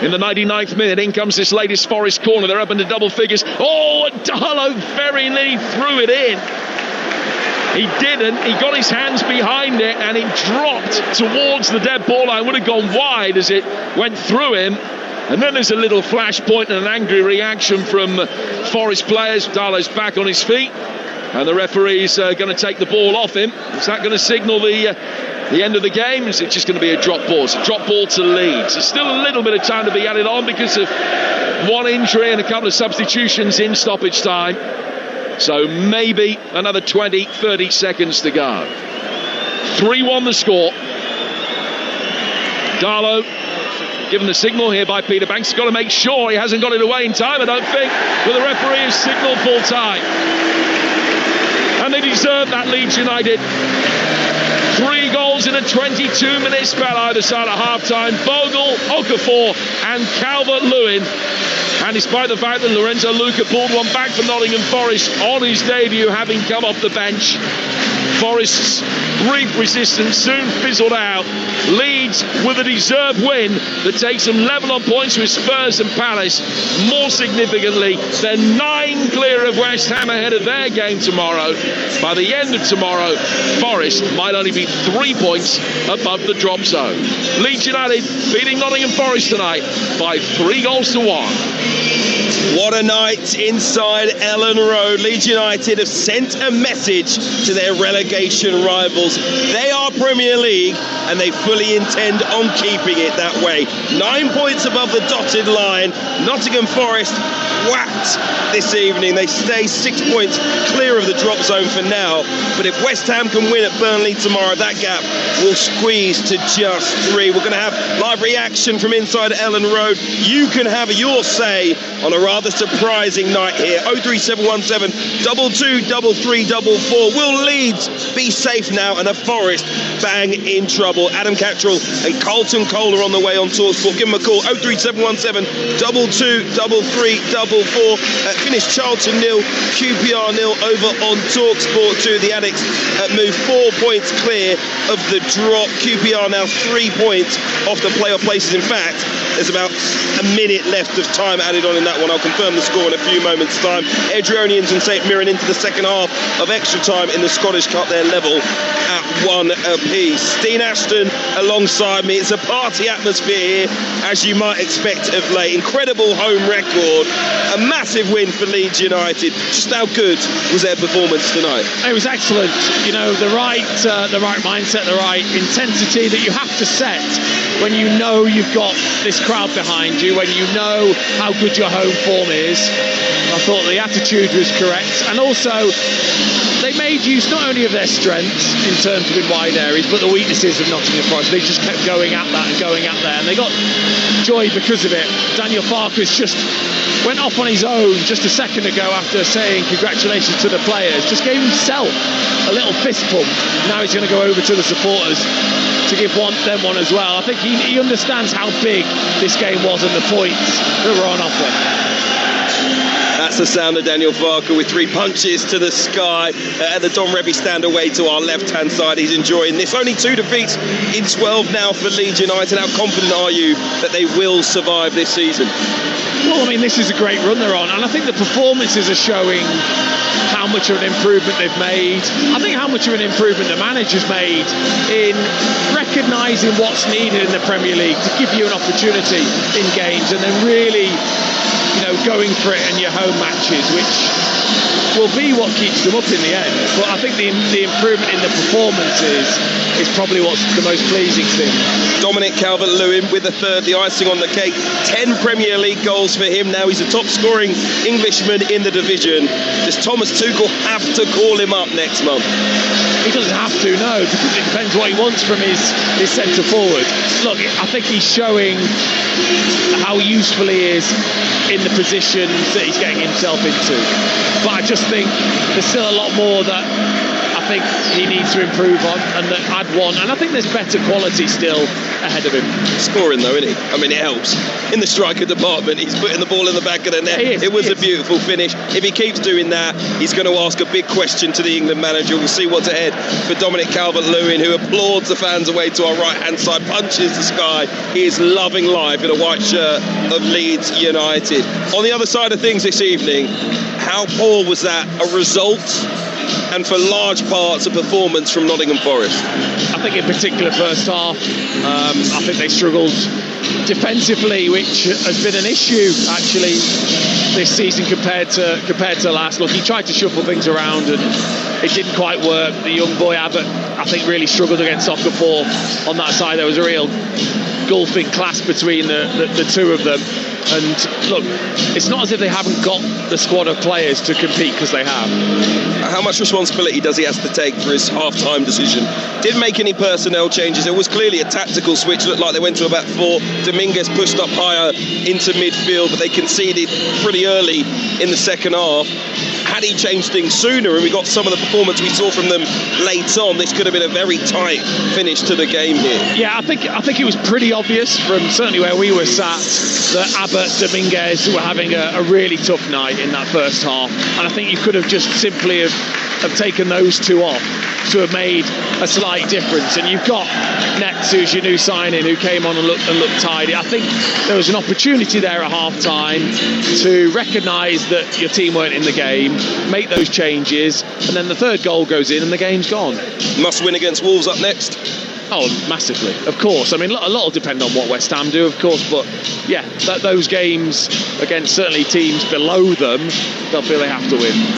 In the 99th minute, in comes this latest Forest corner. They're up into double figures. Oh, and Darlow very nearly threw it in. He didn't. He got his hands behind it and it dropped towards the dead ball line. Would have gone wide as it went through him. And then there's a little flashpoint and an angry reaction from Forest players. Darlow's back on his feet. And the referee's going to take the ball off him. Is that going to signal the end of the game? Is it just going to be a drop ball? It's a drop ball to Leeds. There's still a little bit of time to be added on because of one injury and a couple of substitutions in stoppage time. So maybe another 20, 30 seconds to go. 3-1 the score. Darlow given the signal here by Peter Banks. He's got to make sure he hasn't got it away in time, I don't think. But the referee has signalled full time. And they deserve that, Leeds United. 3 goals in a 22-minute spell either side of half-time. Bogle, Okafor and Calvert-Lewin. And despite the fact that Lorenzo Luca pulled one back for Nottingham Forest on his debut, having come off the bench, Forest's brief resistance soon fizzled out. Leeds with a deserved win that takes them level on points with Spurs and Palace. More significantly, they're 9 clear of West Ham ahead of their game tomorrow. By the end of tomorrow, Forest might only be 3 points above the drop zone. Leeds United beating Nottingham Forest tonight by 3 goals to 1. What a night inside Ellen Road. Leeds United have sent a message to their relegation rivals. They are Premier League and they fully intend on keeping it that way. 9 points above the dotted line. Nottingham Forest whacked this evening. They stay 6 points clear of the drop zone for now. But if West Ham can win at Burnley tomorrow, that gap will squeeze to just 3. We're going to have live reaction from inside Ellen Road. You can have your say on a rather surprising night here. 03717 223344. Will Leeds be safe now and a Forest bang in trouble? Adam Cattrall and Carlton Kohler on the way on Talksport. Give them a call. 03717 223344. Finished Charlton 0, QPR 0 over on Talksport 2. The Addicts move 4 points clear of the drop. QPR now 3 points off the playoff places. In fact, there's about a minute left of time added on in that one. I'll confirm the score in a few moments' time. Edrionians and St Mirren into the second half of extra time in the Scottish Cup. They're level at 1 apiece. Dean Ashton alongside me. It's a party atmosphere here, as you might expect of late. Incredible home record. A massive win for Leeds United. Just how good was their performance tonight? It was excellent. You know, the right mindset, the right intensity that you have to set when you know you've got this crowd behind you, when you know how good your home form is. I thought the attitude was correct, and also they made use not only of their strengths in terms of in wide areas, but the weaknesses of Nottingham Forest. They just kept going at that and going at there, and they got joy because of it. Daniel Farkas just went off on his own just a second ago after saying congratulations to the players. Just gave himself a little fist pump. Now he's going to go over to the supporters to give them one as well. I think he understands how big this game was and the points that were on offer. That's the sound of Daniel Farker with 3 punches to the sky. At the Don Revie stand away to our left-hand side. He's enjoying this. Only 2 defeats in 12 now for Leeds United. How confident are you that they will survive this season? Well, I mean, this is a great run they're on, and I think the performances are showing how much of an improvement they've made. I think how much of an improvement the manager's made in recognising what's needed in the Premier League to give you an opportunity in games, and then really, you know, going for it in your home matches, which will be what keeps them up in the end. But I think the improvement in the performances is probably what's the most pleasing thing. Dominic Calvert-Lewin with the third, the icing on the cake. 10 Premier League goals for him now. He's a top scoring Englishman in the division. Does Thomas Tuchel have to call him up next month? He doesn't have to, no, because it depends what he wants from his centre forward. Look, I think he's showing how useful he is in the positions that he's getting himself into. But I just think there's still a lot more that I think he needs to improve on, and that I'd want, and I think there's better quality still ahead of him. Scoring though, isn't he? I mean, it helps. In the striker department, he's putting the ball in the back of the net. It was a beautiful finish. If he keeps doing that, he's going to ask a big question to the England manager. We'll see what's ahead for Dominic Calvert-Lewin, who applauds the fans away to our right-hand side, punches the sky. He is loving life in a white shirt of Leeds United. On the other side of things this evening, how poor was that a result, and for large parts a performance from Nottingham Forest? I think in particular first half, I think they struggled defensively, which has been an issue actually this season compared to last. Look, he tried to shuffle things around and it didn't quite work. The young boy Abbott, I think, really struggled against Okafor on that side. There was a real gulfing clash between the two of them. And look, it's not as if they haven't got the squad of players to compete, because they have. How much responsibility does he have to take for his half-time decision? Didn't make any personnel changes. It was clearly a tactical switch. Looked like they went to about 4. Dominguez pushed up higher into midfield, but they conceded pretty early in the second half. Had he changed things sooner and we got some of the performance we saw from them late on, this could have been a very tight finish to the game here. Yeah, I think it was pretty obvious from certainly where we were sat that Abbott, Dominguez were having a really tough night in that first half, and I think you could have just simply have taken those 2 off to have made a slight difference. And you've got Nets, who's your new signing, who came on and looked tidy. I think there was an opportunity there at half time to recognise that your team weren't in the game, make those changes, and then the third goal goes in and the game's gone. Must win against Wolves up next. Oh, massively, of course. I mean, a lot will depend on what West Ham do, of course, but yeah, those games against certainly teams below them, they'll feel they have to win.